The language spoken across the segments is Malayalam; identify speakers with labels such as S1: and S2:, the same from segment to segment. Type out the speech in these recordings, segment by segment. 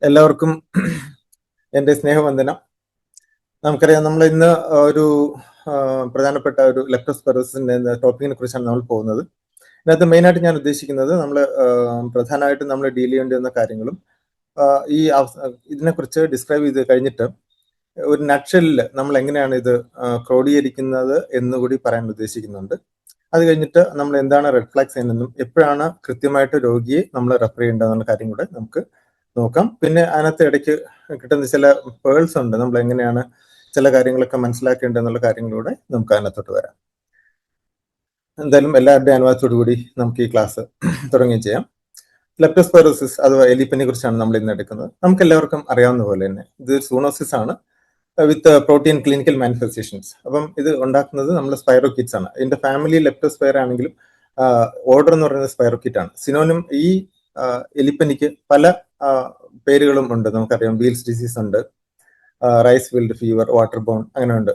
S1: എല്ലാവർക്കും എൻ്റെ സ്നേഹവന്ദനം. നമുക്കറിയാം, നമ്മൾ ഇന്ന് ഒരു പ്രധാനപ്പെട്ട ഒരു ലെപ്റ്റോസ്പൈറോസിസിന്റെ ടോപ്പിക്കിനെ കുറിച്ചാണ് നമ്മൾ പോകുന്നത്. ഇതിനകത്ത് മെയിനായിട്ട് ഞാൻ ഉദ്ദേശിക്കുന്നത് നമ്മൾ പ്രധാനമായിട്ടും നമ്മൾ ഡീൽ ചെയ്യേണ്ടി വന്ന കാര്യങ്ങളും ഇതിനെക്കുറിച്ച് ഡിസ്ക്രൈബ് ചെയ്ത് കഴിഞ്ഞിട്ട് ഒരു നട്ട്ഷെല്ലിൽ നമ്മൾ എങ്ങനെയാണ് ഇത് ക്രോഡീകരിക്കുന്നത് എന്നുകൂടി പറയാൻ ഉദ്ദേശിക്കുന്നുണ്ട്. അത് കഴിഞ്ഞിട്ട് നമ്മൾ എന്താണ് റെഡ് ഫ്ലാഗ് സൈൻ എന്നും എപ്പോഴാണ് കൃത്യമായിട്ട് രോഗിയെ നമ്മൾ റെഫർ ചെയ്യേണ്ടതെന്നുള്ള കാര്യം കൂടെ നമുക്ക് നോക്കാം. പിന്നെ അതിനകത്ത് ഇടയ്ക്ക് കിട്ടുന്ന ചില പേൾസ് ഉണ്ട്, നമ്മൾ എങ്ങനെയാണ് ചില കാര്യങ്ങളൊക്കെ മനസ്സിലാക്കേണ്ടതെന്നുള്ള കാര്യങ്ങളിലൂടെ നമുക്ക് അതിനകത്തോട്ട് വരാം. എന്തായാലും എല്ലാവരുടെയും അനുവാദത്തോടു കൂടി നമുക്ക് ഈ ക്ലാസ് തുടങ്ങുകയും ചെയ്യാം. ലെപ്റ്റോസ്പൈറോസിസ് അഥവാ എലിപ്പനിയെ കുറിച്ചാണ് നമ്മൾ ഇന്ന് എടുക്കുന്നത്. നമുക്ക് എല്ലാവർക്കും അറിയാവുന്ന പോലെ തന്നെ ഇത് സൂണോസിസ് ആണ് വിത്ത് പ്രോട്ടീൻ ക്ലിനിക്കൽ മാനിഫെസ്റ്റേഷൻസ്. അപ്പം ഇത് ഉണ്ടാക്കുന്നത് നമ്മൾ സ്പൈറോക്കിറ്റ്സ് ആണ്. ഇതിന്റെ ഫാമിലി ലെപ്റ്റോസ്പൈറ ആണെങ്കിലും ഓർഡർ എന്ന് പറയുന്നത് സ്പൈറോക്കിറ്റ് ആണ്. സിനോണിം ഈ എലിപ്പനിക്ക് പല പേരുകളും ഉണ്ട്. നമുക്കറിയാം, ബീൽസ് ഡിസീസ് ഉണ്ട്, rice field fever, water borne, അങ്ങനെ ഉണ്ട്.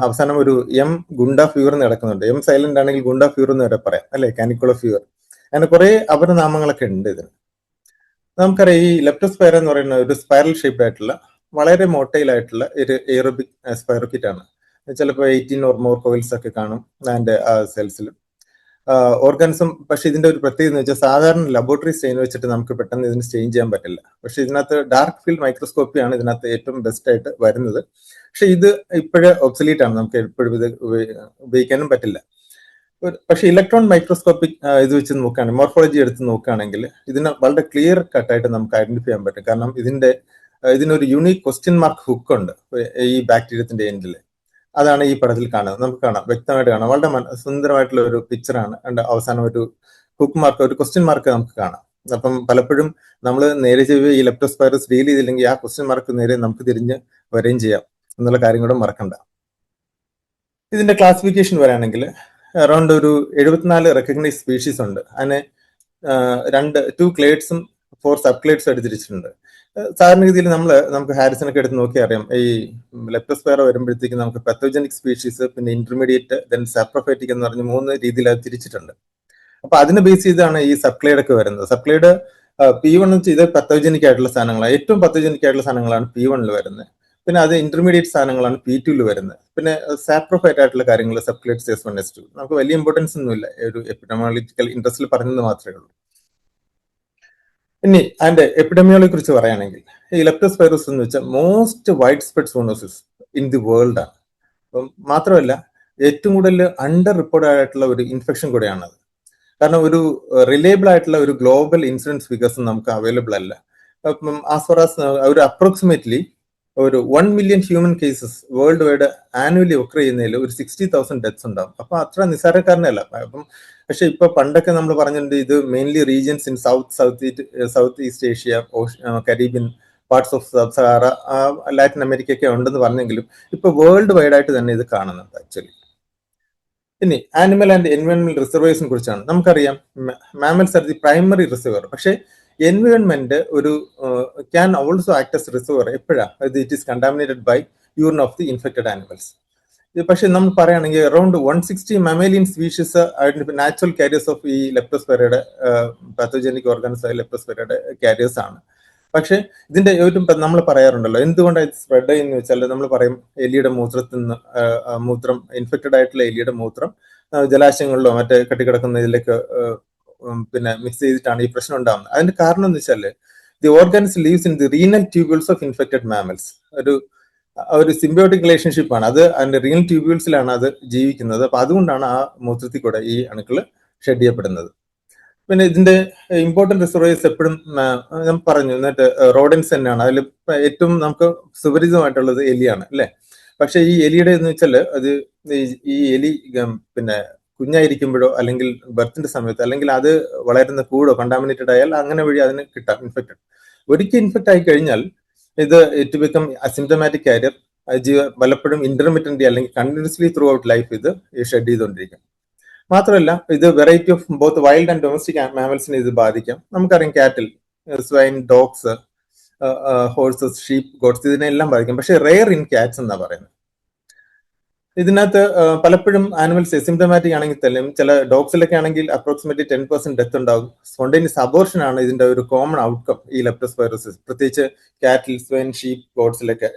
S1: അവസാനം ഒരു എം ഗുണ്ട ഫീവർ എന്ന് കിടക്കുന്നുണ്ട്. എം സൈലന്റ് ആണെങ്കിൽ ഗുണ്ട ഫീവർ എന്ന് വരെ പറയാം, അല്ലെ, കാനിക്കുളർ ഫീവർ. അങ്ങനെ കുറെ അപരനാമങ്ങളൊക്കെ ഉണ്ട് ഇതിന്. നമുക്കറിയാം, ഈ ലെപ്റ്റോസ്പൈറ എന്ന് പറയുന്ന ഒരു സ്പൈറൽ ഷേപ്ഡ് ആയിട്ടുള്ള വളരെ മോട്ടൈൽ ആയിട്ടുള്ള ഒരു എയറോബിക് സ്പൈറോക്കിറ്റ് ആണ്. ചിലപ്പോൾ 18 ഓർ മോർ കോയിൽസ് ഒക്കെ കാണും അതിന്റെ സെൽസിൽ, ഓർഗാനിസം. പക്ഷെ ഇതിന്റെ ഒരു പ്രത്യേകത എന്ന് വെച്ചാൽ സാധാരണ ലബോറട്ടറി സ്റ്റെയിൻ വെച്ചിട്ട് നമുക്ക് പെട്ടെന്ന് ഇതിന് സ്റ്റെയിൻ ചെയ്യാൻ പറ്റില്ല. പക്ഷെ ഇതിനകത്ത് ഡാർക്ക് ഫീൽഡ് മൈക്രോസ്കോപ്പിയാണ് ഇതിനകത്ത് ഏറ്റവും ബെസ്റ്റ് ആയിട്ട് വരുന്നത്. പക്ഷെ ഇത് ഇപ്പോഴേ ഒബ്സലീറ്റ് ആണ്, നമുക്ക് എപ്പോഴും ഇത് ഉപയോഗിക്കാനും പറ്റില്ല. പക്ഷെ ഇലക്ട്രോൺ മൈക്രോസ്കോപ്പിക് ഇത് വെച്ച് നോക്കുകയാണെങ്കിൽ, മോർഫോളജി എടുത്ത് നോക്കുകയാണെങ്കിൽ ഇതിന് വളരെ ക്ലിയർ കട്ടായിട്ട് നമുക്ക് ഐഡന്റിഫൈ ചെയ്യാൻ പറ്റും. കാരണം ഇതിനൊരു യൂണീക് ക്വസ്റ്റ്യൻ മാർക്ക് ഹുക്ക് ഉണ്ട് ഈ ബാക്ടീരിയത്തിന്റെ എൻഡിൽ. അതാണ് ഈ പടത്തിൽ കാണുന്നത്. നമുക്ക് കാണാം, വ്യക്തമായിട്ട് കാണാം. വളരെ സുന്ദരമായിട്ടുള്ള ഒരു പിക്ചറാണ്. അവസാനം ഒരു ഹുക്ക് മാർക്ക്, ഒരു ക്വസ്റ്റ്യൻ മാർക്ക് നമുക്ക് കാണാം. അപ്പം പലപ്പോഴും നമ്മൾ നേരെ ഈ ലെപ്റ്റോസ്പൈറസ് ഡീൽ ചെയ്തില്ലെങ്കിൽ ആ ക്വസ്റ്റ്യൻ മാർക്ക് നേരെ നമുക്ക് തിരിഞ്ഞ് വരികയും ചെയ്യാം എന്നുള്ള കാര്യം കൂടെ മറക്കണ്ട. ഇതിന്റെ ക്ലാസിഫിക്കേഷൻ വരാണെങ്കിൽ അറൌണ്ട് ഒരു 74 റെക്കഗ്നൈസ് സ്പീഷീസ് ഉണ്ട്. അതിനെ 2 ക്ലേഡ്സും 4 സബ് ക്ലേഡ്സും എടുത്തിരിച്ചിട്ടുണ്ട്. സാധാരണഗതിയിൽ നമുക്ക് ഹാരിസനൊക്കെ എടുത്ത് നോക്കിയാൽ അറിയാം, ഈ ലെപ്റ്റോസ്പൈറ വരുമ്പോഴത്തേക്ക് നമുക്ക് പത്തോജനിക് സ്പീഷീസ്, പിന്നെ ഇന്റർമീഡിയറ്റ്, ദെൻ സാപ്രോഫൈറ്റിക് എന്ന് പറഞ്ഞ് 3 രീതിയിൽ അത് തിരിച്ചിട്ടുണ്ട്. അപ്പൊ അതിനെ ബേസ് ചെയ്താണ് ഈ സബ്ക്ലേഡ് ഒക്കെ വരുന്നത്. സബ്ക്ലേഡ് P1 എന്ന് വെച്ചാൽ ഇത് പത്തോജനിക് ആയിട്ടുള്ള സാധനങ്ങളാണ്. ഏറ്റവും പത്തോജനിക് ആയിട്ടുള്ള സാധനങ്ങളാണ് P1 വരുന്നത്. പിന്നെ അത് ഇന്റർമീഡിയറ്റ് സാധനങ്ങളാണ് P2 വരുന്നത്. പിന്നെ സാപ്രോഫൈറ്റ് ആയിട്ടുള്ള കാര്യങ്ങൾ സബ്ക്ലേഡ് S1 S2. നമുക്ക് വലിയ ഇമ്പോർട്ടൻസ് ഒന്നുമില്ല, ഒരു എപ്പിഡെമോളജിക്കൽ ഇൻട്രസ്റ്റിൽ പറഞ്ഞത് മാത്രമേ ഉള്ളൂ. ഇനി അതിന്റെ എപ്പിഡെമിയോളജിയെ കുറിച്ച് പറയുകയാണെങ്കിൽ, ഈ ലെപ്റ്റോസ്പൈറോസിസ് എന്ന് വെച്ചാൽ most wide spread zoonosis in the world ആണ്. അപ്പം മാത്രമല്ല, ഏറ്റവും കൂടുതൽ അണ്ടർ റിപ്പോർട്ട് ആയിട്ടുള്ള ഒരു ഇൻഫെക്ഷൻ കൂടെയാണത്. കാരണം ഒരു റിലയബിൾ ആയിട്ടുള്ള ഒരു ഗ്ലോബൽ ഇൻസിഡൻസ് ഫിഗേഴ്സ് നമുക്ക് അവൈലബിൾ അല്ല. അപ്പം ആസ് ഫാർ ആസ് ഒരു അപ്രോക്സിമേറ്റ്ലി ഒരു 1 million human cases world wide annually occur ചെയ്യുന്നതിൽ ഒരു 60,000 ഡെത്ത്സ് ഉണ്ടാവും. അപ്പൊ അത്ര നിസ്സാരക്കാരനല്ല. അപ്പം പക്ഷെ ഇപ്പൊ പണ്ടൊക്കെ നമ്മൾ പറഞ്ഞിട്ടുണ്ട് ഇത് mainly regions in south east Asia, Caribbean parts of sub Sahara, Latin America ഒക്കെ ഉണ്ടെന്ന് പറഞ്ഞെങ്കിലും ഇപ്പൊ വേൾഡ് വൈഡ് ആയിട്ട് തന്നെ ഇത് കാണുന്നുണ്ട് ആക്ച്വലി. ഇനി ആനിമൽ ആൻഡ് എൻവയോൺമെന്റൽ റിസർവേഴ്സിനെ കുറിച്ചാണ്. നമുക്കറിയാം, mammals are the primary reservoir. പക്ഷെ എൻവയോൺമെന്റ് ഒരു can also act as reservoir എപ്പോഴാണ് it is contaminated by urine of the infected animals. പക്ഷെ നമ്മൾ പറയുകയാണെങ്കിൽ around 160 mammalian species natural carriers of ഈ ലെപ്റ്റോസ്പൈറയുടെ പാത്തോജനിക് ഓർഗാനിസം ലെപ്റ്റോസ്പൈറയുടെ കാരിയേഴ്സ് ആണ്. പക്ഷെ ഇതിന്റെ നമ്മൾ പറയാറുണ്ടല്ലോ, എന്തുകൊണ്ടാണ് ഇത് സ്പ്രെഡ് ചെയ്യുന്നത് വെച്ചാൽ, നമ്മൾ പറയും എലിയുടെ മൂത്രത്തിൽ നിന്ന് മൂത്രം, ഇൻഫെക്റ്റഡ് ആയിട്ടുള്ള എലിയുടെ മൂത്രം ജലാശയങ്ങളിലോ മറ്റേ കെട്ടിക്കിടക്കുന്ന ഇതിലേക്ക് പിന്നെ മിക്സ് ചെയ്തിട്ടാണ് ഈ പ്രശ്നം ഉണ്ടാകുന്നത്. അതിന്റെ കാരണം എന്ന് വെച്ചാൽ the organism leaves in the renal tubules of infected mammals. ഒരു സിംബയോട്ടിക് റിലേഷൻഷിപ്പ് ആണ് അത്. അതിന്റെ റീനൽ ട്യൂബ്യൂൾസിലാണ് അത് ജീവിക്കുന്നത്. അപ്പൊ അതുകൊണ്ടാണ് ആ മൂത്രത്തിൽ കൂടെ ഈ അണുക്കൾ ഷെഡ് ചെയ്യപ്പെടുന്നത്. പിന്നെ ഇതിന്റെ ഇമ്പോർട്ടന്റ് റിസർവേഴ്സ് എപ്പോഴും ഞാൻ പറഞ്ഞു, എന്നിട്ട് റോഡൻസ് തന്നെയാണ്. അതിൽ ഏറ്റവും നമുക്ക് സുപരിചിതമായിട്ടുള്ളത് എലിയാണ്, അല്ലെ. പക്ഷെ ഈ എലിയുടെ എന്ന് വെച്ചാൽ അത് ഈ എലി പിന്നെ കുഞ്ഞായിരിക്കുമ്പോഴോ അല്ലെങ്കിൽ ബർത്തിന്റെ സമയത്ത് അല്ലെങ്കിൽ അത് വളരുന്ന കൂടോ കണ്ടാമിനേറ്റഡ് ആയാൽ അങ്ങനെ വഴി അതിന് കിട്ടാം ഇൻഫെക്റ്റഡ്. ഒരിക്കൽ ഇൻഫെക്റ്റ് ആയി കഴിഞ്ഞാൽ ഇത് ഇറ്റ് ബിക്കം അസിംറ്റമാറ്റിക് കാരിയർ. പലപ്പോഴും ഇന്റർമിറ്റന്റ് അല്ലെങ്കിൽ കണ്ടിന്യൂസ്ലി ത്രൂ ഔട്ട് ലൈഫ് ഇത് ഷെഡ് ചെയ്തുകൊണ്ടിരിക്കും. മാത്രമല്ല, ഇത് variety of both wild and domestic മാമൽസിനെ ഇത് ബാധിക്കാം. നമുക്കറിയാം, cattle, swine, dogs, horses, sheep, goats ഇതിനെല്ലാം ബാധിക്കും. പക്ഷെ റെയർ ഇൻ കാറ്റ്സ് എന്നാ പറയുന്നത്. ഇതിനകത്ത് പലപ്പോഴും ആനിമൽസ് എസിംറ്റമാറ്റിക് ആണെങ്കിൽ തന്നെ ചില ഡോഗ്സിലൊക്കെ ആണെങ്കിൽ അപ്രോക്സിമേറ്റ്ലി 10% ഡെത്ത് ഉണ്ടാകും. സ്പോണ്ടേനിയസ് അബോർഷൻ ആണ് ഇതിന്റെ ഒരു കോമൺ ഔട്ട്കം ഈ ലെപ്റ്റോസ്പൈറോസിസ്, പ്രത്യേകിച്ച് കാറ്റിൽ, സ്വൈൻ, ഷീപ്പ്, ഗോഡ്സിലൊക്കെ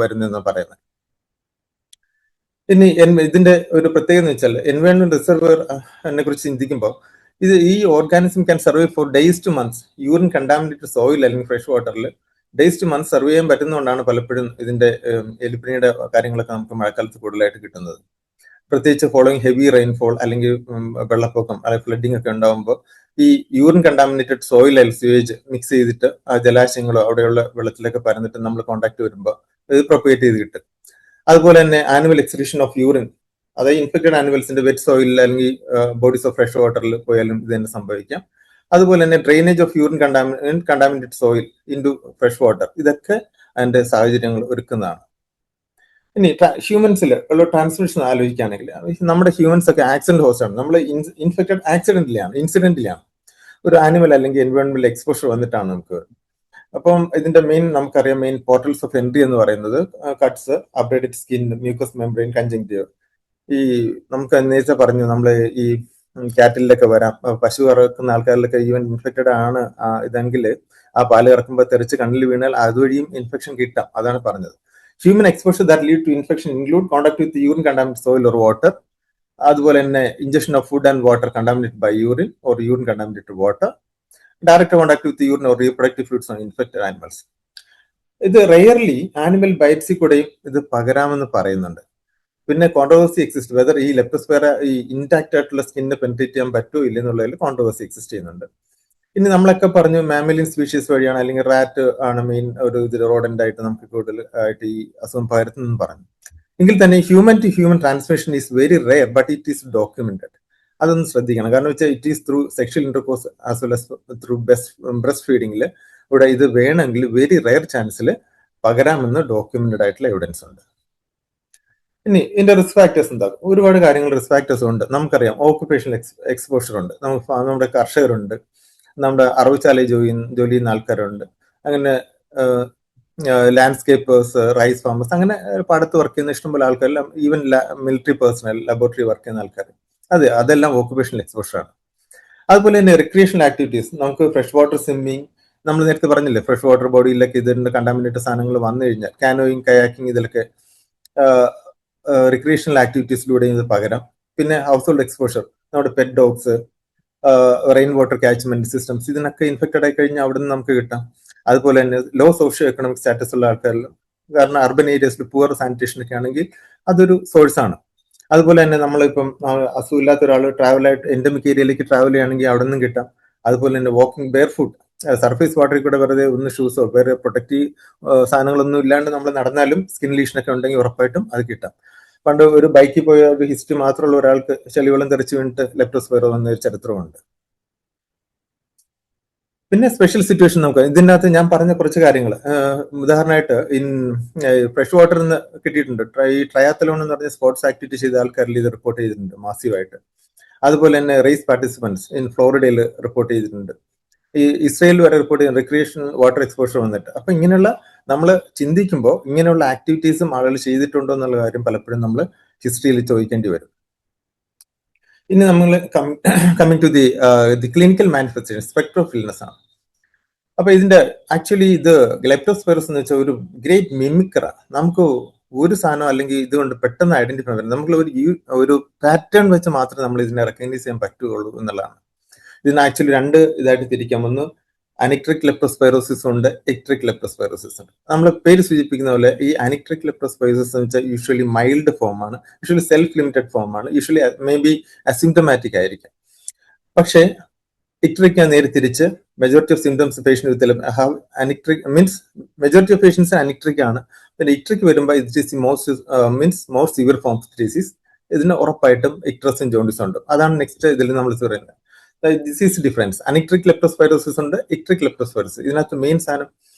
S1: വരുന്നെന്ന് പറയുന്നത്. ഇനി ഇതിന്റെ ഒരു പ്രത്യേകത എന്ന് വെച്ചാൽ എൻവയോൺമെന്റ് റിസർവറിനെ കുറിച്ച് ചിന്തിക്കുമ്പോൾ ഈ organism can survive for days to months. Urine contaminated soil അല്ലെങ്കിൽ ഫ്രഷ് വാട്ടറിൽ ഡേയ്സ് ടു മന്ത്സ് സർവ് ചെയ്യാൻ പറ്റുന്നതുകൊണ്ടാണ് പലപ്പോഴും ഇതിന്റെ എലിപ്പനിയുടെ കാര്യങ്ങളൊക്കെ നമുക്ക് മഴക്കാലത്ത് കൂടുതലായിട്ട് കിട്ടുന്നത്. പ്രത്യേകിച്ച് ഫോളോയിങ് ഹെവി റെയിൻഫോൾ അല്ലെങ്കിൽ വെള്ളപ്പൊക്കം അല്ലെങ്കിൽ ഫ്ലഡിംഗ് ഒക്കെ ഉണ്ടാകുമ്പോൾ ഈ യൂറിൻ കണ്ടാമിനേറ്റഡ് സോയിൽ അല്ലെങ്കിൽ സ്യൂവേജ് മിക്സ് ചെയ്തിട്ട് ആ ജലാശയങ്ങളോ അവിടെയുള്ള വെള്ളത്തിലൊക്കെ പരന്നിട്ട് നമ്മൾ കോണ്ടാക്ട് വരുമ്പോൾ ഇത് പ്രൊപ്പഗേറ്റ് ചെയ്ത് കിട്ടും. അതുപോലെ തന്നെ ആനുവൽ എക്സ്ക്രീഷൻ ഓഫ് യൂറിൻ, അതായത് ഇൻഫെക്റ്റഡ് ആനിമൽസിന്റെ വെറ്റ് സോയിലിൽ അല്ലെങ്കിൽ ബോഡീസ് ഓഫ് ഫ്രഷ് വാട്ടറിൽ പോയാലും ഇത് തന്നെ സംഭവിക്കാം. അതുപോലെ തന്നെ drainage of urine contaminated soil into fresh water, ഇതൊക്കെ അതിന്റെ സാഹചര്യങ്ങൾ ഒരുക്കുന്നതാണ്. ഇനി ഹ്യൂമൻസിൽ ഉള്ള ട്രാൻസ്മിഷൻ ആലോചിക്കുകയാണെങ്കിൽ നമ്മുടെ ഹ്യൂമൻസ് ഒക്കെ ആക്സിഡന്റ് ഹോസ്റ്റ് ആണ്. നമ്മൾ ഇൻഫെക്റ്റഡ് ഇൻസിഡന്റിലാണ് ഒരു ആനിമൽ അല്ലെങ്കിൽ എൻവയോൺമെന്റൽ എക്സ്പോഷർ വന്നിട്ടാണ് നമുക്ക്. അപ്പം ഇതിന്റെ നമുക്കറിയാം മെയിൻ പോർട്ടൽസ് ഓഫ് എൻട്രി എന്ന് പറയുന്നത് കട്ട്സ്, അബ്രേഡഡ് സ്കിൻ, മ്യൂക്കസ് മെംബ്രെയിൻ, കൺജങ്ക്റ്റീവ്. ഈ നമുക്ക് നേരത്തെ പറഞ്ഞു നമ്മൾ ഈ കാറ്റിലൊക്കെ വരാം, പശു ഇറക്കുന്ന ആൾക്കാരിലൊക്കെ ഈവൻ ഇൻഫെക്റ്റഡ് ആണ് ഇതെങ്കിൽ ആ പാല് ഇറക്കുമ്പോൾ തെറിച്ച് കണ്ണിൽ വീണാൽ അതുവഴിയും ഇൻഫെക്ഷൻ കിട്ടാം. അതാണ് പറഞ്ഞത്. Human exposure that lead to infection include contact with urine contaminated soil or water. അതുപോലെ തന്നെ injection of food and water contaminated by urine or urine contaminated water, direct contact with urine or reproductive fluids on infected animals. ഇത് റെയർലി ആനിമൽ ബൈറ്റ്സിൽ കൂടെയും ഇത് പകരാമെന്ന് പറയുന്നുണ്ട്. പിന്നെ കോൺട്രവേഴ്സി എക്സിസ്റ്റ് വെദർ ഈ ലെപ്റ്റോസ്പൈറ ഈ ഇൻടാക്ട് ആയിട്ടുള്ള സ്കിന്നിനെ പെനിട്രേറ്റ് ചെയ്യാൻ പറ്റുമോ ഇല്ലെന്നുള്ളതിൽ കോൺട്രവേഴ്സി എക്സിസ്റ്റ് ചെയ്യുന്നുണ്ട്. ഇനി നമ്മളൊക്കെ പറഞ്ഞു മാമലിയൻ സ്പീഷീസ് വഴിയാണ് അല്ലെങ്കിൽ റാറ്റ് ആണ് മെയിൻ ഒരു റോഡന്റ് ആയിട്ട് നമുക്ക് കൂടുതൽ ആയിട്ട് ഈ അസുഖം പകരുന്നതെന്ന് പറഞ്ഞു. എങ്കിൽ തന്നെ human to human transmission is very rare but it is documented. അതൊന്ന് ശ്രദ്ധിക്കണം. കാരണം വെച്ചാൽ it is through sexual intercourse as well as through breast ഫീഡിങ്ങിൽ ഇവിടെ ഇത് വേണമെങ്കിൽ വെരി റെയർ ചാൻസിൽ പകരാമെന്ന് ഡോക്യുമെന്റഡ് ആയിട്ടുള്ള എവിഡൻസ് ഉണ്ട്. ഇനി ഇതിന്റെ റിസ്ക് ഫാക്ടേഴ്സ് എന്താ? ഒരുപാട് കാര്യങ്ങൾ റിസ്ക് ഫാക്ടേഴ്സ് ഉണ്ട്. നമുക്കറിയാം ഓക്കുപേഷണൽ എക്സ്പോഷർ ഉണ്ട്, നമ്മുടെ കർഷകരുണ്ട്, നമ്മുടെ അറവുശാലയിൽ ജോലി ചെയ്യുന്ന ആൾക്കാരുണ്ട്, അങ്ങനെ ലാൻഡ്സ്കേപ്പേഴ്സ്, റൈസ് ഫാമേഴ്സ്, അങ്ങനെ പാടത്ത് വർക്ക് ചെയ്യുന്ന ഇഷ്ടംപോലെ ആൾക്കാരെല്ലാം, even military personal, laboratory work ചെയ്യുന്ന ആൾക്കാർ, അതെല്ലാം ഓക്കുപേഷണൽ എക്സ്പോഷർ ആണ്. അതുപോലെ തന്നെ റിക്രിയേഷണൽ ആക്ടിവിറ്റീസ്, നമുക്ക് ഫ്രഷ് വാട്ടർ സ്വിമ്മിങ്, നമ്മൾ നേരത്തെ പറഞ്ഞില്ലേ ഫ്രഷ് വാട്ടർ ബോഡിയിലൊക്കെ ഇതിന്റെ കണ്ടാമിനേറ്റഡ് സാധനങ്ങൾ വന്നു കഴിഞ്ഞാൽ കാനോയിങ്, കയാക്കിങ്, ഇതിലൊക്കെ റിക്രിയേഷണൽ ആക്ടിവിറ്റീസിലൂടെയും ഇത് പകരാം. പിന്നെ ഹൗസ് ഹോൾഡ് എക്സ്പോഷർ, നമ്മുടെ pet dogs, rain water catchment systems, ഇതിനൊക്കെ ഇൻഫെക്റ്റഡ് ആയി കഴിഞ്ഞാൽ അവിടെ നിന്ന് നമുക്ക് കിട്ടാം. അതുപോലെ തന്നെ ലോ സോഷ്യോ എക്കണോമിക് സ്റ്റാറ്റസ് ഉള്ള ആൾക്കാരിലും, കാരണം അർബൻ ഏരിയസിൽ പുവർ സാനിറ്റേഷൻ ഒക്കെ ആണെങ്കിൽ അതൊരു സോഴ്സ് ആണ്. അതുപോലെ തന്നെ നമ്മളിപ്പം അസുഖമില്ലാത്ത ഒരാൾ ട്രാവലായിട്ട് എൻഡമിക് ഏരിയയിലേക്ക് ട്രാവൽ ചെയ്യുകയാണെങ്കിൽ അവിടെ നിന്നും കിട്ടാം. അതുപോലെ തന്നെ വാക്കിംഗ് ബെയർ ഫുട്ട്, സർഫേസ് വാട്ടറിൽ കൂടെ വെറുതെ ഒന്ന് ഷൂസോ വേറെ പ്രൊട്ടക്റ്റീവ് സാധനങ്ങളൊന്നും ഇല്ലാണ്ട് നമ്മൾ നടന്നാലും സ്കിൻ ലീഷനൊക്കെ ഉണ്ടെങ്കിൽ ഉറപ്പായിട്ടും അത് കിട്ടാം. പണ്ട് ഒരു ബൈക്കിൽ പോയ ഒരു ഹിസ്റ്ററി മാത്രമുള്ള ഒരാൾക്ക് ചെളിവെള്ളം തെറിച്ച് വീണിട്ട് ലെപ്റ്റോസ്പൈറ വന്ന ഒരു ചരിത്രമുണ്ട്. പിന്നെ സ്പെഷ്യൽ സിറ്റുവേഷൻ നമുക്ക് ഇതിനകത്ത് ഞാൻ പറഞ്ഞ കുറച്ച് കാര്യങ്ങൾ ഉദാഹരണമായിട്ട് ഫ്രഷ് വാട്ടറിൽ നിന്ന് കിട്ടിയിട്ടുണ്ട്. ഈ ട്രയാത്തലോൺ എന്ന് പറഞ്ഞ സ്പോർട്സ് ആക്ടിവിറ്റി ചെയ്ത ആൾക്കാരിൽ ഇത് റിപ്പോർട്ട് ചെയ്തിട്ടുണ്ട് മാസീവായിട്ട്. അതുപോലെ തന്നെ റേസ് പാർട്ടിസിപ്പൻസ് ഇൻ ഫ്ലോറിഡയിൽ റിപ്പോർട്ട് ചെയ്തിട്ടുണ്ട്. ഈ ഇസ്രയേൽ വരെ റിപ്പോർട്ട് ചെയ്യുന്ന റിക്രിയേഷൻ വാട്ടർ എക്സ്പോഷർ വന്നിട്ട്. അപ്പൊ ഇങ്ങനെയുള്ള നമ്മൾ ചിന്തിക്കുമ്പോൾ ഇങ്ങനെയുള്ള ആക്ടിവിറ്റീസും ആളുകൾ ചെയ്തിട്ടുണ്ടോ എന്നുള്ള കാര്യം പലപ്പോഴും നമ്മൾ ഹിസ്റ്ററിയിൽ ചോദിക്കേണ്ടി വരും. ഇനി നമ്മൾ coming to the clinical manifestation spectrum of illness ആണ്. അപ്പൊ ഇതിന്റെ ആക്ച്വലി ഇത് ലെപ്റ്റോസ്പൈറസ് എന്ന് വെച്ചാൽ ഒരു ഗ്രേറ്റ് മിമിക്കറാണ്. നമുക്ക് ഒരു സാധനം അല്ലെങ്കിൽ ഇതുകൊണ്ട് പെട്ടെന്ന് ഐഡന്റിഫൈ ചെയ്യാൻ പറ്റും. നമ്മൾ ഒരു പാറ്റേൺ വെച്ച് മാത്രമേ നമ്മൾ ഇതിനെ റെക്കഗ്നൈസ് ചെയ്യാൻ പറ്റുകയുള്ളൂ എന്നുള്ളതാണ്. ഇതിന് ആക്ച്വലി രണ്ട് ഇതായിട്ട് തിരിക്കാം. ഒന്ന് അനിക്ട്രിക് ലെപ്റ്റോസ്പൈറോസിസ് ഉണ്ട്, എക്ട്രിക് ലെപ്റ്റോസ്പൈറോസിസ് ഉണ്ട്. നമ്മൾ പേര് സൂചിപ്പിക്കുന്ന പോലെ ഈ അനിക്ട്രിക് ലെപ്റ്റോസ്പൈറോസിസ് എന്ന് വെച്ചാൽ യൂഷ്വലി മൈൽഡ് ഫോം ആണ്, യൂഷ്വലി സെൽഫ് ലിമിറ്റഡ് ഫോം ആണ്, യൂഷ്വലി മേ ബി അസിംറ്റമാറ്റിക് ആയിരിക്കാം. പക്ഷേ ഇക്ട്രിക് നേരെ തിരിച്ച് majority of symptoms patient with have anicteric means majority of patients anicteric ആണ്. പിന്നെ ഇക്ട്രിക് വരുമ്പോൾ it is more severe form of disease. ഇതിന് ഉറപ്പായിട്ടും ഇക്ട്രസും ജോണ്ടിസും ഉണ്ട്. അതാണ് നെക്സ്റ്റ് ഇതിൽ നമ്മൾ പറയുന്നത്. ഡിസീസ് ഡിഫറൻസ് അനിക്ട്രിക് ലെപ്റ്റോസ്പൈറോസിസ് ഉണ്ട്, ഇക്ട്രിക് ലെപ്റ്റോസ്പൈറോസിസ്. ഇതിനകത്ത് മെയിൻ സാധനം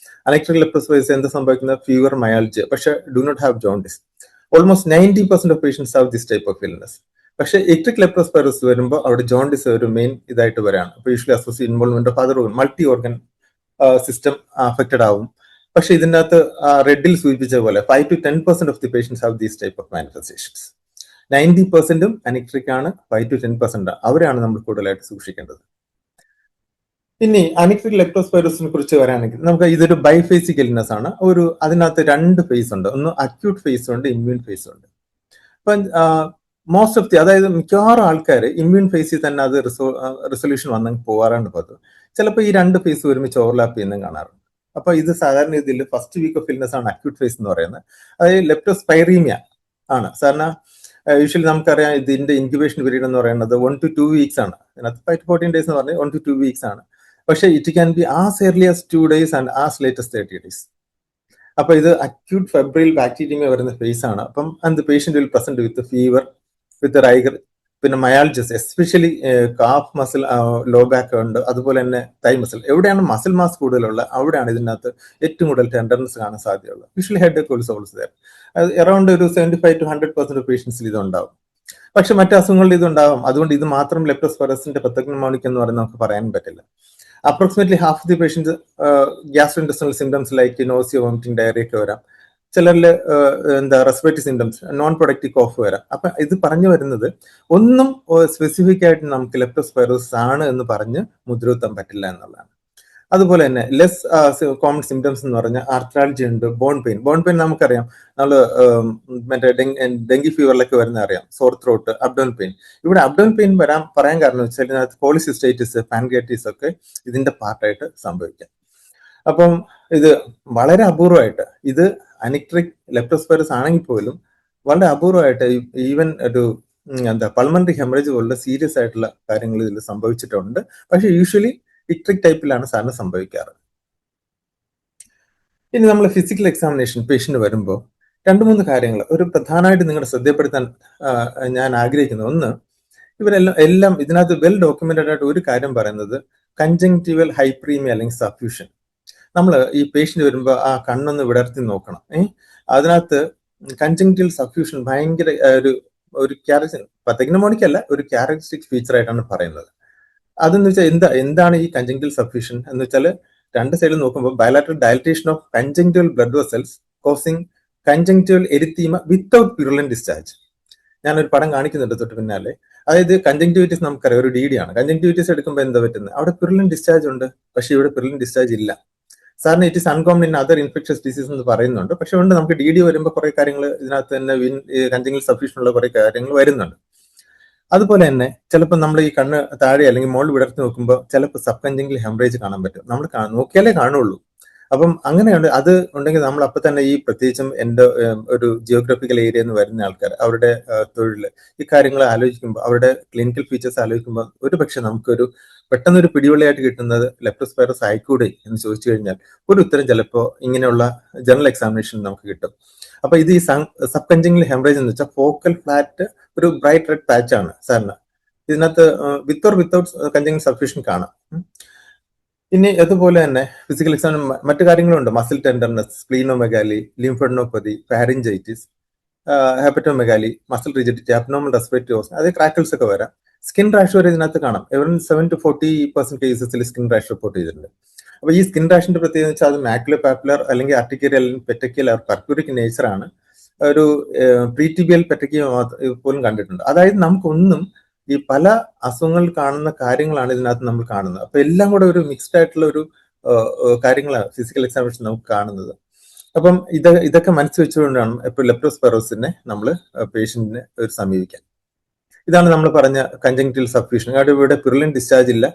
S1: അനിക്ട്രിക് ലെപ്റ്റോസ്പൈറോസിസ് എന്താ സംഭവിക്കുന്നത്? ഫീവർ, മയാൾജിയ, പക്ഷെ do not have jaundice. Almost 90% of patients have this type of illness. പക്ഷേ എക്ട്രിക് ലെപ്റ്റോസ്പൈറോസിസ് വരുമ്പോൾ അവിടെ ജോണ്ടിസ് ഒരു മെയിൻ ഇതായിട്ട് വരാണ്. അപ്പോൾ usually associate involvement of other multi organ system affected ആവും. പക്ഷെ ഇതിൻ്റെ അകത്ത് റെഡിൽ സൂചിപ്പിച്ച പോലെ 5 to 10% of the patients have these type of manifestations. 90% anicteric ആണ്, 5 to 10% അവരാണ് നമ്മൾ കൂടുതലായിട്ട് സൂക്ഷിക്കേണ്ടത്. ഇനി അനിക്ട്രിക് ലെപ്റ്റോസ്പൈറോസിനെ കുറിച്ച് വരാണെങ്കിൽ നമുക്ക് ഇതൊരു ബൈഫേസിക് ഇൽനെസ് ആണ്. അതിനകത്ത് 2 ഫേസ് ഉണ്ട്, ഒന്ന് അക്യൂട്ട് ഫേസ് ഉണ്ട്, ഇമ്മ്യൂൺ ഫേസ് ഉണ്ട്. അപ്പം മോസ്റ്റ് ഓഫ് അതായത് മിക്കവാറും ആൾക്കാർ ഇമ്മ്യൂൺ ഫേസിൽ തന്നെ അത് റെസൊല്യൂഷൻ വന്നെങ്കിൽ പോകാറാണ് പതിവ്. ചിലപ്പോൾ ഈ 2 ഫേസ് ഒരുമിച്ച് ഓവർലാപ്പ് ചെയ്യുന്നതും കാണാറുണ്ട്. അപ്പൊ ഇത് സാധാരണ ഇതിൽ ഫസ്റ്റ് വീക്ക് ഓഫ് ഇൽനെസ് ആണ് അക്യൂട്ട് ഫേസ് എന്ന് പറയുന്നത്. അതായത് ലെപ്റ്റോസ്പൈറീമിയ ആണ് സാധാരണ. യൂഷ്വലി നമുക്കറിയാം ഇതിന്റെ ഇൻക്യുബേഷൻ പീരീഡ് എന്ന് പറയുന്നത് 1 to 2 weeks ആണ്. അതിനകത്ത് 5 to 14 days എന്ന് പറഞ്ഞാൽ 1 to 2 weeks ആണ്. പക്ഷെ it can be as early as 2 days and as late as 30 days. അപ്പൊ ഇത് അക്യൂട്ട് ഫെബ്രൈൽ ബാക്ടീരിയമ വരുന്ന ഫേസ് ആണ്. അപ്പം and patient will present with fever, with rigor, പിന്നെ myalgias, especially calf muscle, low back ഉണ്ട്, അതുപോലെ തന്നെ തൈ മസിൽ. എവിടെയാണ് മസിൽ മാസ് കൂടുതലുള്ള അവിടെയാണ് ഇതിനകത്ത് ഏറ്റവും കൂടുതൽ ടെൻഡർനെസ് കാണാൻ സാധ്യതയുള്ളത്. യൂഷ്വലി ഹെഡ് ഓൾസോ അറൌണ്ട് ഒരു 75 to 100% ഓഫ് പേഷ്യൻസിൽ ഇതുണ്ടാവും. പക്ഷെ മറ്റു അസുഖങ്ങളിൽ ഇതുണ്ടാവും. അതുകൊണ്ട് ഇത് മാത്രം ലെപ്റ്റോസ്പൈറസിന്റെ പത്തഗ്നോമോണിക് എന്ന് പറയുന്നത് നമുക്ക് പറയാൻ പറ്റില്ല. Approximately half of the patients gastro intestinal symptoms like nausea, vomiting, diarrhoea ഒക്കെ വരാം. ചിലരിൽ respiratory symptoms, non productive cough വരാം. അപ്പൊ ഇത് പറഞ്ഞു വരുന്നത് ഒന്നും സ്പെസിഫിക് ആയിട്ട് നമുക്ക് ലെപ്റ്റോസ്പൈറോസിസ് ആണ് എന്ന് പറഞ്ഞ് മുദ്രകുത്താൻ പറ്റില്ല എന്നുള്ളതാണ്. അതുപോലെ തന്നെ ലെസ് കോമൺ സിംറ്റംസ് എന്ന് പറഞ്ഞാൽ ആർത്രാൾജി ഉണ്ട്, ബോൺ പെയിൻ. ബോൺ പെയിൻ നമുക്കറിയാം, നമ്മൾ മറ്റേ ഡെങ്കി ഫീവറിലൊക്കെ വരുന്ന അറിയാം, സോർ ത്രോട്ട്, അബ്ഡോൺ പെയിൻ. ഇവിടെ അബ്ഡോൺ പെയിൻ പറയാൻ കാരണം വെച്ചാൽ ഇതിനകത്ത് പോളിസിസ്റ്റൈറ്റിസ്, പാൻക്രിയാറ്റിസ് ഒക്കെ ഇതിന്റെ പാർട്ടായിട്ട് സംഭവിക്കാം. അപ്പം ഇത് വളരെ അപൂർവമായിട്ട്, ഇത് അനിക്ട്രിക് ലെപ്റ്റോസ്പൈറസ് ആണെങ്കിൽ പോലും വളരെ അപൂർവമായിട്ട് ഈവൻ ഒരു പൾമണറി ഹെമറേജ് പോലുള്ള സീരിയസ് ആയിട്ടുള്ള കാര്യങ്ങൾ ഇതിൽ സംഭവിച്ചിട്ടുണ്ട്. പക്ഷെ യൂഷ്വലി ഇക്ട്രിക് ടൈപ്പിലാണ് സാധാരണ സംഭവിക്കാറ്. ഇനി നമ്മൾ ഫിസിക്കൽ എക്സാമിനേഷൻ പേഷ്യന്റ് വരുമ്പോൾ 2-3 കാര്യങ്ങൾ ഒരു പ്രധാനമായിട്ട് നിങ്ങളുടെ ശ്രദ്ധപ്പെടുത്താൻ ഞാൻ ആഗ്രഹിക്കുന്നത്. ഒന്ന്, ഇവരെല്ലാം ഇതിനകത്ത് വെൽ ഡോക്യുമെന്റഡ് ആയിട്ട് ഒരു കാര്യം പറയുന്നത് കൺജങ്ക്റ്റിവൽ ഹൈപ്രീമിയ അല്ലെങ്കിൽ സഫ്യൂഷൻ. നമ്മൾ ഈ പേഷ്യന്റ് വരുമ്പോൾ ആ കണ്ണൊന്ന് വിടർത്തി നോക്കണം. അതിനകത്ത് കൺജങ്ക്റ്റിവൽ സഫ്യൂഷൻ ഭയങ്കര ഒരു പത്തഗ്നോമോണിക് അല്ല, ഒരു ക്യാരക്ടറിസ്റ്റിക് ഫീച്ചർ ആയിട്ടാണ് പറയുന്നത്. അതെന്ന് വെച്ചാൽ എന്താണ് ഈ കൺജങ്ക്റ്റിവൽ സഫ്യൂഷൻ എന്ന് വെച്ചാൽ 2 സൈഡിൽ നോക്കുമ്പോൾ bilateral dilatation of conjunctival blood vessels causing conjunctival erythema without purulent discharge. ഞാനൊരു പടം കാണിക്കുന്നുണ്ട് തൊട്ട് പിന്നാലെ. അതായത് കൺജങ്ക്റ്റിവിറ്റിസ് നമുക്കറിയാം ഒരു DD ആണ്. കൺജങ്ക്റ്റിവിറ്റിസ് എടുക്കുമ്പോൾ എന്താ പറ്റുന്നത്, അവിടെ പ്യൂറലന്റ് ഡിസ്ചാർജ് ഉണ്ട്, പക്ഷെ ഇവിടെ പ്യൂറലന്റ് ഡിസ്ചാർജ് ഇല്ല. സാറിന് it is uncommon in other infectious disease എന്ന് പറയുന്നുണ്ട്. പക്ഷെ കൊണ്ട് നമുക്ക് DD വരുമ്പോൾ കുറെ കാര്യങ്ങൾ ഇതിനകത്ത് തന്നെ കൺജങ്ക്റ്റിവൽ സഫ്യൂഷൻ ഉള്ള കുറെ കാര്യങ്ങൾ വരുന്നുണ്ട്. അതുപോലെ തന്നെ ചിലപ്പോൾ നമ്മൾ ഈ കണ്ണ് താഴെ അല്ലെങ്കിൽ മുകളിൽ വിടർത്തി നോക്കുമ്പോൾ ചിലപ്പോൾ സബ് കൺജങ്ക്റ്റിവൽ ഹെമറേജ് കാണാൻ പറ്റും. നമ്മൾ നോക്കിയാലേ കാണുള്ളൂ. അപ്പം അങ്ങനെയുണ്ട്. അത് ഉണ്ടെങ്കിൽ നമ്മൾ അപ്പം തന്നെ ഈ പ്രത്യേകിച്ചും എൻ്റെ ഒരു ജിയോഗ്രഫിക്കൽ ഏരിയ എന്ന് വരുന്ന ആൾക്കാർ അവരുടെ തൊഴിൽ ഈ കാര്യങ്ങൾ ആലോചിക്കുമ്പോൾ, അവരുടെ ക്ലിനിക്കൽ ഫീച്ചേഴ്സ് ആലോചിക്കുമ്പോൾ ഒരു പക്ഷെ നമുക്കൊരു പെട്ടെന്നൊരു പിടിവള്ളിയായിട്ട് കിട്ടുന്നത് ലെപ്റ്റോസ്പൈറസ് ആയിക്കൂടെ എന്ന് ചോദിച്ചു കഴിഞ്ഞാൽ ഒരു ഉത്തരം ചിലപ്പോൾ ഇങ്ങനെയുള്ള ജനറൽ എക്സാമിനേഷൻ നമുക്ക് കിട്ടും. അപ്പൊ ഇത് ഈ സബ് കൺജങ്ക്റ്റിവൽ ഹെമറേജ് എന്ന് വെച്ചാൽ ഫോക്കൽ ഫ്ലാറ്റ് ഒരു ബ്രൈറ്റ് റെഡ് പാച്ച് ആണ് സാറിന്. ഇതിനകത്ത് with or without conjunctival suffusion കാണാം. ഇനി അതുപോലെ തന്നെ ഫിസിക്കൽ എക്സാമിന് മറ്റു കാര്യങ്ങളുണ്ട്. Muscle tenderness, splenomegaly, lymphadenopathy, pharyngitis, hepatomegaly, muscle rigidity, abnormal respiratory ഓസ്, അതേ ക്രാക്കിൾസ് ഒക്കെ വരാം. സ്കിൻ റാഷ് വരെ ഇതിനകത്ത് കാണാം. എവറി 7 to 40% കേസസിൽ സ്കിൻ റാഷ് റിപ്പോർട്ട് ചെയ്തിട്ടുണ്ട്. അപ്പൊ ഈ സ്കിൻ റാഷിന്റെ പ്രത്യേകത വെച്ചാൽ അത് മാക്യുലർ പാപ്പുലർ അല്ലെങ്കിൽ ആർട്ടിക്കേരിയൽ അല്ലെങ്കിൽ പെറ്റക്കിയൽ പർക്യൂരിക് നേച്ചറാണ്. ഒരു പ്രീറ്റിബിയൽ പെറ്റക്കിയ പോലും കണ്ടിട്ടുണ്ട്. അതായത് നമുക്കൊന്നും ഈ പല അസുഖങ്ങൾ കാണുന്ന കാര്യങ്ങളാണ് ഇതിനകത്ത് നമ്മൾ കാണുന്നത്. അപ്പൊ എല്ലാം കൂടെ ഒരു മിക്സ്ഡ് ആയിട്ടുള്ള ഒരു കാര്യങ്ങളാണ് ഫിസിക്കൽ എക്സാമിനേഷൻ നമുക്ക് കാണുന്നത്. അപ്പം ഇതൊക്കെ മനസ്സിൽ വെച്ചുകൊണ്ടാണ് ഇപ്പോൾ ലെപ്റ്റോസ്പൈറോസിനെ നമ്മൾ പേഷ്യന്റിനെ സമീപിക്കാൻ. ഇതാണ് നമ്മൾ പറഞ്ഞ കൺജങ്ക്റ്റിവൽ സഫ്യൂഷൻ. ഇവിടെ പ്യൂറലന്റ് ഡിസ്ചാർജ് ഇല്ല,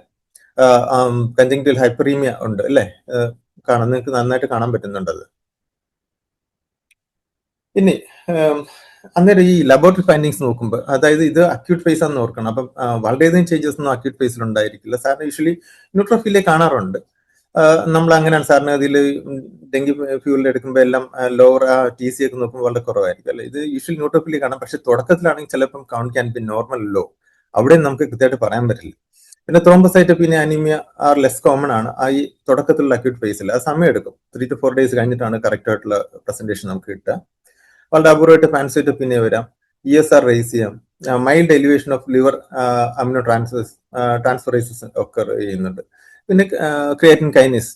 S1: കൺജങ്ക്റ്റിവൽ ഹൈപ്പറീമിയ ഉണ്ട് അല്ലേ, നിങ്ങൾക്ക് നന്നായിട്ട് കാണാൻ പറ്റുന്നുണ്ടത്. ഇനി അന്നേരം ഈ ലബോറട്ടറി ഫൈൻഡിങ്സ് നോക്കുമ്പോൾ, അതായത് ഇത് അക്യൂട്ട് ഫേസ് ആണെന്ന് ഓർക്കണം. അപ്പം വളരെയധികം ചേഞ്ചസ് ഒന്നും അക്യൂട്ട് ഫേസിൽ ഉണ്ടായിരിക്കില്ല. സാറിന് യൂഷ്വലി ന്യൂട്രോഫിലിയ കാണാറുണ്ട്. നമ്മൾ അങ്ങനെയാണ് സാറിന് അതിൽ ഡെങ്കി ഫ്യൂവൽ എടുക്കുമ്പോൾ എല്ലാം ലോവർ TC ഒക്കെ നോക്കുമ്പോൾ വളരെ കുറവായിരിക്കും അല്ലെ. ഇത് യൂഷ്വലി ന്യൂട്രോഫിലിയ കാണാം. പക്ഷെ തുടക്കത്തിലാണെങ്കിൽ ചിലപ്പം count can be normal low, അവിടെ നമുക്ക് കൃത്യമായിട്ട് പറയാൻ പറ്റില്ല. പിന്നെ thrombocytopenia, anaemia are less common ആണ് ഈ തുടക്കത്തിലുള്ള അക്യൂട്ട് ഫേസിൽ. അത് സമയം എടുക്കും. 3 to 4 days കഴിഞ്ഞിട്ടാണ് കറക്റ്റ് ആയിട്ടുള്ള പ്രസന്റേഷൻ നമുക്ക് കിട്ടുക. വളരെ അപൂർവമായിട്ട് പാൻസൈറ്റോപീനിയ വരാം, ESR റേസ് ചെയ്യാം, mild elevation of liver amino transferases ഒക്കെ ചെയ്യുന്നുണ്ട്. പിന്നെ ക്രിയാറ്റിൻ കൈനേസ്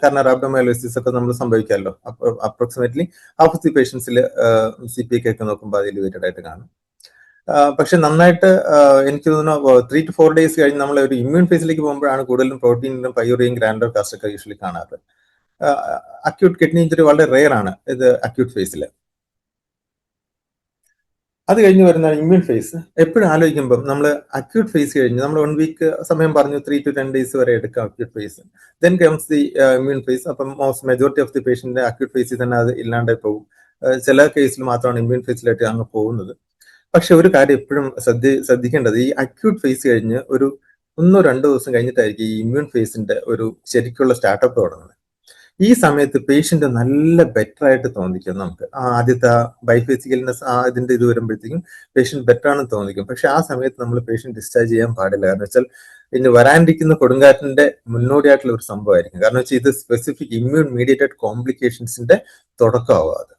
S1: കാരണം റാബ്ഡോമയോലിസിസ് ഒക്കെ നമ്മൾ സംഭവിക്കാമല്ലോ. അപ്പോൾ അപ്രോക്സിമേറ്റ്ലി ഹാഫ് ഓഫ് ദി പേഷ്യൻസിൽ CPK ഒക്കെ നോക്കുമ്പോൾ അത് എലിവേറ്റഡ് ആയിട്ട് കാണും. പക്ഷെ നന്നായിട്ട് എനിക്ക് തോന്നുന്നു 3 to 4 days കഴിഞ്ഞ് നമ്മൾ ഒരു ഇമ്മ്യൂൺ ഫേസിലേക്ക് പോകുമ്പോഴാണ് കൂടുതലും പ്രോട്ടീനിലും പൈയൂറിയും ഗ്രാൻഡർ കാസ്റ്റ് ഒക്കെ യൂഷ്വലി കാണാറ്. അക്യൂട്ട് കിഡ്നി ഇഞ്ചുറി വളരെ റെയർ ആണ് ഇത് അക്യൂട്ട് ഫേസിൽ. അത് കഴിഞ്ഞ് വരുന്ന ഇമ്മ്യൂൺ ഫേസ് എപ്പോഴും ആലോചിക്കുമ്പോൾ നമ്മൾ അക്യൂട്ട് ഫേസ് കഴിഞ്ഞ് നമ്മൾ 1 week സമയം പറഞ്ഞു 3 to 10 days വരെ എടുക്കാം acute phase. Then comes the immune phase. അപ്പം majority of the patient acute ഫേസിൽ തന്നെ അത് ഇല്ലാണ്ടായി പോകും. ചില കേസിൽ മാത്രമാണ് ഇമ്മ്യൂൺ ഫേസിലായിട്ട് അങ്ങ് പോകുന്നത്. പക്ഷെ ഒരു കാര്യം എപ്പോഴും ശ്രദ്ധിക്കേണ്ടത്, ഈ അക്യൂട്ട് ഫേസ് കഴിഞ്ഞ് ഒരു 1-2 ദിവസം കഴിഞ്ഞിട്ടായിരിക്കും ഈ ഇമ്മ്യൂൺ ഫേസിന്റെ ഒരു ശരിക്കുള്ള സ്റ്റാർട്ടപ്പ് തുടങ്ങുന്നത്. ഈ സമയത്ത് പേഷ്യന്റ് നല്ല ബെറ്റർ ആയിട്ട് തോന്നിക്കും. നമുക്ക് ആദ്യത്തെ ബൈഫേസിക്കൽനെസ് ഇതിന്റെ ഇത് വരുമ്പോഴത്തേക്കും പേഷ്യന്റ് ബെറ്റർ ആണെന്ന് തോന്നിക്കും. പക്ഷെ ആ സമയത്ത് നമ്മൾ പേഷ്യന്റ് ഡിസ്ചാർജ് ചെയ്യാൻ പാടില്ല. കാരണം വെച്ചാൽ ഇനി വരാനിരിക്കുന്ന കൊടുങ്കാറ്റിന്റെ മുന്നോടിയായിട്ടുള്ള ഒരു സംഭവമായിരിക്കും. കാരണം വെച്ചാൽ ഇത് സ്പെസിഫിക് ഇമ്മ്യൂൺ മീഡിയേറ്റഡ് കോംപ്ലിക്കേഷൻസിന്റെ തുടക്കമാവും അത്.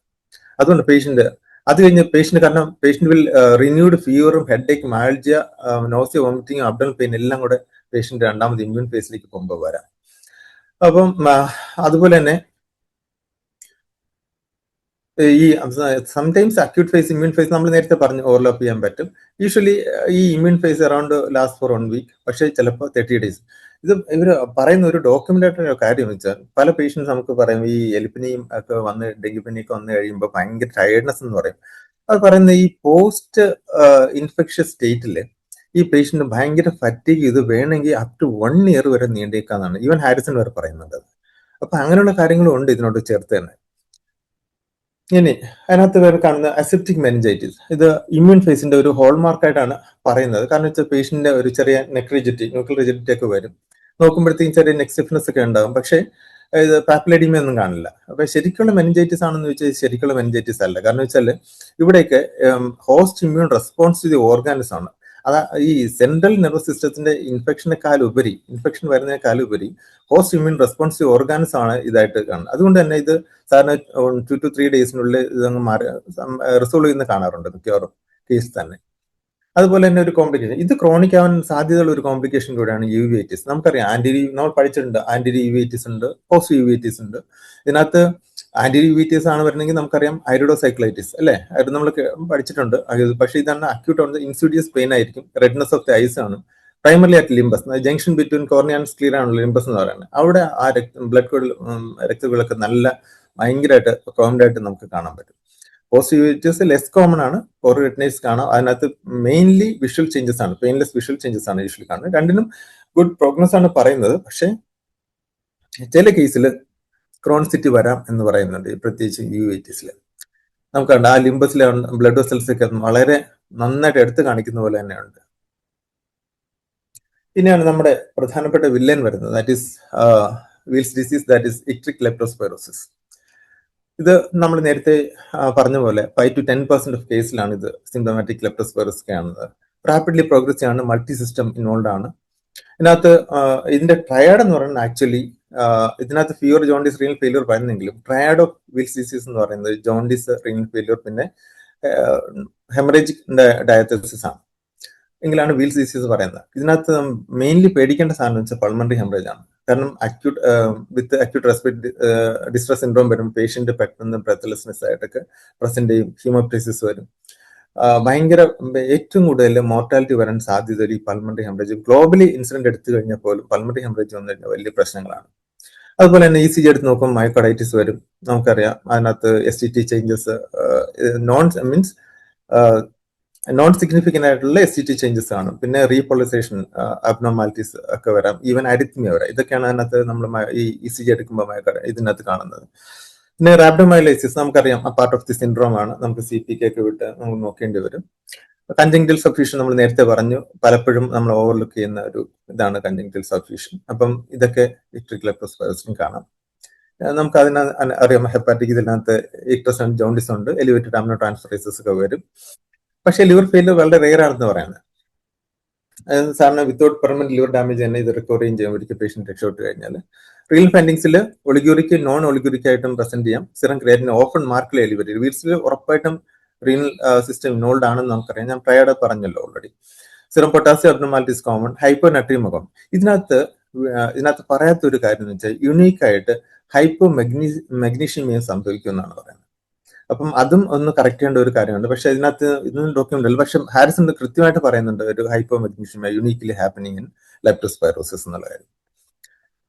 S1: അതുകൊണ്ട് പേഷ്യന്റ് അത് കഴിഞ്ഞ് കാരണം പേഷ്യന്റ് വിൽ റിന്യൂഡ് ഫീവറും headache myalgia nausea vomiting abdominal pain എല്ലാം കൂടെ പേഷ്യന്റ് രണ്ടാമത് ഇമ്മ്യൂൺ ഫേസിലേക്ക് പോകുമ്പോൾ വരാം. അപ്പം അതുപോലെ തന്നെ ഈ sometimes acute phase immune phase നമ്മൾ നേരത്തെ പറഞ്ഞു ഓവർലാപ്പ് ചെയ്യാൻ പറ്റും. യൂഷ്വലി ഈ immune phase around last for 1 week, പക്ഷേ ചിലപ്പോൾ 30 days. ഇത് ഇവർ പറയുന്ന ഒരു ഡോക്യുമെന്റേറ്റഡ് കാര്യം വെച്ചാൽ പല പേഷ്യൻസ് നമുക്ക് പറയും ഈ എലിപ്പനിയും ഒക്കെ വന്ന് ഡെങ്കിപ്പനിയൊക്കെ വന്നു കഴിയുമ്പോൾ ഭയങ്കര ടയർഡ്നെസ് എന്ന് പറയും. അത് പറയുന്ന ഈ പോസ്റ്റ് ഇൻഫെക്ഷ്യസ് സ്റ്റേറ്റിൽ ഈ പേഷ്യന്റ് ഭയങ്കര ഫറ്റീഗ് ഇത് വേണമെങ്കിൽ അപ് ടു 1 year വരെ നീണ്ടേക്കാന്നാണ് ഈവൻ ഹാരിസൺ വരെ പറയുന്നുണ്ട്. അപ്പൊ അങ്ങനെയുള്ള കാര്യങ്ങളും ഉണ്ട് ഇതിനോട് ചേർത്ത് തന്നെ. ഇനി അതിനകത്ത് വേറെ കാണുന്ന അസെപ്റ്റിക് മെനിഞ്ചൈറ്റിസ്, ഇത് ഇമ്മ്യൂൺ ഫേസിന്റെ ഒരു ഹോൾമാർക്കായിട്ടാണ് പറയുന്നത്. കാരണം വെച്ചാൽ പേഷ്യന്റിന്റെ ഒരു ചെറിയ ന്യൂക്ലിയർ റിജിഡിറ്റി ഒക്കെ വരും. നോക്കുമ്പോഴത്തേക്കും ചെറിയ നെക്ക് സ്റ്റിഫ്നെസ് ഒക്കെ ഉണ്ടാകും. പക്ഷേ ഇത് പാപ്പിലഡീമിയ ഒന്നും കാണില്ല. അപ്പൊ ശരിക്കുള്ള മെനിഞ്ചൈറ്റിസ് ആണെന്ന് വെച്ചാൽ ശരിക്കുള്ള മെനിഞ്ചൈറ്റിസ് അല്ല. കാരണം വെച്ചാൽ ഇവിടെയൊക്കെ host immune response to the organism ആണ്. അതാ ഈ സെൻട്രൽ നെർവസ് സിസ്റ്റത്തിന്റെ ഇൻഫെക്ഷൻ വരുന്നതിനേക്കാളുപരി host immune response to organism ആണ് ഇതായിട്ട് കാണുന്നത്. അതുകൊണ്ട് തന്നെ ഇത് സാറിന് 2 to 3 daysനുള്ളിൽ ഇതങ്ങ് റിസോൾവ് ചെയ്യുന്ന കാണാറുണ്ട് മിക്കവാറും കേസ് തന്നെ. അതുപോലെ തന്നെ ഒരു കോംപ്ലിക്കേഷൻ, ഇത് ക്രോണിക് ആവാൻ സാധ്യതയുള്ള ഒരു കോംപ്ലിക്കേഷൻ കൂടെയാണ് യുവിഐറ്റിസ്. നമുക്കറിയാം നമ്മൾ പഠിച്ചിട്ടുണ്ട് ആന്റി യുവിഐറ്റിസ് ഉണ്ട്, പോസ്റ്റ് യുവിഐറ്റിസ് ഉണ്ട്. ഇതിനകത്ത് ആന്റി യുവിഐറ്റിസ് ആണ് വരുന്നെങ്കിൽ നമുക്കറിയാം ഐറിഡോസൈക്ലൈറ്റിസ് അല്ലെ, അത് നമ്മൾ പഠിച്ചിട്ടുണ്ട്. പക്ഷേ ഇതാണ് അക്യൂട്ട് ആണ്, ഇൻസിഡിയസ് പെയിൻ ആയിരിക്കും, റെഡ്നെസ് ഓഫ് ദി ഐസ് ആണ്, primarily at limbus, junction between cornea and sclera ആണല്ലോ ലിംബസ് എന്ന് പറയുന്നത്. അവിടെ ആ ബ്ലഡ് രക്തങ്ങളൊക്കെ നല്ല ഭയങ്കരമായിട്ട് കോമൺ ആയിട്ട് നമുക്ക് കാണാൻ പറ്റും. പോസിറ്റിവിറ്റീസ് ലെസ് കോമൺ ആണ്, റെറ്റിനൈറ്റിസ് കാണാം. അതിനകത്ത് മെയിൻലി വിഷ്വൽ ചേഞ്ചസ് ആണ്, പെയിൻലെസ് വിഷ്വൽ ചേഞ്ചസ് ആണ് യൂഷ്വലി കാണുന്നത്. രണ്ടിനും ഗുഡ് പ്രോഗ്നസ് ആണ് പറയുന്നത്. പക്ഷേ ചില കേസിൽ ക്രോണിസിറ്റി വരാം എന്ന് പറയുന്നുണ്ട്, പ്രത്യേകിച്ച് യുഐറ്റിസിൽ. നമുക്ക് കണ്ട ആ ലിംബസിലെ ബ്ലഡ് വെസൽസ് ഒക്കെ വളരെ നന്നായിട്ട് എടുത്ത് കാണിക്കുന്ന പോലെ തന്നെയുണ്ട്. പിന്നെയാണ് നമ്മുടെ പ്രധാനപ്പെട്ട വില്ലൻ വരുന്നത്, that is Weil's disease, that is icteric leptospirosis. ഇത് നമ്മൾ നേരത്തെ പറഞ്ഞ പോലെ 5 to 10% ഓഫ് കേസിലാണ് ഇത് സിംറ്റമാറ്റിക് ലെപ്റ്റോസ്പൈറോസിസ് കാണുന്നത്. റാപ്പിഡ്ലി പ്രോഗ്രസ് ആണ്, മൾട്ടി സിസ്റ്റം ഇൻവോൾവ് ആണ്. ഇതിനകത്ത് ഇതിന്റെ ട്രയാഡ് എന്ന് പറയുന്നത് ആക്ച്വലി ഇതിനകത്ത് ഫീവർ, ജോണ്ടിസ്, റീനൽ ഫെയിലിയർ പറയുന്നെങ്കിലും ട്രയാഡ് ഓഫ് വീൽസ് ഡിസീസ് എന്ന് പറയുന്നത് ജോണ്ടിസ്, റീനൽ ഫെയിലിയർ, പിന്നെ ഹെമറേജിക് ഡയത്തസിസ് ആണ്. എങ്കിലാണ് വീൽസ് ഡിസീസ് പറയുന്നത്. ഇതിനകത്ത് മെയിൻലി പേടിക്കേണ്ട സാധനം വെച്ചാൽ പൾമണറി ഹെമറേജ് ആണ്. കാരണം അക്യൂട്ട് റെസ്പിറേറ്ററി ഡിസ്ട്രസ് സിൻഡ്രോം വരും, പേഷ്യന്റ് പെട്ടെന്ന് ബ്രെത്ത്ലെസ്നെസ് ആയിട്ടൊക്കെ പ്രസന്റ് ചെയ്യും, ഹീമോപ്റ്റൈസിസ് വരും. ഭയങ്കര ഏറ്റവും കൂടുതൽ മോർട്ടാലിറ്റി വരാൻ സാധ്യത ഈ പൾമണറി ഹെമറേജ്. ഗ്ലോബലി ഇൻസിഡന്റ് എടുത്തു കഴിഞ്ഞാൽ പോലും പൾമണറി ഹെമറേജ് വന്നു കഴിഞ്ഞാൽ വലിയ പ്രശ്നങ്ങളാണ്. അതുപോലെ തന്നെ ECG എടുത്ത് നോക്കുമ്പോൾ മയോകാർഡൈറ്റിസ് വരും. നമുക്കറിയാം അതിനകത്ത് STT ചേഞ്ചസ്, നോൺ സിഗ്നിഫിക്കന്റ് ആയിട്ടുള്ള STT ചേഞ്ചസ് ആണ്. പിന്നെ റീപോളറൈസേഷൻ അബ്നോർമാലിറ്റീസ് ഒക്കെ വരാം, ഈവൻ അരിത്മിയ വരാം. ഇതൊക്കെയാണ് അതിനകത്ത് നമ്മൾ ഈ ECG എടുക്കുമ്പോൾ ഇതിനകത്ത് കാണുന്നത്. പിന്നെ റാബ്ഡോമയോലൈസിസ് നമുക്കറിയാം പാർട്ട് ഓഫ് ദി സിൻഡ്രോം ആണ്, നമുക്ക് CPK ഒക്കെ വിട്ട് നമുക്ക് നോക്കേണ്ടി വരും. കൺജങ്ക്റ്റിവൽ സബ്ഫ്യൂഷൻ നമ്മൾ നേരത്തെ പറഞ്ഞു, പലപ്പോഴും നമ്മൾ ഓവർലുക്ക് ചെയ്യുന്ന ഒരു ഇതാണ് കൺജങ്ക്റ്റിവൽ സബ്ഫ്യൂഷൻ. അപ്പം ഇതൊക്കെ ഇക്ട്രിക് ലെപ്റ്റോസ്പൈറോസിസിലും കാണാം. നമുക്ക് അറിയാം ഹെപ്പാറ്റിക് ഇതിനകത്ത് ഇക്ടസ് ആൻഡ് ജോണ്ടിസ് ഉണ്ട്, എലിവേറ്റഡ് അമിനോ ട്രാൻസ്ഫറേസസ് ഒക്കെ വരും. പക്ഷേ ലിവർ ഫെയിലിയർ വളരെ റെയർ ആണെന്ന് പറയുന്നത്. സാറിന് വിത്തൗട്ട് പെർമനന്റ് ലിവർ ഡാമേജ് തന്നെ ഇത് റിക്കവർ ചെയ്യാൻ ഒരിക്കൽ പേഷ്യന്റ് രക്ഷപ്പെട്ട് കഴിഞ്ഞാൽ. റീനൽ ഫൈൻഡിങ്സിൽ ഒളിഗ്യൂറിക്ക് നോൺ ഒളിഗ്യൂറിക് ആയിട്ടും പ്രസന്റ് ചെയ്യാം. സിറം ക്രിയാറ്റിൻ ഓപ്പൺ മാർക്കിൽ എലിവേറ്റഡ്. വീൽസിൽ ഉറപ്പായിട്ടും റീനൽ സിസ്റ്റം ഇൻവോൾവ് ആണെന്ന് നമുക്കറിയാം, ഞാൻ പ്രയോഡ് പറഞ്ഞല്ലോ already. Serum potassium abnormalities common, hyponatraemia മുഖം. ഇതിനകത്ത് ഇതിനകത്ത് പറയാത്ത ഒരു കാര്യം എന്ന് വെച്ചാൽ യുണീക്കായിട്ട് ഹൈപ്പോ മഗ്നീഷ്യമേ സംഭവിക്കും എന്നാണ് പറയുന്നത്. അപ്പം അതും ഒന്ന് കറക്റ്റ് ചെയ്യേണ്ട ഒരു കാര്യമുണ്ട്. പക്ഷെ ഇതിനകത്ത് ഇതൊന്നും ഡോക്യുമെന്റ് അല്ല. പക്ഷെ ഹാരിസൺ കൃത്യമായിട്ട് പറയുന്നുണ്ട് ഒരു hypo magnesaemia uniquely happening in leptospirosis എന്നുള്ള കാര്യം.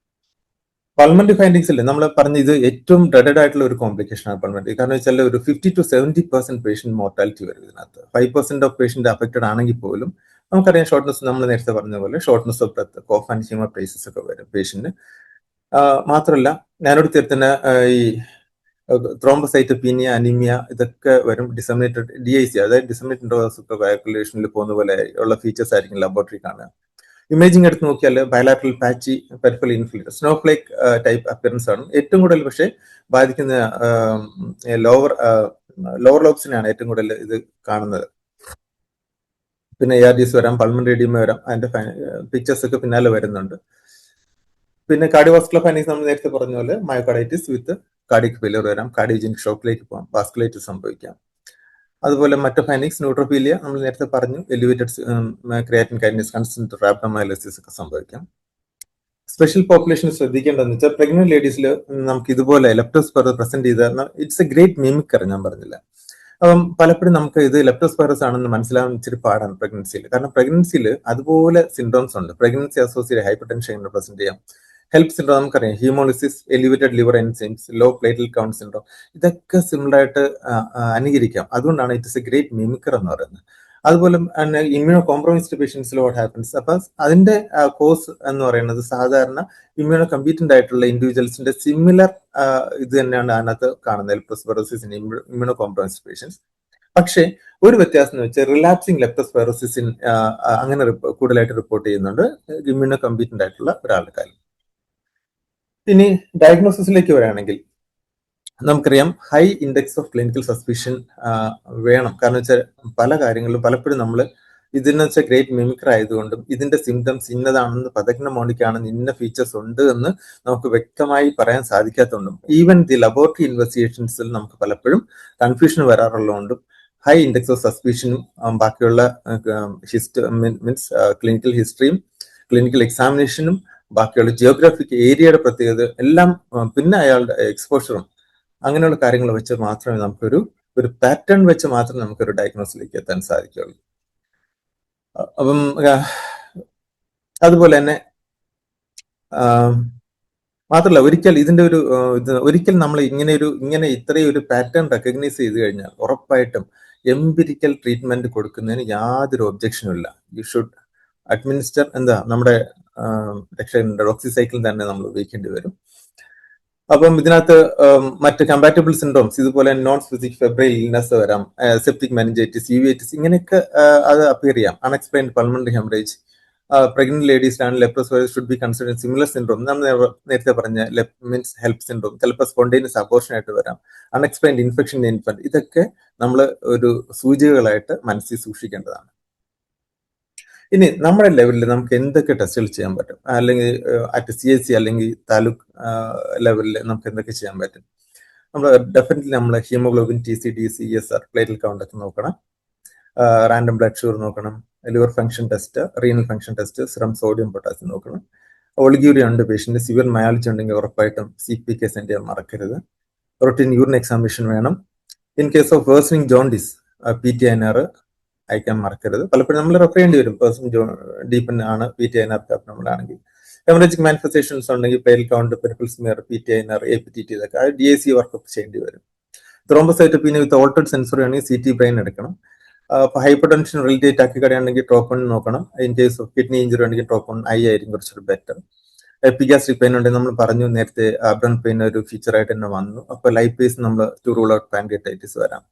S1: പൾമണറി ഫൈൻഡിങ്സിൽ നമ്മൾ പറഞ്ഞ ഇത് ഏറ്റവും ഡ്രെഡഡ് ആയിട്ടുള്ള ഒരു കോംപ്ലിക്കേഷൻ ആണ് പൾമണറി. കാരണം വെച്ചാൽ ഒരു 50-70% പേഷ്യന്റ് മോർട്ടാലിറ്റി വരും ഇതിനകത്ത്. 5% ഓഫ് പേഷ്യന്റ് അഫക്റ്റഡ് ആണെങ്കിൽ പോലും നമുക്കറിയാം ഷോർട്ട്നെസ്, നമ്മൾ നേരത്തെ പറഞ്ഞ പോലെ ഷോർട്ട്നെസ് ഓഫ് ബ്രെത്ത്, കോഫ് ആൻഡ് ഹീമോപ്രൈസിസ് ഒക്കെ വരും പേഷ്യന്റ്. മാത്രമല്ല ഞാനോട് തന്നെ ഈ ത്രോംബോസൈറ്റോപീനിയ, അനീമിയ ഇതൊക്കെ വരും. ഡിസമിനേറ്റഡ് DIC, അതായത് ഡിസമിനേറ്റഡ് ഇൻട്രാവെസ്കുലർ കോയാഗുലേഷനിൽ പോകുന്ന പോലെ ഉള്ള ഫീച്ചേഴ്സ് ആയിരിക്കും ലബോറട്ടറി കാണുക. ഇമേജിംഗ് എടുത്ത് നോക്കിയാൽ bilateral patchy peripheral infiltrate snowflake type appearance ആണ് ഏറ്റവും കൂടുതൽ. പക്ഷേ ബാധിക്കുന്ന ലോവർ ലോബ്സിനെയാണ് ഏറ്റവും കൂടുതൽ ഇത് കാണുന്നത്. പിന്നെ ARDS വരാം, പൾമണറി എഡിമ വരാം, അതിന്റെ പിക്ചേഴ്സ് ഒക്കെ പിന്നാലെ വരുന്നുണ്ട്. പിന്നെ കാർഡിയോവാസ്കുലർ ഫൈൻഡിങ്സ് നമ്മൾ നേരത്തെ പറഞ്ഞ പോലെ മയോകാർഡൈറ്റിസ് വിത്ത് കാർഡിയക് ഫെയിലിയർ വരാം, കാർഡിയോജനിക് ഷോക്കിലേക്ക് പോകാം, വാസ്കുലൈറ്റിസ് സംഭവിക്കാം. അതുപോലെ മറ്റു ഫൈൻഡിങ്സ് ന്യൂട്രോഫീലിയ നമ്മൾ നേരത്തെ പറഞ്ഞു, എലിവേറ്റഡ് ക്രിയാറ്റിൻ കൈനേസ്, കൺസെൻട്രേറ്റഡ് റാബ്ഡോമൈലോസിസ് ഒക്കെ സംഭവിക്കാം. സ്പെഷ്യൽ പോപ്പുലേഷൻ ശ്രദ്ധിക്കേണ്ടതെന്ന് വെച്ചാൽ പ്രഗ്നന്റ് ലേഡീസിൽ നമുക്ക് ഇതുപോലെ ലെപ്റ്റോസ്പൈറോസിസ് പ്രസന്റ് ചെയ്താൽ ഇറ്റ്സ് എ ഗ്രേറ്റ് മിമിക്കർ, ഞാൻ പറഞ്ഞില്ല. അപ്പം പലപ്പോഴും നമുക്ക് ഇത് ലെപ്റ്റോസ്പൈറോസിസ് ആണെന്ന് മനസ്സിലാവാൻ ഇച്ചിരി പാടാണ് പ്രഗ്നൻസിയിൽ. കാരണം പ്രഗ്നൻസിയിൽ അതുപോലെ സിൻഡ്രോംസ് ഉണ്ട്. പ്രഗ്നൻസി അസോസിയേറ്റഡ് ഹൈപ്പർ ടെൻഷൻ എങ്ങനെ പ്രസന്റ് ചെയ്യാം, ഹെൽപ്പ് സിൻഡ്രോം നമുക്കറിയാം, haemolysis, elevated liver enzymes, low platelet count syndrome, ഇതൊക്കെ സിമിലർ ആയിട്ട് അനുകരിക്കാം. അതുകൊണ്ടാണ് ഇറ്റ്സ് എ ഗ്രേറ്റ് മിമിക്കർ എന്ന് പറയുന്നത്. അതുപോലെ തന്നെ ഇമ്മ്യൂണോ കോംപ്രമൈസ്ഡ് പേഷ്യൻസിൽ വാട്ട് ഹാപ്പൻസ്, അപ്പൊ അതിന്റെ കോസ് എന്ന് പറയുന്നത് സാധാരണ ഇമ്മ്യൂണോ കമ്പീറ്റന്റ് ആയിട്ടുള്ള ഇൻഡിവിജ്വൽസിന്റെ സിമിലർ ഇത് തന്നെയാണ് അതിനകത്ത് കാണുന്നത്, leptospirosis in immunocompromised patients. പക്ഷേ ഒരു വ്യത്യാസം എന്ന് വെച്ചാൽ റിലാപ്സിംഗ് ലെപ്റ്റോസ്പൈറോസിസിൻ അങ്ങനെ കൂടുതലായിട്ട് റിപ്പോർട്ട് ചെയ്യുന്നുണ്ട് ഇമ്മ്യൂണോ കമ്പീറ്റന്റ് ആയിട്ടുള്ള ഒരാളുടെ കാര്യം. ഇനി ഡയഗ്നോസിസിലേക്ക് വരികയാണെങ്കിൽ നമുക്കറിയാം high index of clinical suspicion വേണം. കാരണം വെച്ചാൽ പല കാര്യങ്ങളിലും പലപ്പോഴും നമ്മൾ ഇതിന് വെച്ചാൽ ഗ്രേറ്റ് മിമിക്കർ ആയതുകൊണ്ടും ഇതിന്റെ സിംറ്റംസ് ഇന്നതാണെന്ന് പതഗ്നോമോണിക്കാണെന്ന് ഇന്ന ഫീച്ചേഴ്സ് ഉണ്ട് എന്ന് നമുക്ക് വ്യക്തമായി പറയാൻ സാധിക്കാത്തതുകൊണ്ടും ഈവൻ ദി ലബോറട്ടറി ഇൻവെസ്റ്റിഗേഷൻസിൽ നമുക്ക് പലപ്പോഴും കൺഫ്യൂഷൻ വരാറുള്ളതുകൊണ്ടും ഹൈ ഇൻഡെക്സ് ഓഫ് സസ്പിഷനും ബാക്കിയുള്ള മീൻസ് ക്ലിനിക്കൽ ഹിസ്റ്ററിയും ക്ലിനിക്കൽ എക്സാമിനേഷനും ബാക്കിയുള്ള ജിയോഗ്രാഫിക് ഏരിയയുടെ പ്രത്യേകത എല്ലാം പിന്നെ അയാളുടെ എക്സ്പോഷറും അങ്ങനെയുള്ള കാര്യങ്ങൾ വെച്ച് മാത്രമേ നമുക്കൊരു പാറ്റേൺ വെച്ച് മാത്രമേ നമുക്കൊരു ഡയഗ്നോസിലേക്ക് എത്താൻ സാധിക്കുകയുള്ളൂ. അപ്പം അതുപോലെ തന്നെ മാത്രമല്ല ഒരിക്കൽ ഇതിന്റെ ഒരു ഒരിക്കൽ നമ്മൾ ഇങ്ങനെ ഇത്രയും ഒരു പാറ്റേൺ റെക്കഗ്നൈസ് ചെയ്ത് കഴിഞ്ഞാൽ ഉറപ്പായിട്ടും എംപിരിക്കൽ ട്രീറ്റ്മെന്റ് കൊടുക്കുന്നതിന് യാതൊരു ഒബ്ജക്ഷനും ഇല്ല. യു ഷുഡ് അഡ്മിനിസ്റ്റർ നമ്മുടെ ഡോക്സിസൈക്കിൾ തന്നെ നമ്മൾ ഉപയോഗിക്കേണ്ടി വരും. അപ്പം ഇതിനകത്ത് മറ്റ് കമ്പാറ്റബിൾ സിൻഡ്രോംസ് ഇതുപോലെ നോൺ സ്പെസിഫിക് ഫെബ്രൈൽ ഇൽനെസ് വരാം, സെപ്റ്റിക് മെനിഞ്ചൈറ്റിസ്, യുവേറ്റിസ്, ഇങ്ങനെയൊക്കെ അത് അപ്പിയർ ചെയ്യാം. അൺഎക്സ്പ്ലെയിൻഡ് പൾമണറി ഹെമറേജ്, പ്രഗ്നന്റ് ലേഡീസിലാണ് leptospirosis should be consider similar syndrome. നമ്മൾ നേരത്തെ പറഞ്ഞ മീൻസ് ഹെൽപ്പ് സിൻഡ്രോം, ചിലപ്പോൾ സ്പോണ്ടേനിയസ് അബോർഷൻ ആയിട്ട് വരാം, അൺഎക്സ്പ്ലെയിൻഡ് ഇൻഫെക്ഷൻ ഇൻഫന്റ്, ഇതൊക്കെ നമ്മൾ ഒരു സൂചികകളായിട്ട് മനസ്സിൽ സൂക്ഷിക്കേണ്ടതാണ്. ഇനി നമ്മുടെ ലെവലിൽ നമുക്ക് എന്തൊക്കെ ടെസ്റ്റുകൾ ചെയ്യാൻ പറ്റും, അല്ലെങ്കിൽ അറ്റ് CHC അല്ലെങ്കിൽ താലൂക്ക് ലെവലിൽ നമുക്ക് എന്തൊക്കെ ചെയ്യാൻ പറ്റും? നമ്മൾ ഡെഫിനറ്റ്ലി നമ്മൾ haemoglobin, TC/DC, ESR, platelet count ഒക്കെ നോക്കണം, റാൻഡം ബ്ലഡ് ഷുഗർ നോക്കണം, liver function test, renal function test, serum sodium potassium നോക്കണം. ഒളിഗ്യൂരിയ ഉണ്ട് പേഷ്യന്റ്, സിവിയർ മയാലജി ഉണ്ടെങ്കിൽ ഉറപ്പായിട്ടും CPK സെൻഡ് ചെയ്യാൻ മറക്കരുത്. റൊട്ടീൻ യൂറിൻ എക്സാമിനേഷൻ വേണം. In case of worsening jaundice PTINR അയക്കാൻ മറക്കരുത്. പലപ്പോഴും നമ്മൾ റെഫർ ചെയ്യേണ്ടി വരും, പേഴ്സൺ ഡീപ്പൻ ആണ് PTINR നമ്മളാണെങ്കിൽ. ഹെമറേജിക് മാനിഫെസ്റ്റേഷൻസ് ഉണ്ടെങ്കിൽ platelet count, peripheral smear, PTINR, APTT ഇതൊക്കെ DIC വർക്കപ്പ് ചെയ്യേണ്ടി വരും. ത്രോംബോസൈറ്റോപീനിയ വിത്ത് ഓൾട്ടർഡ് സെൻസറി ആണെങ്കിൽ CT ബ്രെയിൻ എടുക്കണം. ഹൈപ്പർ ടെൻഷൻ റിലേറ്റഡ് ടാക്കിക്കാർഡിയ ആണെങ്കിൽ ടോപ്പ് 1 നോക്കണം. In case of kidney injury ആണെങ്കിൽ ടോപ്പ് 1 ഐ ആയിരിക്കും കുറച്ചൊരു ബെറ്റർ. എപ്പിഗാസ്ട്രിക് പെയിൻ ഉണ്ടെങ്കിൽ നമ്മൾ പറഞ്ഞു നേരത്തെ അബ്ഡൻ പെയിൻ ഒരു ഫീച്ചർ ആയിട്ട് തന്നെ വന്നു. അപ്പോൾ ലൈപ്പേസ് നമ്മൾ ടു റൂൾ ഔട്ട് പാൻക്രിയാറ്റൈറ്റിസ് വരാം,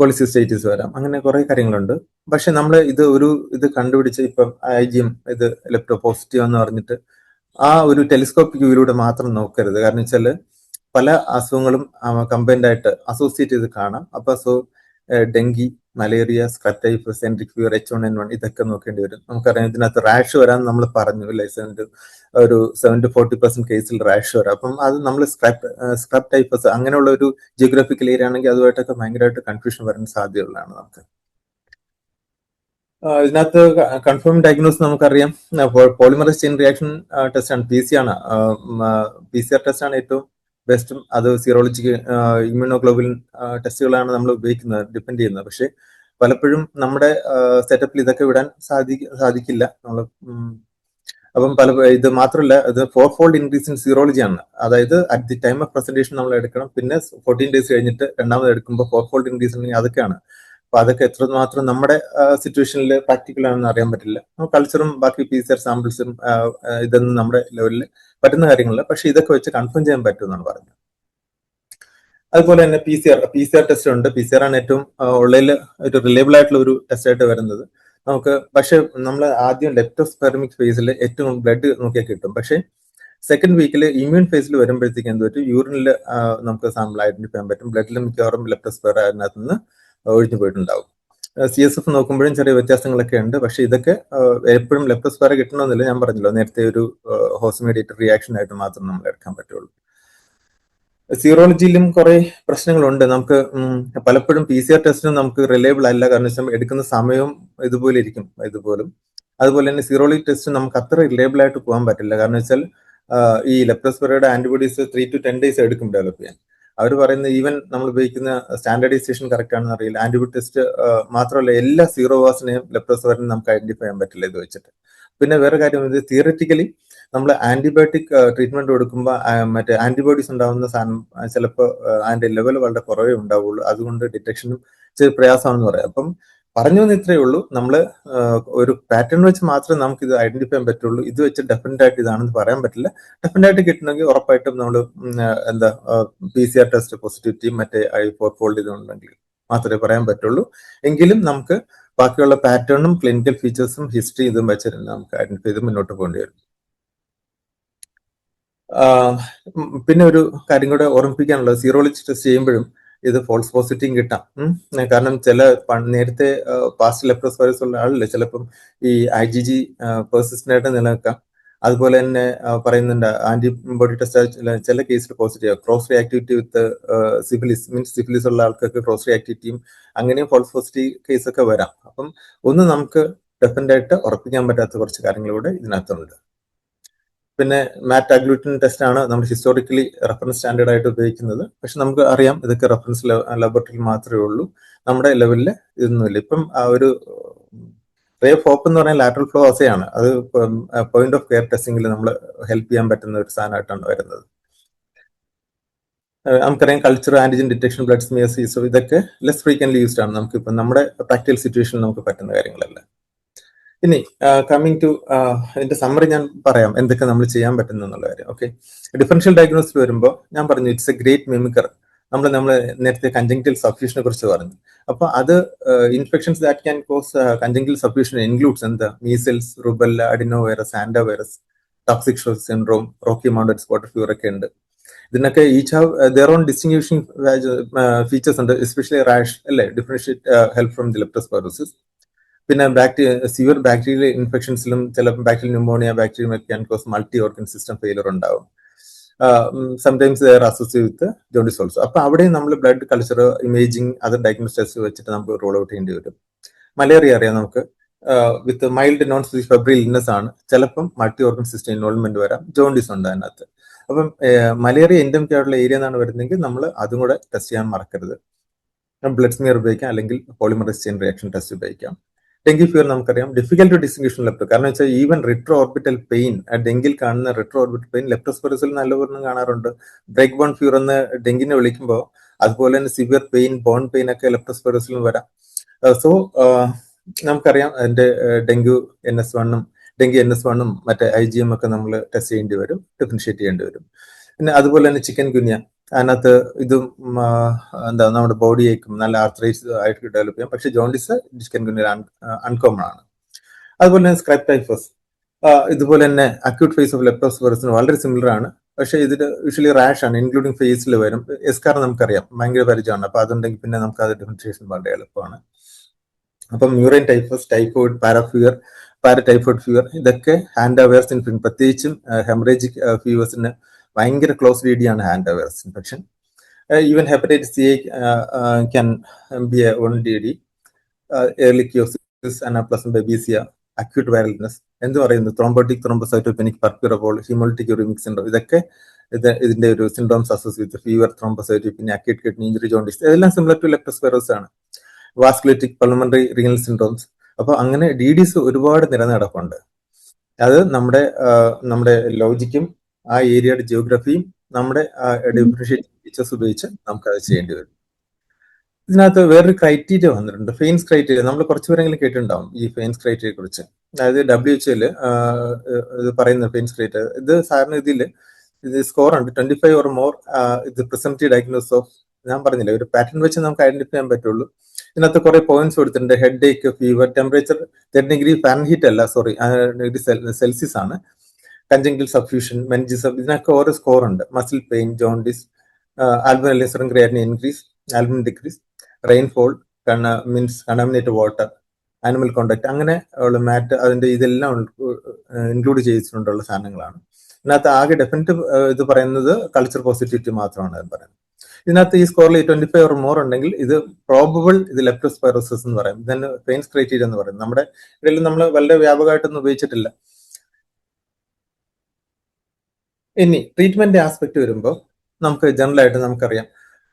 S1: പോളിസിസ്റ്റൈറ്റിസ് വരാം, അങ്ങനെ കുറെ കാര്യങ്ങളുണ്ട്. പക്ഷെ നമ്മൾ ഇത് കണ്ടുപിടിച്ച് ഇപ്പം IgM ഇത് ലെപ്റ്റോ പോസിറ്റീവ് എന്ന് പറഞ്ഞിട്ട് ആ ഒരു ടെലിസ്കോപ്പിക് വ്യൂയിലൂടെ മാത്രം നോക്കരുത്. കാരണം വെച്ചാൽ പല അസുഖങ്ങളും കമ്പൈൻഡ് ആയിട്ട് അസോസിയേറ്റ് ചെയ്ത് കാണാം. അപ്പൊ dengue, malaria, scrub typhus, enteric fever, H1N1 ഇതൊക്കെ നോക്കേണ്ടി വരും. നമുക്കറിയാം ഇതിനകത്ത് റാഷ് വരാൻ നമ്മൾ പറഞ്ഞു അല്ലെ, ഒരു 7-40% കേസിൽ റാഷ് വരാം. അപ്പം അത് നമ്മൾ സ്ക്രബ് ടൈഫസ് അങ്ങനെയുള്ള ഒരു ജിയോഗ്രാഫിക്കൽ ഏരിയ ആണെങ്കിൽ അതുമായിട്ടൊക്കെ ഭയങ്കരമായിട്ട് കൺഫ്യൂഷൻ വരാൻ സാധ്യതയുള്ളതാണ് നമുക്ക്. ഇതിനകത്ത് കൺഫേം ഡയഗ്നോസ് നമുക്കറിയാം. പോളിമറൈസ് ചെയിൻ റിയാക്ഷൻ ടെസ്റ്റ് ആണ്, പി സി ആണ്, PCR ടെസ്റ്റ് ആണ് ഏറ്റവും ബെസ്റ്റും. അത് സീറോളജിക്ക് ഇമ്മ്യൂണോഗ്ലോബുലിൻ ടെസ്റ്റുകളാണ് നമ്മൾ ഉപയോഗിക്കുന്നത്, ഡിപ്പെൻഡ് ചെയ്യുന്നത്. പക്ഷേ പലപ്പോഴും നമ്മുടെ സെറ്റപ്പിൽ ഇതൊക്കെ വിടാൻ സാധിക്കില്ല നമ്മൾ. അപ്പം ഇത് മാത്രമല്ല, ഇത് 4-fold ഇൻക്രീസ് ഇൻ സീറോളജി ആണ്. അതായത് at the time of presentation നമ്മൾ എടുക്കണം, പിന്നെ 14 days കഴിഞ്ഞിട്ട് രണ്ടാമത് എടുക്കുമ്പോൾ 4-fold ഇൻക്രീസ് ഉണ്ടെങ്കിൽ അതൊക്കെയാണ്. അപ്പൊ അതൊക്കെ എത്രമാത്രം നമ്മുടെ സിറ്റുവേഷനിൽ പ്രാക്ടിക്കൽ ആണെന്ന് അറിയാൻ പറ്റില്ല. കൾച്ചറും ബാക്കി PCR സാമ്പിൾസും ഇതൊന്നും നമ്മുടെ ലെവലിൽ പറ്റുന്ന കാര്യങ്ങളല്ല. പക്ഷെ ഇതൊക്കെ വെച്ച് കൺഫേം ചെയ്യാൻ പറ്റുമെന്നാണ് പറഞ്ഞത്. അതുപോലെ തന്നെ PCR ടെസ്റ്റ് ഉണ്ട്. PCR ആണ് ഏറ്റവും ഉള്ളതിൽ ഒരു റിലയബിൾ ആയിട്ടുള്ള ഒരു ടെസ്റ്റ് ആയിട്ട് വരുന്നത് നമുക്ക്. പക്ഷെ നമ്മൾ ആദ്യം ലെപ്റ്റോസ്പെർമിക് ഫേസിൽ ഏറ്റവും ബ്ലഡ് നോക്കിയാൽ കിട്ടും. പക്ഷേ സെക്കൻഡ് വീക്കിൽ ഇമ്മ്യൂൺ ഫേസിൽ വരുമ്പോഴത്തേക്ക് എന്ത് പറ്റും, യൂറിനിൽ നമുക്ക് സാമ്പിൾ ഐഡന്റിഫൈ ചെയ്യാൻ പറ്റും. ബ്ലഡിൽ മിക്കവാറും ലെപ്റ്റോസ്പെറ അതിനകത്ത് നിന്ന് ഒഴിഞ്ഞു പോയിട്ടുണ്ടാവും. CSF നോക്കുമ്പോഴും ചെറിയ വ്യത്യാസങ്ങളൊക്കെ ഉണ്ട്. പക്ഷെ ഇതൊക്കെ എപ്പോഴും ലെപ്റ്റോസ്പെറ കിട്ടണമെന്നില്ല. ഞാൻ പറഞ്ഞല്ലോ നേരത്തെ, ഒരു ഹോസ്റ്റ് മീഡിയേറ്റഡ് റിയാക്ഷൻ ആയിട്ട് മാത്രം നമ്മൾ എടുക്കാൻ പറ്റുള്ളൂ. സീറോളജിയിലും കുറെ പ്രശ്നങ്ങളുണ്ട്. നമുക്ക് പലപ്പോഴും PCR ടെസ്റ്റിനും നമുക്ക് റിലയബിൾ അല്ല. കാരണം വെച്ചാൽ എടുക്കുന്ന സമയവും ഇതുപോലെ ഇരിക്കും ഇതുപോലും. അതുപോലെ തന്നെ സീറോളജി ടെസ്റ്റ് നമുക്ക് അത്ര റിലയബിൾ ആയിട്ട് പോകാൻ പറ്റില്ല. കാരണം വെച്ചാൽ ഈ ലെപ്റ്റോസ്പെറയുടെ ആന്റിബോഡീസ് 3 to 10 days എടുക്കും ഡെവലപ്പ് ചെയ്യാൻ. അവർ പറയുന്നത് ഈവൻ നമ്മൾ ഉപയോഗിക്കുന്ന സ്റ്റാൻഡർഡൈസേഷൻ കറക്റ്റ് ആണെന്ന് അറിയില്ല. ആന്റിബോഡി ടെസ്റ്റ് മാത്രമല്ല, എല്ലാ സീറോവാസിനെയും ലെപ്റ്റോസ്പെറിനെയും നമുക്ക് ഐഡന്റിഫൈ ചെയ്യാൻ പറ്റില്ല ഇത് വെച്ചിട്ട്. പിന്നെ വേറെ കാര്യം, ഇത് തിയററ്റിക്കലി നമ്മൾ ആന്റിബയോട്ടിക് ട്രീറ്റ്മെന്റ് കൊടുക്കുമ്പോൾ മറ്റേ ആന്റിബോഡീസ് ഉണ്ടാവുന്ന സാധനം ചിലപ്പോൾ അതിന്റെ ലെവൽ വളരെ കുറവേ ഉണ്ടാവുള്ളൂ. അതുകൊണ്ട് ഡിറ്റക്ഷനും ചെറിയ പ്രയാസമാണെന്ന് പറയാം. അപ്പം പറഞ്ഞു വന്ന് ഇത്രയേ ഉള്ളൂ. നമ്മൾ ഒരു പാറ്റേൺ വെച്ച് മാത്രമേ നമുക്ക് ഇത് ഐഡന്റിഫൈ ചെയ്യാൻ പറ്റുള്ളൂ. ഇത് വെച്ച് ഡെഫിനറ്റ് ആയിട്ട് ഇതാണെന്ന് പറയാൻ പറ്റില്ല. ഡെഫിനറ്റ് ആയിട്ട് കിട്ടണമെങ്കിൽ ഉറപ്പായിട്ടും നമ്മൾ PCR ടെസ്റ്റ് പോസിറ്റിവിറ്റിയും മറ്റേ 4-fold ഇതുണ്ടെങ്കിൽ മാത്രമേ പറയാൻ പറ്റുള്ളൂ. എങ്കിലും നമുക്ക് ബാക്കിയുള്ള പാറ്റേണും ക്ലിനിക്കൽ ഫീച്ചേഴ്സും ഹിസ്റ്ററി ഇതും വെച്ചിട്ട് നമുക്ക് ഐഡന്റിഫൈ ചെയ്ത് മുന്നോട്ട് പോകേണ്ടി വരും. പിന്നെ ഒരു കാര്യം കൂടെ ഓർമ്മിപ്പിക്കാനുള്ളത്, സീറോളജി ടെസ്റ്റ് ചെയ്യുമ്പോഴും ഇത് ഫോൾസ് പോസിറ്റീവ് കിട്ടാം. കാരണം നേരത്തെ പാസ്റ്റ് ലെപ്റ്റോസ്പൈറസ് ഉള്ള ആളില്ല ചിലപ്പം ഈ IgG പെർസിസ്റ്റന്റ് ആയിട്ട് നിലനിൽക്കാം. അതുപോലെ തന്നെ പറയുന്നുണ്ട് ആന്റിബോഡി ടെസ്റ്റ് ചില കേസിൽ positive, cross reactivity with syphilis ഉള്ള ആൾക്കാർക്ക് ക്രോസ് റിയാക്ടിവിറ്റിയും അങ്ങനെയും ഫോൾസ് പോസിറ്റീവ് കേസൊക്കെ വരാം. അപ്പം നമുക്ക് ഡെഫിനറ്റ് ആയിട്ട് ഉറപ്പിക്കാൻ പറ്റാത്ത കുറച്ച് കാര്യങ്ങളൂടെ ഇതിനകത്തുണ്ട്. പിന്നെ മാറ്റാഗ്ലൂറ്റിൻ ടെസ്റ്റ് ആണ് നമ്മൾ ഹിസ്റ്റോറിക്കലി റെഫറൻസ് സ്റ്റാൻഡേർഡ് ആയിട്ട് ഉപയോഗിക്കുന്നത്. പക്ഷെ നമുക്ക് അറിയാം ഇതൊക്കെ റെഫറൻസ് ലബോറട്ടറിയിൽ മാത്രമേ ഉള്ളൂ, നമ്മുടെ ലെവലിൽ ഇതൊന്നുമില്ല. ഇപ്പം ഒരു റേ ഓഫ് ഹോപ്പ് എന്ന് പറഞ്ഞാൽ ലാറ്ററൽ ഫ്ലോ അസയാണ്. അത് പോയിന്റ് ഓഫ് കെയർ ടെസ്റ്റിംഗിൽ നമ്മൾ ഹെൽപ്പ് ചെയ്യാൻ പറ്റുന്ന ഒരു സാധനമായിട്ടാണ് വരുന്നത്. നമുക്കറിയാം culture, antigen detection, blood smear, seesaw ഇതൊക്കെ ലെസ് ഫ്രീക്വന്റ്ലി യൂസ്ഡ് ആണ്. നമുക്കിപ്പോൾ നമ്മുടെ പ്രാക്ടിക്കൽ സിറ്റുവേഷനിൽ നമുക്ക് പറ്റുന്ന കാര്യങ്ങളല്ല. ഇനി കമ്മിങ് ടു ഇതിന്റെ സമ്മറി ഞാൻ പറയാം എന്തൊക്കെ നമ്മൾ ചെയ്യാൻ പറ്റുന്നു എന്നുള്ള കാര്യം. ഓക്കെ, ഡിഫറൻഷ്യൽ ഡയഗ്നോസിൽ വരുമ്പോൾ ഞാൻ പറഞ്ഞു ഇറ്റ്സ് എ ഗ്രേറ്റ് മിമിക്കർ. നമ്മൾ നേരത്തെ കൺജങ്ക്റ്റൽ സബ്ഫ്യൂഷനെ കുറിച്ച് പറഞ്ഞു. അപ്പൊ അത് infections that can cause conjunctival suffusion includes എന്താ, മീസിൽസ്, റുബെല്ല, അഡിനോ വൈറസ്, ആൻഡോ virus, toxic shock syndrome, Rocky Mountain spotted fever ഒക്കെ ഉണ്ട്. ഇതിനൊക്കെ each have their own distinguishing features ഉണ്ട്, എസ്പെഷ്യലി റാഷ് അല്ലേ, differentiate help from the leptospirosis. പിന്നെ സിവിയർ ബാക്ടീരിയൽ ഇൻഫെക്ഷൻസിലും ചിലപ്പോൾ bacterial pneumonia, bacterium can cause multi organ system failure ഉണ്ടാവും. Sometimes they are associate with jaundice also. അപ്പൊ അവിടെയും നമ്മൾ blood culture, imaging, other diagnose test വെച്ചിട്ട് നമുക്ക് റൂൾ ഔട്ട് ചെയ്യേണ്ടി വരും. മലേറിയ അറിയാം നമുക്ക്, വിത്ത് മൈൽഡ് നോൺ ഫെബ്രിൽ ഇൽനെസ് ആണ്, ചിലപ്പം മൾട്ടി ഓർഗൻ സിസ്റ്റം ഇൻവോൾവ്മെന്റ് വരാം, ജോണ്ടിസ് ഉണ്ട് അതിനകത്ത്. അപ്പം മലേറിയ എൻഡമിക് ആയിട്ടുള്ള ഏരിയ എന്നാണ് വരുന്നതെങ്കിൽ നമ്മൾ അതും കൂടെ ടെസ്റ്റ് ചെയ്യാൻ മറക്കരുത്. ബ്ലഡ് സ്മിയർ ഉപയോഗിക്കാം, അല്ലെങ്കിൽ പോളിമറൈസ് ചെയിൻ റിയാക്ഷൻ ടെസ്റ്റ് ഉപയോഗിക്കാം. ഡെങ്കി ഫീവർ നമുക്കറിയാം ഡിഫിക്കൽട്ട് ടു ഡിസ്റ്റിങ്വിഷ് ലെപ്റ്റോ, കാരണം വെച്ചാൽ ഈവൻ റിട്രോ ഓർബിറ്റൽ പെയിൻ, ഡെങ്കിൽ കാണുന്ന റിട്രോ ഓർബിറ്റൽ പെയിൻ ലെപ്റ്റോസ്പൈറസിൽ നല്ലവണ്ണം കാണാറുണ്ട്. ബ്രേക്ക് ബോൺ ഫീവർ എന്ന് ഡെങ്കിനെ വിളിക്കുമ്പോൾ അതുപോലെ തന്നെ സിവിയർ പെയിൻ, ബോൺ പെയിൻ ഒക്കെ ലെപ്റ്റോസ്പൈറസിലും വരാം. സോ നമുക്കറിയാം അതിന്റെ ഡെങ്കി NS1 മറ്റേ IgM ഒക്കെ നമ്മൾ ടെസ്റ്റ് ചെയ്യേണ്ടി വരും, ഡിഫറൻഷിയേറ്റ് ചെയ്യേണ്ടി വരും. പിന്നെ അതുപോലെ തന്നെ ചിക്കൻ ഗുനിയ, അതിനകത്ത് ഇതും നമ്മുടെ ബോഡിയേക്കും നല്ല ആർത്രൈറ്റിസ് ആയിട്ട് ഡെവലപ്പ് ചെയ്യാം. പക്ഷെ ജോണ്ടിസ് ചിക്കൻ ഗുനിയ അൺകോമൺ ആണ്. അതുപോലെ തന്നെ സ്ക്രൈബ് ടൈഫസ്, ഇതുപോലെ തന്നെ അക്യൂട്ട് ഫേസ് ഓഫ് ലെപ്റ്റോസ്പൈറസിന് വളരെ സിമിലർ ആണ്. പക്ഷെ ഇതിൽ യൂഷ്വലി റാഷ് ആണ്, ഇൻക്ലൂഡിംഗ് ഫേസിൽ വരും. എസ്കാർ നമുക്കറിയാം ഭയങ്കര പരിചയമാണ്. അപ്പൊ അതുണ്ടെങ്കിൽ പിന്നെ നമുക്ക് അത് ഡിഫറൻഷിയേഷൻ വളരെ എളുപ്പമാണ്. അപ്പം murine typhus, typhoid, paratyphoid fever, ഇതൊക്കെ ഹാൻഡ വൈറസ് ഇൻഫെക്ഷൻ, പ്രത്യേകിച്ചും ഹെമറേജിക് ഫീവേഴ്സിന് ഭയങ്കര ക്ലോസ് റീഡിയാണ് hanta virus infection. Even hepatitis C can be a 1DD, early anaplasma babesia, acute viral illness, എന്ത് പറയുന്നു, ത്രോംബോട്ടിക് ത്രോംബോസൈറ്റോപെനിക് പർപ്യൂറബോൾ, ഹീമോളിറ്റിക് യൂറിമിക് സിൻഡ്രോം, ഇതൊക്കെ ഇതിന്റെ ഒരു syndromes associate fever, thrombocytopenia, acute kidney injury, jaundice, ഇതെല്ലാം സിമിലർ ടു ലെപ്റ്റോസ്പൈറോസിസ് ആണ്. Vasculitic pulmonary renal syndromes. അപ്പൊ അങ്ങനെ DDs ഒരുപാട് നിരനിടപ്പുണ്ട്. അത് നമ്മുടെ ലോജിക്കും ആ ഏരിയയുടെ ജിയോഗ്രഫിയും നമ്മുടെ ഡിഫറൻഷിയേറ്റിംഗ് ഫീച്ചേഴ്സ് ഉപയോഗിച്ച് നമുക്ക് അത് ചെയ്യേണ്ടി വരും. ഇതിനകത്ത് വേറൊരു ക്രൈറ്റീരിയ വന്നിട്ടുണ്ട്, ഫെയിൻസ് ക്രൈറ്റീരിയ. നമ്മൾ കുറച്ച് പേരെങ്കിലും കേട്ടിട്ടുണ്ടാവും ഈ ഫെയിൻസ് ക്രൈറ്റീരിയയെ കുറിച്ച്. അതായത് WHO ഇത് പറയുന്ന ഫെയിൻസ് ക്രൈറ്റീരിയ, ഇത് സാറിന് ഇത് സ്കോർ ഉണ്ട് 25 ഓർ മോർ, ഇത് പ്രിസംപ്റ്റീവ് ഡയഗ്നോസിസ് ഓഫ്, ഞാൻ പറഞ്ഞില്ല, ഒരു പാറ്റേൺ വെച്ച് നമുക്ക് ഐഡന്റിഫൈ ചെയ്യാൻ പറ്റുള്ളൂ. ഇതിനകത്ത് കുറെ പോയിന്റ്സ് കൊടുത്തിട്ടുണ്ട്. Head ache, fever, temperature 10 degree Fahrenheit അല്ല, സോറി, ഡിഗ്രി സെൽഷ്യസ് ആണ്. കൺജങ്ക്റ്റിൽ സബ്ഫ്യൂഷൻ, മെനിഞ്ചിസം, ഇതിനൊക്കെ ഓരോ സ്കോർ ഉണ്ട്. മസിൽ പെയിൻ, ജോണ്ടിസ്, ആൽബുമിൻ ലിസറിൻ creatinine increase, albumin decrease, rainfall, means contaminated water, animal contact, അങ്ങനെ ഉള്ള മാറ്റ്, അതിന്റെ ഇതെല്ലാം ഇൻക്ലൂഡ് ചെയ്തിട്ടുള്ള സാധനങ്ങളാണ്. ഇതിനകത്ത് ആകെ ഡെഫിനറ്റീവ് ഇത് പറയുന്നത് കൾച്ചർ പോസിറ്റിവിറ്റി മാത്രമാണ് അത് പറയുന്നത്. ഇതിനകത്ത് ഈ സ്കോറിൽ 25 ഓർ മോർ ഉണ്ടെങ്കിൽ ഇത് പ്രോബബിൾ ഇത് ലെപ്റ്റോസ്പൈറോസിസ് എന്ന് പറയും. ഇതിന് ഫെയിൻസ് ക്രൈറ്റീരിയ എന്ന് പറയും. നമ്മുടെ ഇതിൽ നമ്മൾ വളരെ വ്യാപകമായിട്ടൊന്നും ഉപയോഗിച്ചിട്ടില്ല. ഇനി ട്രീറ്റ്മെന്റ് ആസ്പെക്ട് വരുമ്പോൾ നമുക്ക് ജനറൽ ആയിട്ട് നമുക്കറിയാം,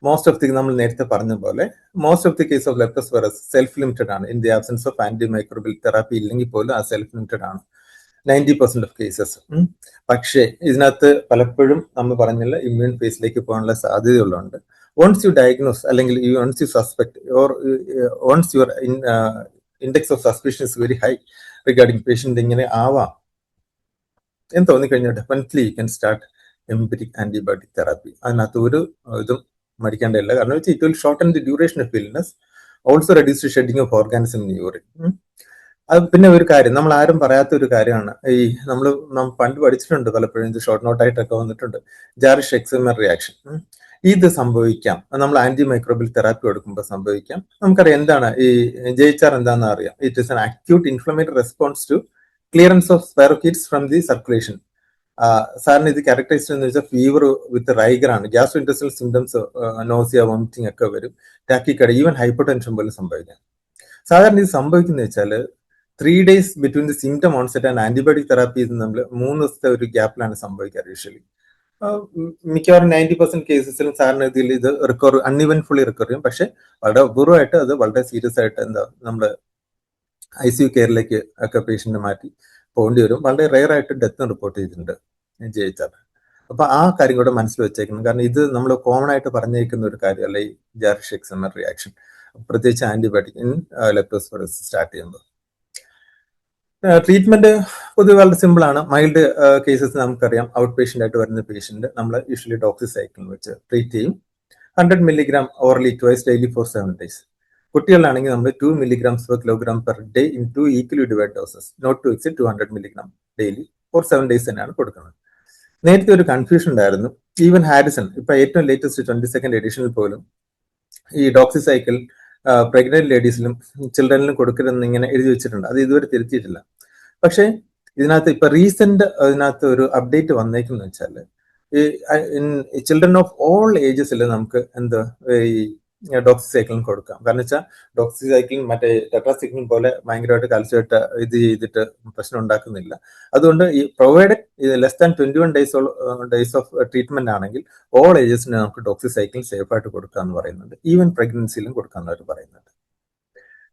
S1: മോസ്റ്റ് ഓഫ് ദി, നമ്മൾ നേരത്തെ പറഞ്ഞ പോലെ, most of the case of leptospirosis self limited ആണ്. In the absence of anti microbial therapy ഇല്ലെങ്കിൽ പോലും ആ സെൽഫ് ലിമിറ്റഡ് ആണ് 90% ഓഫ് കേസസ്. പക്ഷേ ഇതിനകത്ത് പലപ്പോഴും നമ്മൾ പറഞ്ഞില്ല, ഇമ്മ്യൂൺ ഫേസിലേക്ക് പോകാനുള്ള സാധ്യതയുള്ളതുണ്ട്. വൺസ് യു ഡയഗ്നോസ്, അല്ലെങ്കിൽ once you suspect, or once your index of suspicion is very high regarding patient ഇങ്ങനെ ആവാം എന്ന് തോന്നിക്കഴിഞ്ഞാൽ definitely you can start empiric antibiotic therapy. അതിനകത്ത് ഒരു ഇതും മടിക്കേണ്ടതില്ല. കാരണം വെച്ചാൽ it will shorten the duration of illness, also reduce the shedding of organism in urine. അത് പിന്നെ ഒരു കാര്യം നമ്മൾ ആരും പറയാത്ത ഒരു കാര്യമാണ്, ഈ നമ്മൾ പണ്ട് പഠിച്ചിട്ടുണ്ട് പലപ്പോഴും, ഇത് ഷോർട്ട് നോട്ടായിട്ടൊക്കെ വന്നിട്ടുണ്ട്, ജാറിഷ് എക്സിമർ റിയാക്ഷൻ. ഇത് സംഭവിക്കാം, നമ്മൾ ആന്റി മൈക്രോബിയൽ തെറാപ്പി കൊടുക്കുമ്പോൾ സംഭവിക്കാം. നമുക്കറിയാം എന്താണ് ഈ JHR എന്താണെന്ന് അറിയാം. It is an acute inflammatory response to clearance of spirochetes from the circulation. സാറിന് ഇത് ക്യാരക്ടറൈസ്ഡ് എന്ന് വെച്ചാൽ ഫീവർ വിത്ത് റൈഗർ ആണ്. Gastro intestinal symptoms, nausea, vomiting ഒക്കെ വരും, ടാക്കിക്കട, ഈവൻ ഹൈപ്പർടെൻഷൻ പോലും സംഭവിക്കാം. സാധാരണ ഇത് സംഭവിക്കുന്നത് വെച്ചാൽ 3 days between the symptom onset and antibiotic therapy, ഇത് നമ്മൾ 3 ദിവസത്തെ ഒരു ഗ്യാപ്പിലാണ് സംഭവിക്കാറ് യൂഷ്വലി. മിക്കവാറും 90% കേസസിലും സാറിന് ഇത് റിക്കവർ അൺഇവൻഫുള്ളി റിക്കവർ ചെയ്യും. പക്ഷെ വളരെ അപൂർവമായിട്ട് അത് വളരെ സീരിയസ് ആയിട്ട് നമ്മൾ ICU കെയറിലേക്ക് ഒക്കെ പേഷ്യന്റ് മാറ്റി പോകേണ്ടി വരും. വളരെ റെയർ ആയിട്ട് ഡെത്ത് റിപ്പോർട്ട് ചെയ്തിട്ടുണ്ട് JHR. അപ്പൊ ആ കാര്യം കൂടെ മനസ്സിൽ വെച്ചേക്കണം. കാരണം ഇത് നമ്മൾ കോമൺ ആയിട്ട് പറഞ്ഞേക്കുന്ന ഒരു കാര്യമല്ല ഈ ജാറിഷ് എക്സിമർ റിയാക്ഷൻ, പ്രത്യേകിച്ച് ആന്റിബയോട്ടിക് ഇൻ ലെപ്റ്റോസ്പൈറോസിസ് സ്റ്റാർട്ട് ചെയ്യുമ്പോൾ. ട്രീറ്റ്മെന്റ് പൊതുവെ വളരെ സിമ്പിൾ ആണ്. മൈൽഡ് കേസസ് നമുക്കറിയാം, ഔട്ട് പേഷ്യന്റ് ആയിട്ട് വരുന്ന പേഷ്യന്റ് നമ്മൾ യൂഷ്വലി ഡോക്സിസൈക്ലിൻ വെച്ച് ട്രീറ്റ് ചെയ്യും. 100 milligram orally twice daily for 7 days. കുട്ടികളിലാണെങ്കിൽ നമ്മൾ 2 mg/kg per day in 2 equally divided doses, not to exceed 200 mg daily for 7 days തന്നെയാണ് കൊടുക്കുന്നത്. നേരത്തെ ഒരു കൺഫ്യൂഷൻ ഉണ്ടായിരുന്നു. ഈവൻ ഹാരിസൺ ഇപ്പൊ ഏറ്റവും ലേറ്റസ്റ്റ് 22nd എഡിഷനിൽ പോലും ഈ ഡോക്സിസൈക്കിൾ പ്രഗ്നന്റ് ലേഡീസിലും ചിൽഡ്രനിലും കൊടുക്കരുതെന്ന് ഇങ്ങനെ എഴുതി വെച്ചിട്ടുണ്ട്. അത് ഇതുവരെ തിരുത്തിയിട്ടില്ല. പക്ഷേ ഇതിനകത്ത് ഇപ്പൊ റീസെന്റ് ഇതിനകത്ത് ഒരു അപ്ഡേറ്റ് വന്നേക്കെന്ന് വെച്ചാൽ, ഈ ചിൽഡ്രൻ ഓഫ് ഓൾ ഏജസിൽ നമുക്ക് ഈ ഡോക്സിസൈക്ലിൻ കൊടുക്കാം. കാരണം വെച്ചാൽ ഡോക്സിസൈക്ലിൻ മറ്റേ ടെട്രാസൈക്ലിൻ പോലെ ഭയങ്കരമായിട്ട് കാൽസ്യമായിട്ട് ഇത് ചെയ്തിട്ട് പ്രശ്നം ഉണ്ടാക്കുന്നില്ല. അതുകൊണ്ട് ഈ provided less than 21 days of treatment ആണെങ്കിൽ ഓൾ ഏജസിന് നമുക്ക് ഡോക്സിസൈക്ലിൻ സേഫ് ആയിട്ട് കൊടുക്കുക എന്ന് പറയുന്നുണ്ട്. ഈവൻ പ്രഗ്നൻസിയിലും കൊടുക്കാമെന്ന് അവർ പറയുന്നുണ്ട്.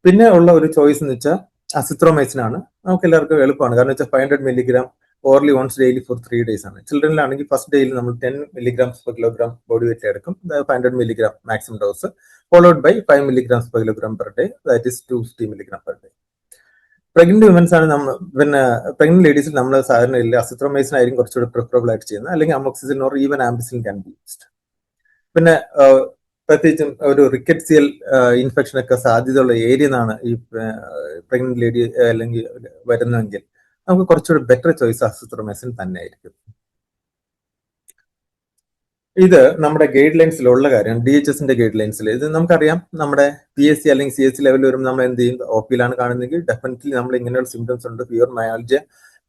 S1: പിന്നെ ഉള്ള ഒരു ചോയ്സ് എന്ന് വെച്ചാൽ അസിത്രോമൈസിൻ ആണ്. നമുക്ക് എല്ലാവർക്കും എളുപ്പമാണ്. കാരണം വെച്ചാൽ 500 milligram orally once daily for 3 days ആണ്. ചിൽഡ്രനിലാണെങ്കിൽ ഫസ്റ്റ് ഡേയിൽ നമ്മൾ 10 mg/kg ബോഡി വെയിറ്റ് എടുക്കും, 500 milligram maximum dose, followed by 5 mg/kg per day, that is 250 milligram per day. Pregnant womens ആണ് നമ്മൾ, പിന്നെ പ്രഗ്നന്റ് ലേഡീസിൽ നമ്മൾ സാധാരണ അസിത്രോമൈസിൻ ആയിരിക്കും കുറച്ചുകൂടി പ്രിഫറബിൾ ആയിട്ട് ചെയ്യുന്നത്, അല്ലെങ്കിൽ amoxicillin or even ampicillin can be used. പിന്നെ പ്രത്യേകിച്ചും ഒരു റിക്കറ്റ്സിയൽ ഇൻഫെക്ഷൻ ഒക്കെ സാധ്യതയുള്ള ഏരിയ എന്നാണ് ഈ പ്രഗ്നന്റ് ലേഡി അല്ലെങ്കിൽ വരുന്നതെങ്കിൽ നമുക്ക് കുറച്ചുകൂടി ബെറ്റർ ചോയ്സ് അസിത്രോമൈസിൻ തന്നെ ആയിരിക്കും. ഇത് നമ്മുടെ ഗൈഡ് ലൈൻസിലുള്ള കാര്യം, DHSന്റെ ഗൈഡ് ലൈൻസിൽ. ഇത് നമുക്കറിയാം, നമ്മുടെ PSC അല്ലെങ്കിൽ CSC ലെവലിൽ വരുമ്പോൾ നമ്മൾ എന്ത് ചെയ്യും, OP-ലാണ് കാണുന്നെങ്കിൽ ഡെഫിനറ്റ്ലി നമ്മൾ ഇങ്ങനെയുള്ള സിംറ്റംസ് ഉണ്ട്, ഫീവർ, മയാൾജിയ,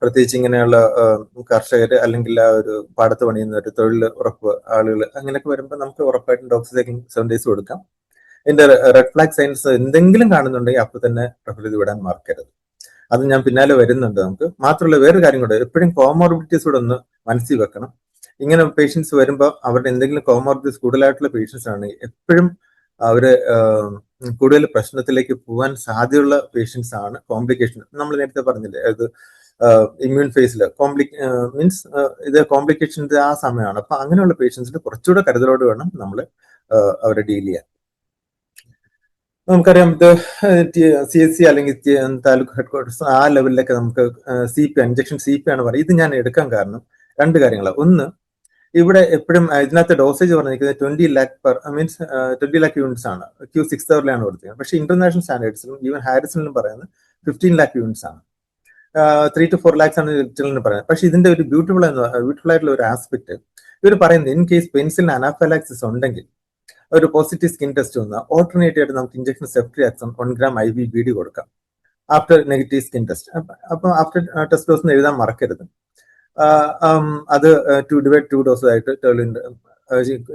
S1: പ്രത്യേകിച്ച് ഇങ്ങനെയുള്ള കർഷകർ അല്ലെങ്കിൽ ആ ഒരു പാടത്ത് പണിയുന്ന ഒരു തൊഴിൽ ഉറപ്പ് ആളുകൾ, അങ്ങനെയൊക്കെ വരുമ്പോൾ നമുക്ക് ഉറപ്പായിട്ടും ഡോക്സിസൈക്ലിൻ 7 days കൊടുക്കാം. ഇതിന്റെ റെഡ് ഫ്ലാഗ് സൈൻസ് എന്തെങ്കിലും കാണുന്നുണ്ടെങ്കിൽ അപ്പൊ തന്നെ റെഫർ ചെയ്ത് വിടാൻ മറക്കരുത്. അത് ഞാൻ പിന്നാലെ വരുന്നുണ്ട് നമുക്ക്. മാത്രമല്ല വേറൊരു കാര്യം കൂടെ, എപ്പോഴും കോമോർബിഡിറ്റീസ് കൂടെ ഒന്ന് മനസ്സിൽ വെക്കണം. ഇങ്ങനെ പേഷ്യൻസ് വരുമ്പോൾ അവരുടെ എന്തെങ്കിലും കോമോർബിഡിറ്റീസ് കൂടുതലായിട്ടുള്ള പേഷ്യൻസ് ആണെങ്കിൽ എപ്പോഴും അവര് കൂടുതൽ പ്രശ്നത്തിലേക്ക് പോകാൻ സാധ്യതയുള്ള പേഷ്യൻസ് ആണ്. കോംപ്ലിക്കേഷൻ നമ്മൾ നേരത്തെ പറഞ്ഞില്ലേ, അത് ഇമ്മ്യൂൺ ഫേസിൽ മീൻസ് ഇത് കോംപ്ലിക്കേഷൻസ് ആ സമയമാണ്. അപ്പൊ അങ്ങനെയുള്ള പേഷ്യൻസിന് കുറച്ചുകൂടെ കരുതലോട് വേണം നമ്മൾ അവരെ ഡീൽ ചെയ്യാൻ. നമുക്കറിയാം ഇത് CHC അല്ലെങ്കിൽ താലൂക്ക് ഹെഡ്ക്വാർട്ടേഴ്സ് ആ ലെവലിലൊക്കെ നമുക്ക് CP ഇഞ്ചക്ഷൻ CP ആണ് പറയുന്നത്. ഇത് ഞാൻ എടുക്കാൻ കാരണം രണ്ട് കാര്യങ്ങളാണ്. ഒന്ന്, ഇവിടെ എപ്പോഴും ഇതിനകത്ത് ഡോസേജ് പറഞ്ഞിരിക്കുന്നത് 20 lakh മീൻസ് 20 lakh യൂണിറ്റ്സ് ആണ്. Q6 hourലാണ് കൊടുത്തത്. പക്ഷേ ഇന്റർനാഷണൽ സ്റ്റാൻഡേർഡ്സിലും ഈവൻ ഹാരിസണിലും പറയുന്നത് 15 lakh യൂണിറ്റ്സ് ആണ്. 3 to 4 lakhs ആണ് ലിറ്ററിന് പറയുന്നത്. പക്ഷേ ഇതിന്റെ ഒരു ബ്യൂട്ടിഫുൾ ആയിട്ടുള്ള ഒരു ആസ്പെക്ട് ഇവർ പറയുന്നത്, ഇൻ കേസ് പെൻസിലിന് അനാഫൈലാക്സിസ് ഉണ്ടെങ്കിൽ ഒരു പോസിറ്റീവ് സ്കിൻ ടെസ്റ്റ് വന്നാൽ ഓൾട്ടർനേറ്റ് ആയിട്ട് നമുക്ക് ഇഞ്ചക്ഷൻ സെഫ്ട്രിയാക്സൺ 1 gram IV BD കൊടുക്കാം ആഫ്റ്റർ നെഗറ്റീവ് സ്കിൻ ടെസ്റ്റ്. അപ്പൊ ആഫ്റ്റർ ടെസ്റ്റ് ഡോസ് എഴുതാൻ മറക്കരുത്. അത് 2 ഡോസ് ആയിട്ട്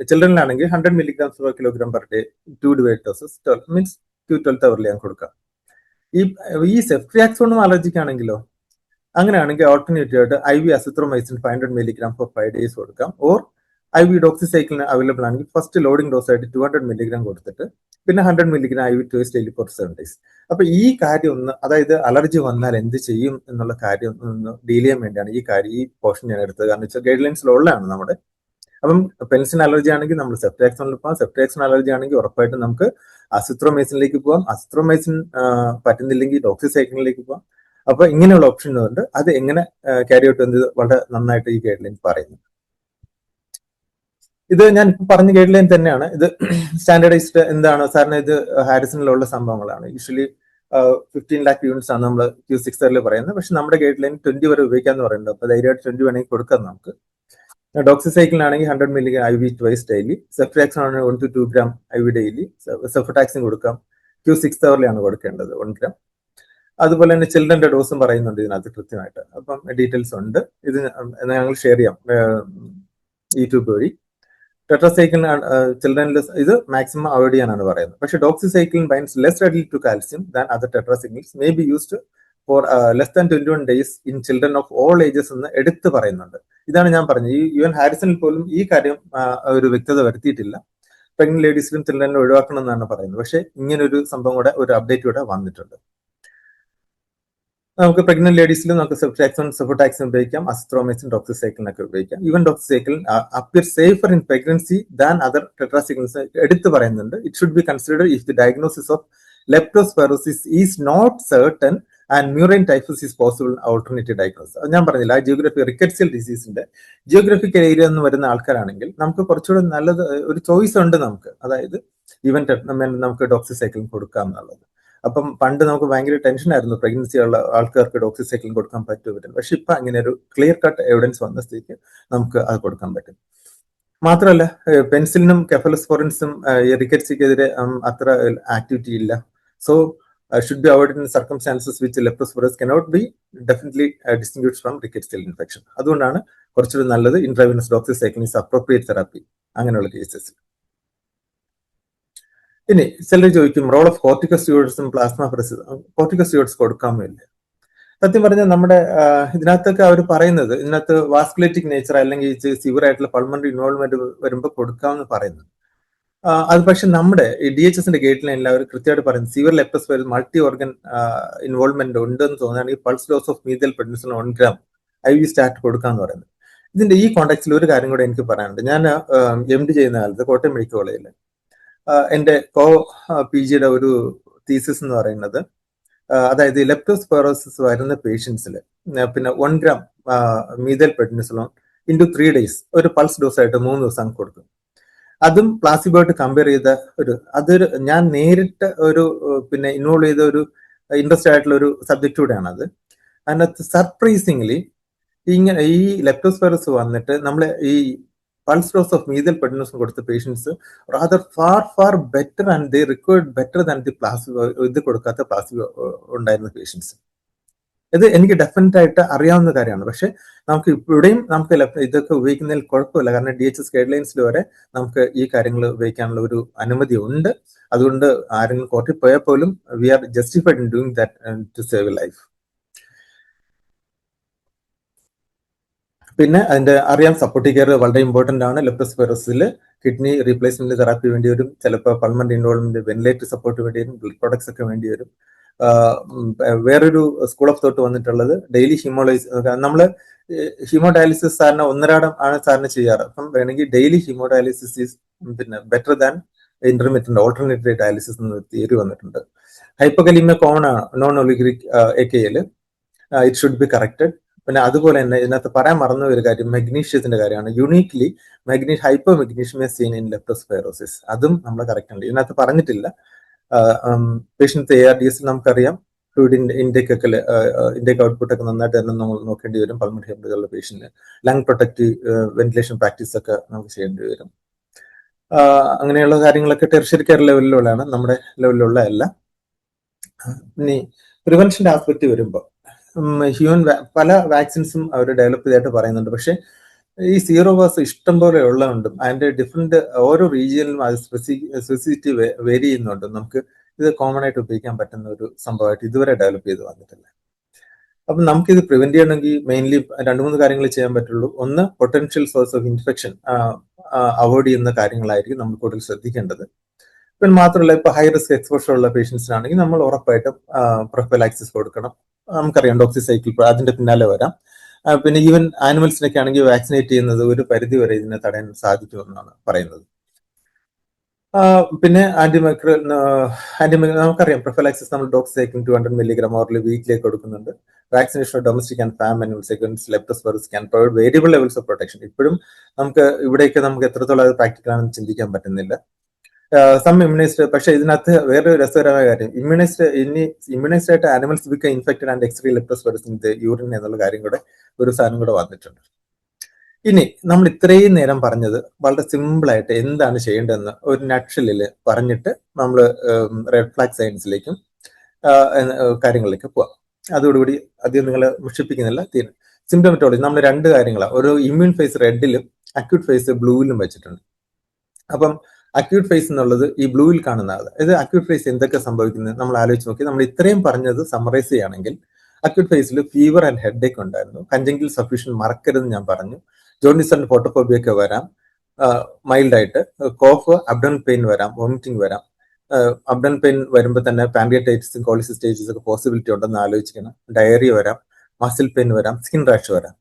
S1: ചിൽഡ്രനിലാണെങ്കിൽ 100 mg/kg per day 2 doses means 12th hourൽ ഞാൻ കൊടുക്കാം. ഈ സെഫ്ട്രിയാക്സോണും അലർജിക്ക് ആണെങ്കിലോ, അങ്ങനെയാണെങ്കിൽ ഓൾട്ടർനേറ്റീവ് ആയിട്ട് IV azithromycin 500 mg for 5 days കൊടുക്കാം. ഓർ IV ഡോക്സിസൈക്ലിന് അവൈലബിൾ ആണെങ്കിൽ ഫസ്റ്റ് ലോഡിംഗ് ഡോസ് ആയിട്ട് 200 mg കൊടുത്തിട്ട് പിന്നെ 100 mg IV twice daily for 7 days. അപ്പൊ ഈ കാര്യം ഒന്ന്, അതായത് അലർജി വന്നാൽ എന്ത് ചെയ്യും എന്നുള്ള കാര്യം ഒന്ന് ഡീൽ ചെയ്യാൻ വേണ്ടിയാണ് ഈ പോർഷൻ ഞാൻ എടുത്തത്. കാരണം വെച്ചാൽ ഗൈഡ് ലൈൻസിലുള്ളതാണ് നമ്മുടെ. അപ്പം പെൻസിൻ അലർജി ആണെങ്കിൽ നമ്മൾ സെഫ്ട്രിയാക്സോണിൽ പോകാം. സെഫ്ട്രിയാക്സോൺ അലർജി ആണെങ്കിൽ ഉറപ്പായിട്ടും നമുക്ക് അസിത്രോമൈസിനിലേക്ക് പോകാം. അസിത്രോമൈസിൻ പറ്റുന്നില്ലെങ്കിൽ ഡോക്സിസൈക്ലിനിലേക്ക് പോകാം. അപ്പൊ ഇങ്ങനെയുള്ള ഓപ്ഷൻ ഉണ്ട്. അത് എങ്ങനെ ക്യാരി ഔട്ട് ചെയ്യുന്നത് വളരെ നന്നായിട്ട് ഈ ഗൈഡ് ലൈൻ പറയുന്നു. ഇത് ഞാൻ ഇപ്പൊ പറഞ്ഞ ഗൈഡ് ലൈൻ തന്നെയാണ്. ഇത് സ്റ്റാൻഡേർഡൈസ്ഡ് എന്താണ് സാറിന്, ഇത് ഹാരിസണിലുള്ള സംഭവങ്ങളാണ്. യൂഷ്വലി 15 lakh യൂണിറ്റ്സ് ആണ് നമ്മൾ Q6 hourൽ പറയുന്നത്. പക്ഷെ നമ്മുടെ ഗൈഡ് ലൈൻ 20 വരെ ഉപയോഗിക്കാന്ന് പറയുന്നുണ്ട്. അപ്പൊ ധൈര്യമായിട്ട് 20 വേണമെങ്കിൽ കൊടുക്കാം നമുക്ക്. ഡോക്സിസൈക്ലിനാണെങ്കിൽ 100 mg IV twice daily. സെഫ്ട്രിയാക്സൺ ആണെങ്കിൽ 1 to 2 gram IV daily. സെഫോടാക്സിൻ കൊടുക്കാം. Q6 hourലാണ് കൊടുക്കേണ്ടത് 1 gram. അതുപോലെ തന്നെ ചിൽഡ്രന്റെ ഡോസും പറയുന്നുണ്ട് ഇതിനകത്ത് കൃത്യമായിട്ട്. അപ്പം ഡീറ്റെയിൽസ് ഉണ്ട്. ഇത് ഞങ്ങൾ ഷെയർ ചെയ്യാം യൂട്യൂബ് വഴി. ടെട്രാസൈക്ലിൻ ചിൽഡ്രനിൽ ഇത് മാക്സിമം അവോയ്ഡ് ചെയ്യാനാണ് പറയുന്നത്. പക്ഷേ doxycycline binds less ready to calcium than other tetracyclines may be used for less than 21 days in children of all ages എന്ന് എടുത്ത് പറയുന്നുണ്ട്. ഇതാണ് ഞാൻ പറഞ്ഞത്. ഈവൻ ഹാരിസണിൽ പോലും ഈ കാര്യം ഒരു വ്യക്തത വരുത്തിയിട്ടില്ല. പ്രഗ്നന്റ് ലേഡീസിലും ചിൽഡ്രനിലും ഒഴിവാക്കണം എന്നാണ് പറയുന്നത്. പക്ഷേ ഇങ്ങനൊരു സംഭവം കൂടെ, ഒരു അപ്ഡേറ്റ് കൂടെ വന്നിട്ടുണ്ട്. നമുക്ക് പ്രഗ്നന്റ് ലേഡീസിലും നമുക്ക് സെഫോടാക്സിൻ ഉപയോഗിക്കാം, അസിത്രോമൈസിൻ, ഡോക്സിസൈക്ലിനൊക്കെ ഉപയോഗിക്കാം. Even doxycycline appear safer in pregnancy than other tetracyclines എടുത്ത് പറയുന്നുണ്ട്. It should be considered if the diagnosis of leptospirosis is not certain and murine typhus is possible alternative diagnosis. അത് ഞാൻ പറഞ്ഞില്ല, ആ ജിയോഗ്രഫി റിക്കറ്റ്സിയൽ ഡിസീസിന്റെ ജിയോഗ്രഫിക്കൽ ഏരിയ എന്ന് വരുന്ന ആൾക്കാരാണെങ്കിൽ നമുക്ക് കുറച്ചുകൂടെ നല്ലത് ഒരു ചോയ്സ് ഉണ്ട് നമുക്ക്. അതായത് ഈവൻ നമുക്ക് ഡോക്സിസൈക്ലിൻ കൊടുക്കാം എന്നുള്ളത്. അപ്പം പണ്ട് നമുക്ക് ഭയങ്കര ടെൻഷനായിരുന്നു പ്രഗ്നൻസി ഉള്ള ആൾക്കാർക്ക് ഡോക്സിസൈക്ലിൻ കൊടുക്കാൻ പറ്റും. പക്ഷെ ഇപ്പൊ അങ്ങനെ ഒരു ക്ലിയർ കട്ട് എവിഡൻസ് വന്ന സ്ഥിതിക്ക് നമുക്ക് അത് കൊടുക്കാൻ പറ്റും. മാത്രമല്ല പെൻസിലിനും കെഫലോസ്പോറിൻസും റിക്കറ്റ്സിക്കെതിരെ അത്ര ആക്ടിവിറ്റി ഇല്ല. So should be avoided in circumstances which leptospirosis cannot be definitely distinguished from rickettsial infection. അതുകൊണ്ടാണ് കുറച്ചുകൂടി നല്ലത് intravenous doxycycline is appropriate therapy അങ്ങനെയുള്ള കേസസ്. ഇനി ചിലർ ചോദിക്കും റോൾ ഓഫ് കോർട്ടിക്കോസ്റ്റീറോയിഡ്സും പ്ലാസ്മഫെറസിസും. കോർട്ടിക്കോസ്റ്റീറോയിഡ്സ് കൊടുക്കാമോ ഇല്ല? സത്യം പറഞ്ഞാൽ നമ്മുടെ ഇതിനകത്തൊക്കെ അവർ പറയുന്നത്, ഇതിനകത്ത് വാസ്കുലേറ്റിക് നേച്ചർ അല്ലെങ്കിൽ സിവിയർ ആയിട്ടുള്ള പൾമണറി ഇൻവോൾവ്മെന്റ് വരുമ്പോൾ കൊടുക്കാമെന്ന് പറയുന്നത്. അത് പക്ഷെ നമ്മുടെ ഈ DHSന്റെ ഗൈഡ് ലൈനിൽ അവർ കൃത്യമായിട്ട് പറയുന്നത് severe leptospirosis multi organ involvement ഉണ്ടെന്ന് തോന്നുകയാണെങ്കിൽ pulse dose of methyl prednisolone 1 gram IV start കൊടുക്കാന്ന് പറയുന്നത്. ഇതിന്റെ ഈ കോണ്ടാക്സിൽ ഒരു കാര്യം കൂടെ എനിക്ക് പറയാനുണ്ട്. ഞാൻ MD ചെയ്യുന്ന കാലത്ത് കോട്ടയം മെഡിക്കൽ കോളേജിൽ എന്റെ PGയുടെ ഒരു തീസിസ് എന്ന് പറയുന്നത്, അതായത് ലെപ്റ്റോസ്പൈറോസിസ് വരുന്ന പേഷ്യൻസിൽ പിന്നെ 1 gram മീഥൈൽ പെഡ്നിസോളിൻ ഇൻറ്റു 3 days ഒരു പൾസ് ഡോസ് ആയിട്ട് 3 ദിവസം കൊടുക്കും. അതും പ്ലാസിബോയിട്ട് കമ്പയർ ചെയ്ത അതൊരു ഞാൻ നേരിട്ട് ഒരു പിന്നെ ഇൻവോൾവ് ചെയ്ത ഒരു ഇൻട്രസ്റ്റ് ആയിട്ടുള്ള ഒരു സബ്ജക്റ്റ് കൂടെയാണ് അത്. അതിനകത്ത് സർപ്രൈസിംഗ്ലി ഇങ്ങനെ ഈ ലെപ്റ്റോസ്പൈറോസിസ് വന്നിട്ട് നമ്മൾ ഈ പൾസ് ഡോസ് ഓഫ് മീഥൈൽ പെഡ്നിസോളിൻ കൊടുത്ത patients rather far better and they required better than the placebo ഇത് കൊടുക്കാത്ത പ്ലാസിബോ ഉണ്ടായിരുന്ന പേഷ്യൻസ്. ഇത് എനിക്ക് ഡെഫിനറ്റ് ആയിട്ട് അറിയാവുന്ന കാര്യമാണ്. പക്ഷെ നമുക്ക് ഇവിടെയും നമുക്ക് ഇതൊക്കെ ഉപയോഗിക്കുന്നതിൽ കുഴപ്പമില്ല. കാരണം DHS ഗൈഡ് ലൈൻസിൽ വരെ നമുക്ക് ഈ കാര്യങ്ങൾ ഉപയോഗിക്കാനുള്ള ഒരു അനുമതി ഉണ്ട്. അതുകൊണ്ട് ആരെങ്കിലും കോർട്ടിൽ പോയാൽ പോലും we are justified in doing that to save life. പിന്നെ അതിന്റെ അറിയാം, സപ്പോർട്ടീവ് കെയർ വളരെ ഇമ്പോർട്ടന്റ് ആണ്. ലെപ്റ്റോസ്പൈറോസിൽ കിഡ്നി റീപ്ലേസ്മെന്റ് തെറാപ്പി വേണ്ടി വരും, ചിലപ്പോൾ പൾമണറി ഇൻവോൾവ്മെന്റ്, വെന്റിലേറ്റർ സപ്പോർട്ട് വേണ്ടി വരും, ബ്ലഡ് പ്രോഡക്ട്സ് ഒക്കെ വേണ്ടി വരും. വേറൊരു സ്കൂൾ ഓഫ് തോട്ട് വന്നിട്ടുള്ളത് ഡെയിലി നമ്മള് ഹീമോഡയാലിസിസ് സാറിന് ഒന്നരാടം ആണ് സാറിന് ചെയ്യാറ്. അപ്പം വേണമെങ്കിൽ ഡെയിലി ഹീമോഡയാലിസിസ് ഈസ് പിന്നെ better than intermittent alternative dialysis എന്ന തിയറി വന്നിട്ടുണ്ട്. ഹൈപ്പോകലീമിയ കോമൺ ആണ് non oliguric AKL, it should be corrected. പിന്നെ അതുപോലെ തന്നെ ഇതിനകത്ത് പറയാൻ മറന്ന ഒരു കാര്യം മഗ്നീഷ്യത്തിന്റെ കാര്യമാണ്. Uniquely hypomagnesaemia seen in leptospirosis, അതും നമ്മൾ കറക്റ്റ് ഉണ്ട്. ഇതിനകത്ത് പറഞ്ഞിട്ടില്ല. പേഷ്യന്റ് ARDS നമുക്കറിയാം, ഫ്ലൂയിഡ് ഇൻടേക്ക് ഔട്ട്പുട്ട് ഒക്കെ നന്നായിട്ട് തന്നെ നമ്മൾ നോക്കേണ്ടി വരും. പൾമണറി ഹെമറേജ് ഉള്ള patient lung protective ventilation practice ഒക്കെ നമുക്ക് ചെയ്യേണ്ടി വരും. അങ്ങനെയുള്ള കാര്യങ്ങളൊക്കെ ടെർഷ്യറി കെയർ ലെവലിലുള്ളതാണ്, നമ്മുടെ ലെവലിലുള്ള അല്ല. ഇനി പ്രിവെൻഷന്റെ ആസ്പെക്ട് വരുമ്പോൾ പല വാക്സിൻസും അവർ ഡെവലപ്പ് ചെയ്തായിട്ട് പറയുന്നുണ്ട്. പക്ഷെ ഈ സീറോ വാസ് ഇഷ്ടം പോലെ ഉള്ളതുകൊണ്ടും അതിന്റെ ഡിഫറെന്റ് ഓരോ റീജിയനിലും അത് സ്പെസിഫിറ്റി വേരി ചെയ്യുന്നുണ്ടും നമുക്ക് ഇത് കോമൺ ആയിട്ട് ഉപയോഗിക്കാൻ പറ്റുന്ന ഒരു സംഭവമായിട്ട് ഇതുവരെ ഡെവലപ്പ് ചെയ്ത് വന്നിട്ടില്ല. അപ്പം നമുക്കിത് പ്രിവെന്റ് ചെയ്യണമെങ്കിൽ മെയിൻലി 2-3 കാര്യങ്ങൾ ചെയ്യാൻ പറ്റുള്ളൂ. ഒന്ന്, potential source of infection avoid ചെയ്യുന്ന കാര്യങ്ങളായിരിക്കും നമ്മൾ കൂടുതൽ ശ്രദ്ധിക്കേണ്ടത്. പിന്നെ മാത്രമല്ല, ഇപ്പൊ ഹൈ റിസ്ക് എക്സ്പോഷർ ഉള്ള പേഷ്യൻസിനാണെങ്കിൽ നമ്മൾ ഉറപ്പായിട്ടും പ്രൊഫൈലാക്സിസ് കൊടുക്കണം. നമുക്കറിയാം ഡോക്സിസൈക്കിൾ, അതിന്റെ പിന്നാലെ വരാം. പിന്നെ ഈവൻ ആനിമൽസിനൊക്കെ ആണെങ്കിൽ വാക്സിനേറ്റ് ചെയ്യുന്നത് ഒരു പരിധി വരെ ഇതിനെ തടയാൻ സാധിക്കുമെന്നാണ് പറയുന്നത്. പിന്നെ നമുക്കറിയാം പ്രൊഫൈലാക്സിസ് നമ്മൾ ഡോക്സിസൈക്കിൾ 200 mg ഓർലി വീക്കിലേക്ക് കൊടുക്കുന്നുണ്ട്. Vaccination of domestic and farm animals against leptospirosis can provide variable levels of protection. ഇപ്പോഴും നമുക്ക് ഇവിടേക്ക് നമുക്ക് എത്രത്തോളം അത് പ്രാക്ടിക്കൽ ആണെന്ന് ചിന്തിക്കാൻ പറ്റുന്നില്ല. സം ഇമ്മ്യൂണൈസ്ഡ്, പക്ഷേ ഇതിനകത്ത് വേറൊരു രസകരമായ കാര്യം, ഇമ്മ്യൂണൈസ്ഡ് ആയിട്ട് animals become infected and excrete leptospirosis in the urine എന്നുള്ള കാര്യം കൂടെ ഒരു സാധനം കൂടെ വന്നിട്ടുണ്ട്. ഇനി നമ്മൾ ഇത്രയും നേരം പറഞ്ഞത് വളരെ സിമ്പിൾ ആയിട്ട് എന്താണ് ചെയ്യേണ്ടതെന്ന് ഒരു നട്ട്ഷെല്ലിൽ പറഞ്ഞിട്ട് നമ്മൾ റെഡ് ഫ്ലാഗ് സയൻസിലേക്കും കാര്യങ്ങളിലേക്ക് പോവാം. അതോടുകൂടി അധികം നിങ്ങളെ മുഷിപ്പിക്കുന്നില്ല. സിംപ്റ്റോമറ്റോളജി നമ്മൾ 2 കാര്യങ്ങളാണ്. ഒരു ഇമ്മ്യൂൺ ഫേസ് റെഡിലും അക്യൂട്ട് ഫേസ് ബ്ലൂവിലും വെച്ചിട്ടുണ്ട്. അപ്പം അക്യൂട്ട് ഫേസ് എന്നുള്ളത് ഈ ബ്ലൂവിൽ കാണുന്ന ആൾ. ഇത് അക്യൂട്ട് ഫേസ് എന്തൊക്കെ സംഭവിക്കുന്നത് നമ്മൾ ആലോചിച്ച് നോക്കി. നമ്മൾ ഇത്രയും പറഞ്ഞത് സമ്മറൈസ് ചെയ്യുകയാണെങ്കിൽ അക്യൂട്ട് ഫേസിൽ ഫീവർ ആൻഡ് ഹെഡ് ഏക്ക് ഉണ്ടായിരുന്നു, കൺജങ്ക്റ്റിവൽ സഫ്യൂഷൻ മറക്കരുതെന്ന് ഞാൻ പറഞ്ഞു, ജോണ്ടിസ് ആൻഡ് ഫോട്ടോഫോബിയ ഒക്കെ വരാം, മൈൽഡ് ആയിട്ട് കോഫ്, അബ്ഡോമിനൽ പെയിൻ വരാം, വോമിറ്റിംഗ് വരാം. അബ്ഡോമിനൽ പെയിൻ വരുമ്പോൾ തന്നെ പാൻക്രിയാറ്റൈറ്റിസും കോളിസിസ്റ്റൈറ്റിസും ഒക്കെ പോസിബിലിറ്റി ഉണ്ടെന്ന് ആലോചിക്കണം. ഡയറിയ വരാം, മസിൽ പെയിൻ വരാം, സ്കിൻ റാഷ് വരാം,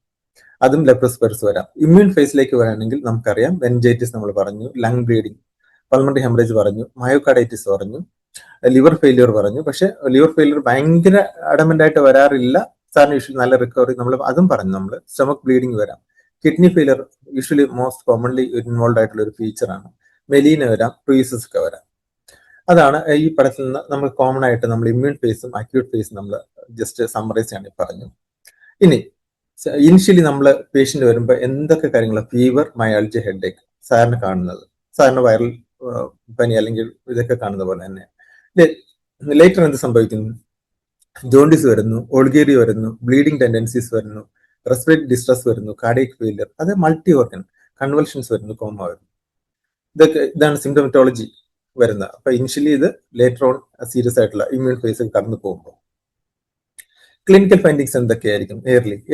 S1: അതും ലെപ്റ്റോസ്പൈറോസിസ് വരാം. ഇമ്മ്യൂൺ ഫേസിലേക്ക് വരാണെങ്കിൽ നമുക്കറിയാം മെനിഞ്ചൈറ്റിസ് നമ്മൾ പറഞ്ഞു, ലങ് ബ്ലീഡിങ്, പൾമണറി ഹെമറേജ് പറഞ്ഞു, മയോകാർഡൈറ്റിസ് പറഞ്ഞു, ലിവർ ഫെയിലിയർ പറഞ്ഞു. പക്ഷെ ലിവർ ഫെയിലിയർ ഭയങ്കര അഡമന്റ് ആയിട്ട് വരാറില്ല സാറിന്, യൂഷ്വലി നല്ല റിക്കവറി നമ്മൾ അതും പറഞ്ഞു. നമ്മൾ സ്റ്റൊമക് ബ്ലീഡിങ് വരാം, kidney failure usually most commonly involve ആയിട്ടുള്ള ഒരു ഫീച്ചറാണ്, മെലീന വരാം, ട്യൂസസ് ഒക്കെ വരാം. അതാണ് ഈ പടത്തിൽ നിന്ന് നമ്മൾ കോമൺ ആയിട്ട് നമ്മൾ ഇമ്മ്യൂൺ ഫേസും അക്യൂട്ട് ഫേസും നമ്മൾ ജസ്റ്റ് സമ്മറൈസ് ചെയ്യാൻ പറഞ്ഞു. ഇനി ഇനിഷ്യലി നമ്മൾ പേഷ്യന്റ് വരുമ്പോൾ എന്തൊക്കെ കാര്യങ്ങൾ, ഫീവർ, മയാൾജിയ, ഹെഡ് ഏക്ക് സാറിന് കാണുന്നത്, സാറിന് വൈറൽ പനി അല്ലെങ്കിൽ ഇതൊക്കെ കാണുന്ന പോലെ തന്നെ. ലേറ്റർ എന്ത് സംഭവിക്കുന്നു? ജോണ്ടിസ് വരുന്നു, ഓൾഗേരി വരുന്നു, ബ്ലീഡിംഗ് ടെൻഡൻസീസ് വരുന്നു, റെസ്പിറേറ്ററി ഡിസ്ട്രസ് വരുന്നു, കാർഡിയക് ഫെയിലിയർ, അത് മൾട്ടി ഓർഗൻ കൺവൾഷൻസ് വരുന്നു, കോമ വരുന്നു. ഇതാണ് സിംപ്റ്റോമറ്റോളജി വരുന്നത്. അപ്പൊ ഇനിഷ്യലി ഇത് ലേറ്റർ ഓൺ സീരിയസ് ആയിട്ടുള്ള ഇമ്മ്യൂൺ ഫേസ് കടന്നു പോകുമ്പോൾ ക്ലിനിക്കൽ ഫൈൻഡിങ്സ് എന്തൊക്കെയായിരിക്കും?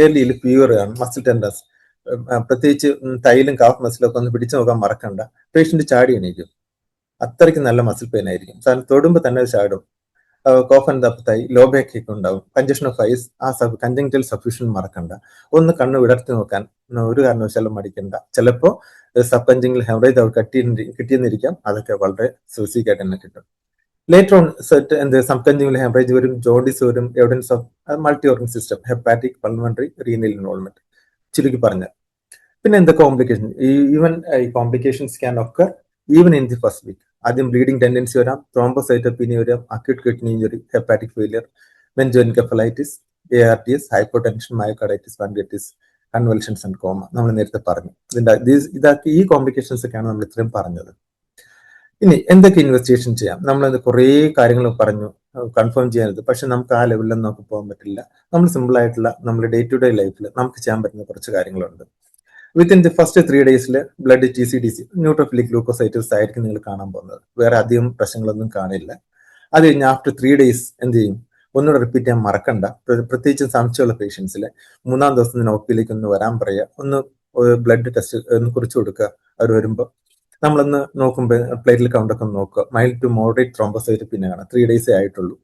S1: എയർലിയിൽ ഫീവർ ആണ്, മസിൽ ടെൻഡൻസ്, പ്രത്യേകിച്ച് തൈലും കാഫ് മസിലൊക്കെ ഒന്ന് പിടിച്ചു നോക്കാൻ മറക്കണ്ട. പേഷ്യന്റ് ചാടി എണീക്കും, അത്രയ്ക്ക് നല്ല മസിൽ പെയിൻ ആയിരിക്കും, സാധനം തൊടുമ്പോൾ തന്നെ ചാടും. കോഫ് ആൻഡ് തപ്പത്തായി, ലോ ബാക്ക് ഒക്കെ ഉണ്ടാവും, കഞ്ചഷൻ ഓഫ് ഐസ്, കഞ്ചങ്ക്റ്റിവൽ സഫ്യൂഷൻ മറക്കണ്ട. ഒന്ന് കണ്ണ് വിടർത്തി നോക്കാൻ ഒരു കാരണവശാലും മടിക്കണ്ട. ചിലപ്പോൾ സബ് കഞ്ചങ്ക്റ്റിവൽ ഹെമറേജ് അവർ കിട്ടിയെന്നിരിക്കാം, അതൊക്കെ വളരെ സ്പെസിഫിക് ആയിട്ട് തന്നെ കിട്ടും. Later on sub conjunctival haemorrhage വരും, ജോണ്ടിസ് വരും, evidence of multi organ system, hepatic, pulmonary, renal involvement, ചുരുക്കി പറഞ്ഞ. പിന്നെ എന്തൊക്കെ കോംപ്ലിക്കേഷൻ, ഈവൻ ഈ complications can occur even in the first week. ആദ്യം ബ്ലീഡിംഗ് ടെൻഡൻസി വരാം, ത്രോംബോസൈറ്റോപീനിയ വരാം, acute kidney injury, hepatic failure, meningoencephalitis, ARDS, hypotension, myocarditis, pancreatitis, convulsions and coma നമ്മൾ നേരത്തെ പറഞ്ഞു. ഇതൊക്കെ ഈ കോംപ്ലിക്കേഷൻസ് ഒക്കെയാണ് നമ്മൾ ഇത്രയും പറഞ്ഞത്. ഇനി എന്തൊക്കെ ഇൻവെസ്റ്റിഗേഷൻ ചെയ്യാം? നമ്മൾ കുറേ കാര്യങ്ങൾ പറഞ്ഞു, കൺഫേം ചെയ്യാനത്, പക്ഷെ നമുക്ക് ആ ലെവലിലൊന്നും നമുക്ക് പോകാൻ പറ്റില്ല. നമ്മൾ സിമ്പിൾ ആയിട്ടുള്ള നമ്മുടെ ഡേ ടു ഡേ ലൈഫിൽ നമുക്ക് ചെയ്യാൻ പറ്റുന്ന കുറച്ച് കാര്യങ്ങളുണ്ട്. വിത്തിൻ ദി ഫസ്റ്റ് 3 ഡേയ്സിൽ ബ്ലഡ് TC/DC ന്യൂട്രോഫിലിക് ഗ്ലൂക്കോസൈറ്റോസിസ് ആയിരിക്കും നിങ്ങൾ കാണാൻ പോകുന്നത്. വേറെ അധികം പ്രശ്നങ്ങളൊന്നും കാണില്ല. അത് കഴിഞ്ഞ് ആഫ്റ്റർ 3 ഡേയ്സ് എന്ത് ചെയ്യും? ഒന്നുകൂടെ റിപ്പീറ്റ് ചെയ്യാൻ മറക്കണ്ട. പ്രത്യേകിച്ചും സംശയമുള്ള പേഷ്യൻസിൽ 3-ാം ദിവസം OP-യിലേക്ക് ഒന്ന് വരാൻ പറയുക, ഒന്ന് ബ്ലഡ് ടെസ്റ്റ് ഒന്ന് കുറിച്ച് കൊടുക്കുക. അവർ വരുമ്പോൾ നമ്മളൊന്ന് നോക്കുമ്പോൾ പ്ലേറ്റിൽ കൗണ്ടൊക്കെ നോക്കുക. മൈൽഡ് ടു മോഡറേറ്റ് ത്രോംബോസൈറ്റോപീനിയ കാണാം. 3 ഡേയ്സേ ആയിട്ടുള്ളൂ.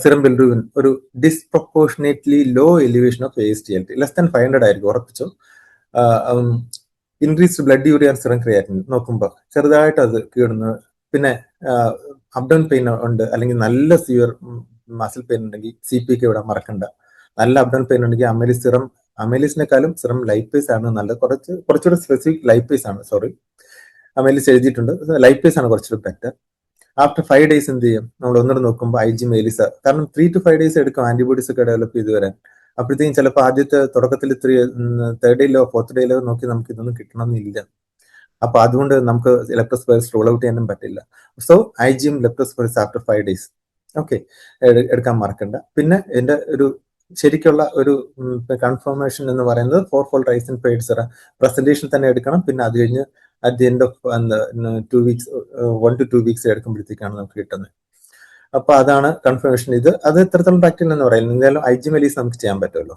S1: സിറം ബിലിറൂബിൻ ഒരു disproportionately low elevation of AST/ALT less than 500 ആയിരിക്കും, ഉറപ്പിച്ചോ. Increased blood urea serum creatinine നോക്കുമ്പോൾ ചെറുതായിട്ട് അത് കീടുന്നു. പിന്നെ അബ്ഡോൺ പെയിൻ ഉണ്ട്, അല്ലെങ്കിൽ നല്ല സിവിയർ മസിൽ പെയിൻ ഉണ്ടെങ്കിൽ CPK വിടാൻ മറക്കണ്ട. നല്ല അബ്ഡോൺ പെയിൻ ഉണ്ടെങ്കിൽ അമേലിസിനെക്കാളും സിറം ലൈപ്പേസ് ആണ് നല്ലത്. കുറച്ചുകൂടെ സ്പെസിഫിക് ലൈപ്പേസ് ആണ്. സോറി, അമേലിസ് എഴുതിയിട്ടുണ്ട്, ലൈപ്പേസ് ആണ് കുറച്ചുകൂടെ ബെറ്റർ. ആഫ്റ്റർ 5 ഡേയ്സ് എന്ത് ചെയ്യും? നമ്മൾ ഒന്നുകൂടെ നോക്കുമ്പോൾ IG മെലിസ, കാരണം 3 to 5 ഡേയ്സ് എടുക്കും ആന്റിബോഡീസ് ഒക്കെ ഡെവലപ്പ് ചെയ്ത് വരാൻ. അപ്പോഴത്തേക്കും ചിലപ്പോൾ ആദ്യത്തെ തുടക്കത്തിൽ 3rd ഡേയിലോ 4th ഡേയിലോ നോക്കി നമുക്ക് ഇതൊന്നും കിട്ടണമെന്നില്ല. അപ്പൊ അതുകൊണ്ട് നമുക്ക് ലെപ്റ്റോസ്പൈറസ് റോൾ ഔട്ട് ചെയ്യാനും പറ്റില്ല. So IgM leptospira after 5 days okay എടുക്കാൻ മറക്കണ്ട. പിന്നെ എന്റെ ഒരു ശരിക്കുള്ള ഒരു കൺഫർമേഷൻ എന്ന് പറയുന്നത് 4-fold rise in paired serum presentation തന്നെ എടുക്കണം. പിന്നെ അത് കഴിഞ്ഞ് at the end of 2 weeks 1 to 2 weeks എടുക്കുമ്പോഴത്തേക്കാണ് നമുക്ക് കിട്ടുന്നത്. അപ്പൊ അതാണ് കൺഫർമേഷൻ. അത് എത്രത്തോളം പ്രാക്ടിക്കൽ എന്ന് പറയുന്നത് എന്തായാലും IgM എലീസ് നമുക്ക് ചെയ്യാൻ പറ്റുമല്ലോ.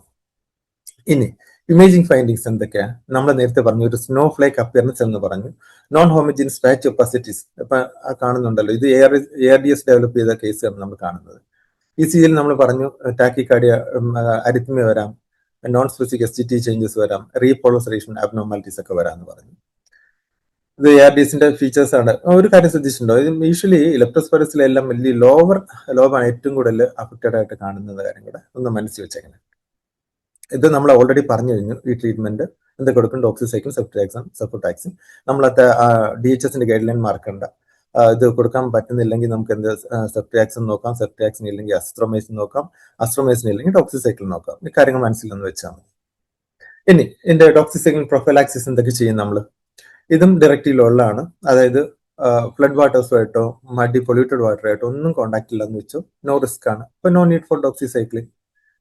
S1: ഇനി ഇമേജിംഗ് ഫൈൻഡിങ്സ് എന്തൊക്കെയാണ്? നമ്മൾ നേരത്തെ പറഞ്ഞു ഒരു സ്നോ ഫ്ലേക്ക് അപ്പിയറൻസ് എന്ന് പറഞ്ഞു. നോൺ ഹോമോജിനസ് പാച്ച് ഒപ്പാസിറ്റീസ് ഇപ്പൊ കാണുന്നുണ്ടല്ലോ. ഇത് ARDS ഡെവലപ്പ് ചെയ്ത കേസാണ് നമ്മൾ കാണുന്നത്. ECGയിൽ നമ്മൾ പറഞ്ഞു ടാക്കിക്കാർഡിയ, അരിത്മിയ വരാം, നോൺ സ്പെസിഫിക് STT ചേഞ്ചസ് വരാം, റീപോളറൈസേഷൻ അബ്നോർമാലിറ്റീസ് ഒക്കെ വരാമെന്ന് പറഞ്ഞു. ഇത് ARDSന്റെ ഫീച്ചേഴ്സ് ആണ്. ഒരു കാര്യം ശ്രദ്ധിച്ചിട്ടുണ്ടോ? ഇത് യൂഷ്വലി ലെപ്റ്റോസ്പൈറസിലെല്ലാം വലിയ ലോബാണ് ഏറ്റവും കൂടുതൽ അഫക്റ്റഡ് ആയിട്ട് കാണുന്നത്. കാര്യം കൂടെ ഒന്ന് മനസ്സിൽ വെച്ചേക്കണം. ഇത് നമ്മൾ ഓൾറെഡി പറഞ്ഞു കഴിഞ്ഞു. ഈ ട്രീറ്റ്മെന്റ് എന്തൊക്കെ കൊടുക്കും? Doxycycline, ceftriaxone. നമ്മളത്തെ DHSന്റെ ഗൈഡ് ലൈൻ മാർക്കണ്ട. ഇത് കൊടുക്കാൻ പറ്റുന്നില്ലെങ്കിൽ നമുക്ക് എന്ത് സെഫ്റ്റാക്സിൻ നോക്കാം, സെഫ്റ്റാക്സിൻ ഇല്ലെങ്കിൽ അസ്ട്രോമൈസിൻ നോക്കാം, അസ്ട്രോമൈസിൻ ഇല്ലെങ്കിൽ ഡോക്സിസൈക്ലിൻ നോക്കാം. ഈ കാര്യങ്ങൾ മനസ്സിലൊന്ന് വെച്ചാൽ മതി. ഇനി ഇതിന്റെ ഡോക്സിസൈക്ലിൻ പ്രൊഫൈലാക്സിസ് എന്തൊക്കെ ചെയ്യും നമ്മൾ? ഇതും ഡയറക്റ്റ്ലി ഉള്ളതാണ്. അതായത് ഫ്ലഡ് വാട്ടേഴ്സുമായിട്ടോ മഡി പൊല്യൂട്ടഡ് വാട്ടറായിട്ടോ ഒന്നും കോൺടാക്ട് ഇല്ലെന്ന് വെച്ചോ, നോ റിസ്ക് ആണ്. അപ്പൊ നോ നീഡ് ഫോർ ഡോക്സിസൈക്ലിൻ.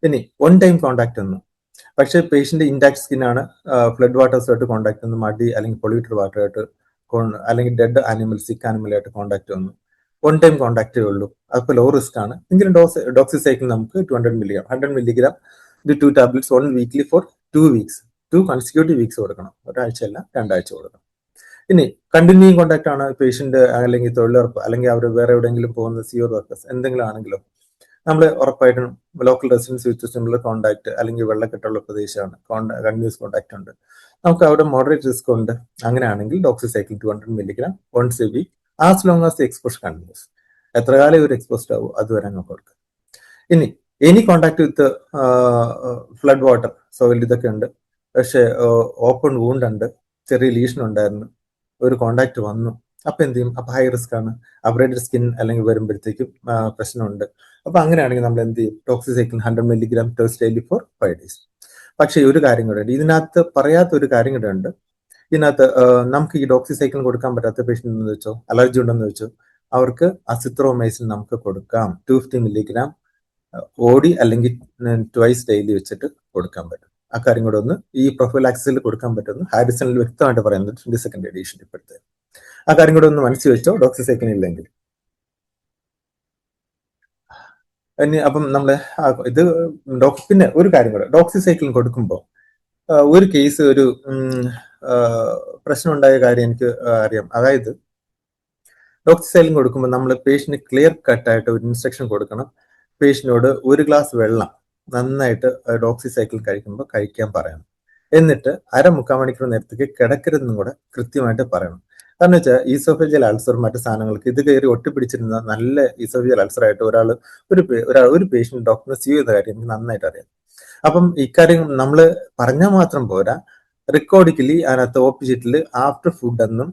S1: ഇനി 1 ടൈം കോൺടാക്ട് ഒന്നും, പക്ഷേ പേഷ്യന്റ് ഇൻടാക്ട് സ്കിൻ ആണ്, ഫ്ലഡ് വാട്ടേഴ്സുമായിട്ട് കോൺടാക്ട് ഒന്നും, മടി അല്ലെങ്കിൽ പൊല്യൂട്ടഡ് വാട്ടറായിട്ട് അല്ലെങ്കിൽ ഡെഡ് ആനിമൽ, സിക്ക് ആനിമലായിട്ട് കോൺടാക്ട് ഒന്നും 1 ടൈം കോൺടാക്റ്റേ ഉള്ളൂ. അപ്പോൾ ലോ റിസ്ക് ആണ്. എങ്കിലും ഡോക്സിസൈക്ലിൻ നമുക്ക് 100 milligram 2 tablets 1 weekly for 2 weeks, 2 consecutive weeks കൊടുക്കണം. ഒരാഴ്ചയല്ല, 2 ആഴ്ച കൊടുക്കണം. ഇനി കണ്ടിന്യൂയിങ് കോൺടാക്ട് ആണ് പേഷ്യന്റ് അല്ലെങ്കിൽ തൊഴിലുറപ്പ് അല്ലെങ്കിൽ അവർ വേറെ എവിടെയെങ്കിലും പോകുന്ന സിയോർ വർക്കേഴ്സ് എന്തെങ്കിലും ആണെങ്കിലോ നമ്മൾ ഉറപ്പായിട്ടും local residence with similar contact അല്ലെങ്കിൽ വെള്ളക്കെട്ടുള്ള പ്രദേശമാണ്, കണ്ടിന്യൂസ് കോൺടാക്ട് ഉണ്ട്, നമുക്ക് അവിടെ മോഡറേറ്റ് റിസ്ക് ഉണ്ട്. അങ്ങനെയാണെങ്കിൽ doxycycline 200 milligram once a week as long as the exposure continuous. എത്ര കാലം ഇവർ എക്സ്പോസ്ഡ് ആവും അതുവരെ നമുക്ക് കൊടുക്കാം. ഇനി എനി കോൺടാക്ട് വിത്ത് ഫ്ലഡ് വാട്ടർ, സോയിൽ ഇതൊക്കെ ഉണ്ട്, പക്ഷെ ഓപ്പൺ വൂണ്ട് ഉണ്ട്, ചെറിയ ലീഷൻ ഉണ്ടായിരുന്നു, ഒരു കോണ്ടാക്ട് വന്നു, അപ്പൊ എന്ത് ചെയ്യും? അപ്പൊ ഹൈ റിസ്ക് ആണ്. അബ്രേഡഡ് സ്കിൻ അല്ലെങ്കിൽ വരുമ്പോഴത്തേക്കും പ്രശ്നമുണ്ട്. അപ്പൊ അങ്ങനെയാണെങ്കിൽ നമ്മൾ എന്ത് ചെയ്യും? Doxycycline 100 milligram twice daily for 5 days. പക്ഷെ ഒരു കാര്യം കൂടെ ഉണ്ട്, ഇതിനകത്ത് പറയാത്ത ഒരു കാര്യം കൂടെ ഉണ്ട്. ഇതിനകത്ത് നമുക്ക് ഈ ഡോക്സിസൈക്ലിൻ കൊടുക്കാൻ പറ്റാത്ത പേഷ്യൻ്റ് എന്ന് വെച്ചോ, അലർജി ഉണ്ടെന്ന് വെച്ചോ, അവർക്ക് അസിത്രോമൈസിൻ നമുക്ക് കൊടുക്കാം. 250 milligram OD അല്ലെങ്കിൽ ട്വൈസ് ഡെയിലി വെച്ചിട്ട് കൊടുക്കാൻ പറ്റും. ആ കാര്യം കൂടെ ഒന്ന് ഈ പ്രൊഫൈലാക്സിസിൽ കൊടുക്കാൻ പറ്റുന്നു. ഹാരിസണിൽ വ്യക്തമായിട്ട് പറയുന്നത് 22nd എഡിഷൻ ഇപ്പോഴത്തെ. ആ കാര്യം കൂടെ ഒന്ന് മനസ്സിൽ വെച്ചോ ഡോക്സിസൈക്ലിൻ ഇല്ലെങ്കിൽ. ഇനി അപ്പം നമ്മള് ഇത് പിന്നെ ഒരു കാര്യം കൂടെ, ഡോക്സിസൈക്ലിൻ കൊടുക്കുമ്പോൾ ഒരു കേസ് ഒരു പ്രശ്നം ഉണ്ടായ കാര്യം എനിക്ക് അറിയാം. അതായത് ഡോക്സിസൈക്ലിൻ കൊടുക്കുമ്പോൾ നമ്മൾ പേഷ്യന്റ് ക്ലിയർ കട്ടായിട്ട് ഒരു ഇൻസ്ട്രക്ഷൻ കൊടുക്കണം. പേഷ്യന്റിനോട് 1 ഗ്ലാസ് വെള്ളം നന്നായിട്ട് ഡോക്സിസൈക്ലിൻ കഴിക്കുമ്പോൾ കഴിക്കാൻ പറയണം. എന്നിട്ട് 1/2-3 മണിക്കൂർ നേരത്തേക്ക് കിടക്കരുതെന്നും കൂടെ കൃത്യമായിട്ട് പറയണം. കാരണം വെച്ചാൽ ഈസോഫേജിയൽ അൾസർ മറ്റു സാധനങ്ങൾക്ക് ഇത് കയറി ഒട്ടിപ്പിടിച്ചിരുന്ന നല്ല ഈസോഫേജിയൽ അൾസർ ആയിട്ട് ഒരു പേഷ്യന്റ് ഡോക്ടറിനെ സീവ് ചെയ്യുന്ന കാര്യം എനിക്ക് നന്നായിട്ട് അറിയാം. അപ്പം ഇക്കാര്യം നമ്മൾ പറഞ്ഞാൽ മാത്രം പോരാ, റെക്കോർഡിക്കലി അതിനകത്ത് ഓപ്പോസിറ്റിൽ ആഫ്റ്റർ ഫുഡ് എന്നും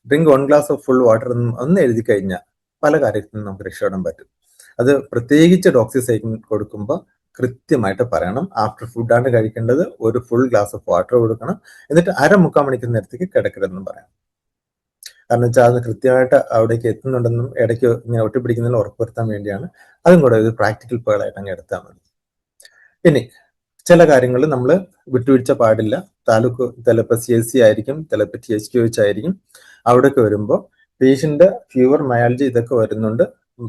S1: drink 1 glass of full water എന്നും ഒന്ന് എഴുതി കഴിഞ്ഞാൽ പല കാര്യത്തിനും നമുക്ക് രക്ഷപ്പെടാൻ പറ്റും. അത് പ്രത്യേകിച്ച് ഡോക്സിസൈക്ലിൻ കൊടുക്കുമ്പോൾ കൃത്യമായിട്ട് പറയണം. ആഫ്റ്റർ ഫുഡാണ് കഴിക്കേണ്ടത്, ഒരു ഫുൾ ഗ്ലാസ് ഓഫ് വാട്ടർ കൊടുക്കണം, എന്നിട്ട് 1/2-3 മണിക്കൂർ നേരത്തേക്ക് കിടക്കരുതെന്നും പറയാം. കാരണം വെച്ചാൽ അത് കൃത്യമായിട്ട് അവിടേക്ക് എത്തുന്നുണ്ടെന്നും ഇടയ്ക്ക് ഇങ്ങനെ ഒട്ടിപ്പിടിക്കുന്നതിൽ ഉറപ്പുവരുത്താൻ വേണ്ടിയാണ്. അതും കൂടെ ഒരു പ്രാക്ടിക്കൽ പേളായിട്ട് അങ്ങ് എടുത്താൽ മതി. ഇനി ചില കാര്യങ്ങൾ നമ്മൾ വിട്ടുവീഴ്ച പാടില്ല. താലൂക്ക് ചിലപ്പോൾ CSC ആയിരിക്കും, ചിലപ്പോൾ THQH ആയിരിക്കും. അവിടെയൊക്കെ വരുമ്പോൾ പേഷ്യന്റ് ഫീവർ, മയാലജി ഇതൊക്കെ വരുന്നുണ്ട്.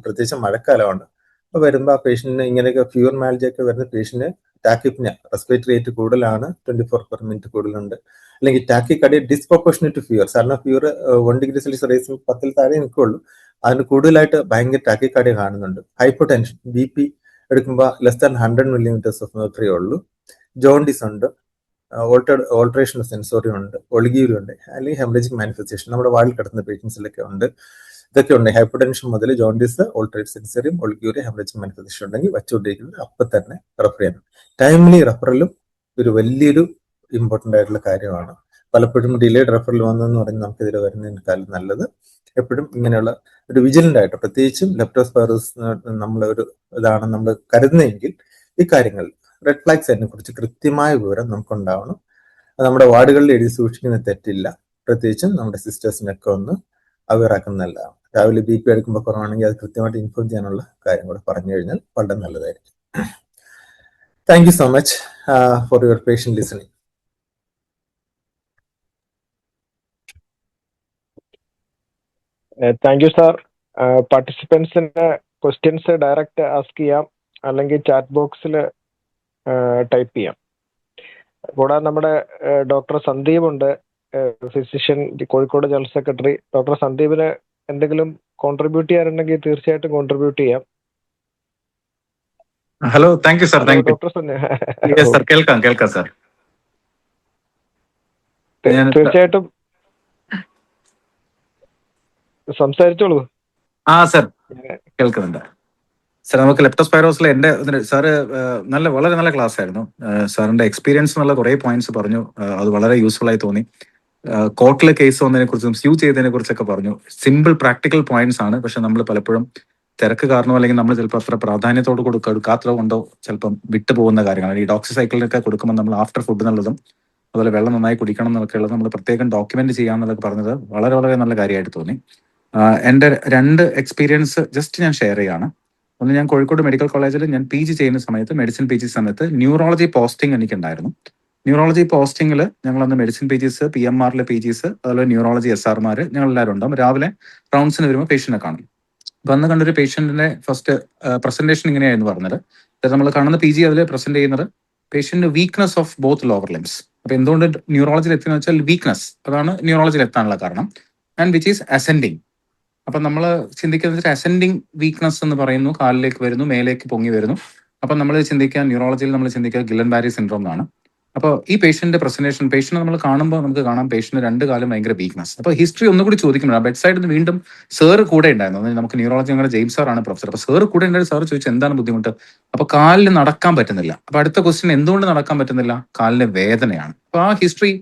S1: പ്രത്യേകിച്ച് മഴക്കാലമാണ്. അപ്പോൾ വരുമ്പോൾ ആ പേഷ്യന്റിന് ഇങ്ങനെയൊക്കെ ഫീവർ, മയാലജി ഒക്കെ വരുന്ന പേഷ്യന്റ് ടാക്കിപ്നിയ, റെസ്പിറേറ്ററി റേറ്റ് കൂടുതലാണ്, 24/min കൂടുതലുണ്ട്. അല്ലെങ്കിൽ ടാക്കിക്കാർഡിയ ഡിസ്പ്രൊപ്പോർഷനേറ്റ് ഫീവർ. സാധാരണ ഫീവർ 1 degree Celsius റേസ് 10 താഴെ നിൽക്കുള്ളൂ. അതിന് കൂടുതലായിട്ട് ഭയങ്കര ടാക്കിക്കാർഡിയ കാണുന്നുണ്ട്. ഹൈപ്പർ ടെൻഷൻ, BP എടുക്കുമ്പോൾ less than 100 millimeters of mercury ഉള്ളൂ. ജോണ്ടിസ് ഉണ്ട്, ഓൾട്ടറേഷൻ ഓഫ് സെൻസോറി ഉണ്ട്, ഒളിഗ്യൂരി ഉണ്ട്, അല്ലെങ്കിൽ ഹെമറേജിക് മാനിഫെസ്റ്റേഷൻ നമ്മുടെ വായിൽ കിടക്കുന്ന പേഷ്യൻസിലൊക്കെ ഉണ്ട്. ഇതൊക്കെ ഉണ്ട്. ഹൈപ്പർ ടെൻഷൻ മുതൽ ജോണ്ടിസ്, ഓൾട്ടറേറ്റ് സെൻസറിയും, ഒളിഗ്യൂരി, ഹെമറേജിക് മാനിഫെസ്റ്റേഷൻ ഉണ്ടെങ്കിൽ വച്ചുകൊണ്ടിരിക്കുന്നത് അപ്പം തന്നെ റെഫർ ചെയ്യണം. ടൈംലി റെഫറലും ഒരു വലിയൊരു ഇമ്പോർട്ടൻ്റ് ആയിട്ടുള്ള കാര്യമാണ്. പലപ്പോഴും ഡിലേഡ് റെഫറൽ വന്നെന്ന് പറഞ്ഞ് നമുക്കെതിരെ വരുന്നതിനേക്കാളും നല്ലത് എപ്പോഴും ഇങ്ങനെയുള്ള ഒരു വിജിലന്റ് ആയിട്ട്, പ്രത്യേകിച്ചും ലെപ്റ്റോസ്പൈറോസിസ് നമ്മളൊരു ഇതാണ് നമ്മൾ കരുതുന്നതെങ്കിൽ ഈ കാര്യങ്ങൾ റെഡ് ഫ്ലാഗ് സൈനിനെ കുറിച്ച് കൃത്യമായ വിവരം നമുക്കുണ്ടാവണം. നമ്മുടെ വാർഡുകളിൽ എഴുതി സൂക്ഷിക്കുന്ന തെറ്റില്ല. പ്രത്യേകിച്ചും നമ്മുടെ സിസ്റ്റേഴ്സിനൊക്കെ ഒന്ന് അവെയർ ആക്കുന്ന നല്ലതാണ്. രാവിലെ BP എടുക്കുമ്പോൾ കുറവാണെങ്കിൽ അത് കൃത്യമായിട്ട് ഇൻഫോം ചെയ്യാനുള്ള കാര്യം കൂടെ പറഞ്ഞു കഴിഞ്ഞാൽ വളരെ നല്ലതായിരിക്കും. Thank you so much for your patient listening.
S2: Thank you sir. പാർട്ടിസിപ്പൻസിന് ക്വസ്റ്റ്യൻസ് ഡയറക്റ്റ് ആസ്ക് ചെയ്യാം, അല്ലെങ്കിൽ ചാറ്റ് ബോക്സിൽ ടൈപ്പ് ചെയ്യാം. കൂടാതെ നമ്മുടെ ഡോക്ടർ സന്ദീപ് ഉണ്ട്, physician, Kozhikode general secretary. Doctor സന്ദീപിന് എന്തെങ്കിലും കോൺട്രിബ്യൂട്ട് ചെയ്യാനുണ്ടെങ്കിൽ തീർച്ചയായിട്ടും കോൺട്രിബ്യൂട്ട് ചെയ്യാം.
S3: Hello, thank you sir.
S2: Doctor
S3: sir കേൾക്കാം സാർ.
S2: തീർച്ചയായിട്ടും സംസാരിച്ചോളൂ.
S3: സാർ കേൾക്കുന്നുണ്ട് സാർ. നമുക്ക് ലെപ്റ്റോസ്പൈറോസിലെ എൻ്റെ സാറ് വളരെ നല്ല ക്ലാസ് ആയിരുന്നു. സാറിന്റെ എക്സ്പീരിയൻസ് എന്നുള്ള കുറേ പോയിന്റ്സ് പറഞ്ഞു. അത് വളരെ യൂസ്ഫുൾ ആയി തോന്നി. കോർട്ടിലെ കേസ് വന്നതിനെ കുറിച്ചും സ്യൂ ചെയ്തതിനെ കുറിച്ചൊക്കെ പറഞ്ഞു. സിമ്പിൾ പ്രാക്ടിക്കൽ പോയിന്റ്സ് ആണ്. പക്ഷെ നമ്മൾ പലപ്പോഴും തിരക്ക് കാരണമോ അല്ലെങ്കിൽ നമ്മൾ ചിലപ്പോൾ അത്ര പ്രാധാന്യത്തോട് കൊടുക്കാത്തത് കൊണ്ടോ ചിലപ്പം വിട്ടുപോകുന്ന കാര്യങ്ങളാണ്. ഈ ഡോക്സിസൈക്കിളിനൊക്കെ കൊടുക്കുമ്പോൾ നമ്മൾ ആഫ്റ്റർ ഫുഡ് എന്നുള്ളതും അതുപോലെ വെള്ളം നന്നായി കുടിക്കണം എന്നൊക്കെ ഉള്ളത് നമ്മൾ പ്രത്യേകം ഡോക്യുമെന്റ് ചെയ്യാമെന്നൊക്കെ പറഞ്ഞത് വളരെ നല്ല കാര്യമായിട്ട് തോന്നി. എൻ്റെ 2 എക്സ്പീരിയൻസ് ജസ്റ്റ് ഞാൻ ഷെയർ ചെയ്യാണ്. ഒന്ന്, ഞാൻ കോഴിക്കോട് മെഡിക്കൽ കോളേജിൽ ഞാൻ PG ചെയ്യുന്ന സമയത്ത്, മെഡിസിൻ PG സമയത്ത് ന്യൂറോളജി പോസ്റ്റിംഗ് എനിക്കുണ്ടായിരുന്നു. ന്യൂറോളജി പോസ്റ്റിംഗിൽ ഞങ്ങളന്ന് മെഡിസിൻ PGs, PMRലെ PGs, അതുപോലെ ന്യൂറോളജി SRമാർ ഞങ്ങളെല്ലാവരും ഉണ്ടാവും. രാവിലെ റൗണ്ട്സിന് വരുമ്പോൾ പേഷ്യന്റിനെ കാണും. അപ്പം അന്ന് കണ്ടൊരു പേഷ്യന്റിന്റെ ഫസ്റ്റ് പ്രസന്റേഷൻ ഇങ്ങനെയായിരുന്നു പറഞ്ഞത്. നമ്മൾ കാണുന്ന PG അതിൽ പ്രസന്റ് ചെയ്യുന്നത് patient weakness of both lower limbs. അപ്പൊ എന്തുകൊണ്ട് ന്യൂറോളജിയിൽ എത്തിയെന്ന് വെച്ചാൽ വീക്ക്നെസ്, അതാണ് ന്യൂറോളജിയിൽ എത്താനുള്ള കാരണം. And which is ascending. അപ്പം നമ്മൾ ചിന്തിക്കുന്നത് അസെൻഡിങ് വീക്ക്നെസ് എന്ന് പറയുന്നു, കാലിലേക്ക് വരുന്നു, മേലേക്ക് പൊങ്ങി വരുന്നു. അപ്പം നമ്മൾ ചിന്തിക്കുക, ന്യൂറോളജിയിൽ നമ്മൾ ചിന്തിക്കുക ഗില്ലൻ ബാരി സിൻഡ്രോം എന്നാണ്. അപ്പോൾ ഈ പേഷ്യന്റ് പ്രസന്റേഷൻ, പേഷ്യന്റ് നമ്മൾ കാണുമ്പോൾ നമുക്ക് കാണാം പേഷ്യന്റ് 2 കാലും ഭയങ്കര വീക്ക്നെസ്. അപ്പോൾ ഹിസ്റ്ററി ഒന്നുകൂടി ചോദിക്കുമ്പോൾ ബെഡ് സൈഡിൽ നിന്ന് വീണ്ടും സാറ് കൂടെ ഉണ്ടായിരുന്നു. നമുക്ക് ന്യൂറോളജി ഞങ്ങളുടെ ജെയിംസ് സാറാണ് പ്രൊഫസർ. അപ്പോൾ സാറ് കൂടെ ഉണ്ടായിട്ട് സാറ് ചോദിച്ചു എന്താണ് ബുദ്ധിമുട്ട്. അപ്പോൾ കാലിന് നടക്കാൻ പറ്റുന്നില്ല. അപ്പോൾ അടുത്ത ക്വസ്റ്റ്യൻ, എന്തുകൊണ്ട് നടക്കാൻ പറ്റുന്നില്ല? കാലിന് വേദനയാണ്. അപ്പോൾ ആ ഹിസ്റ്ററി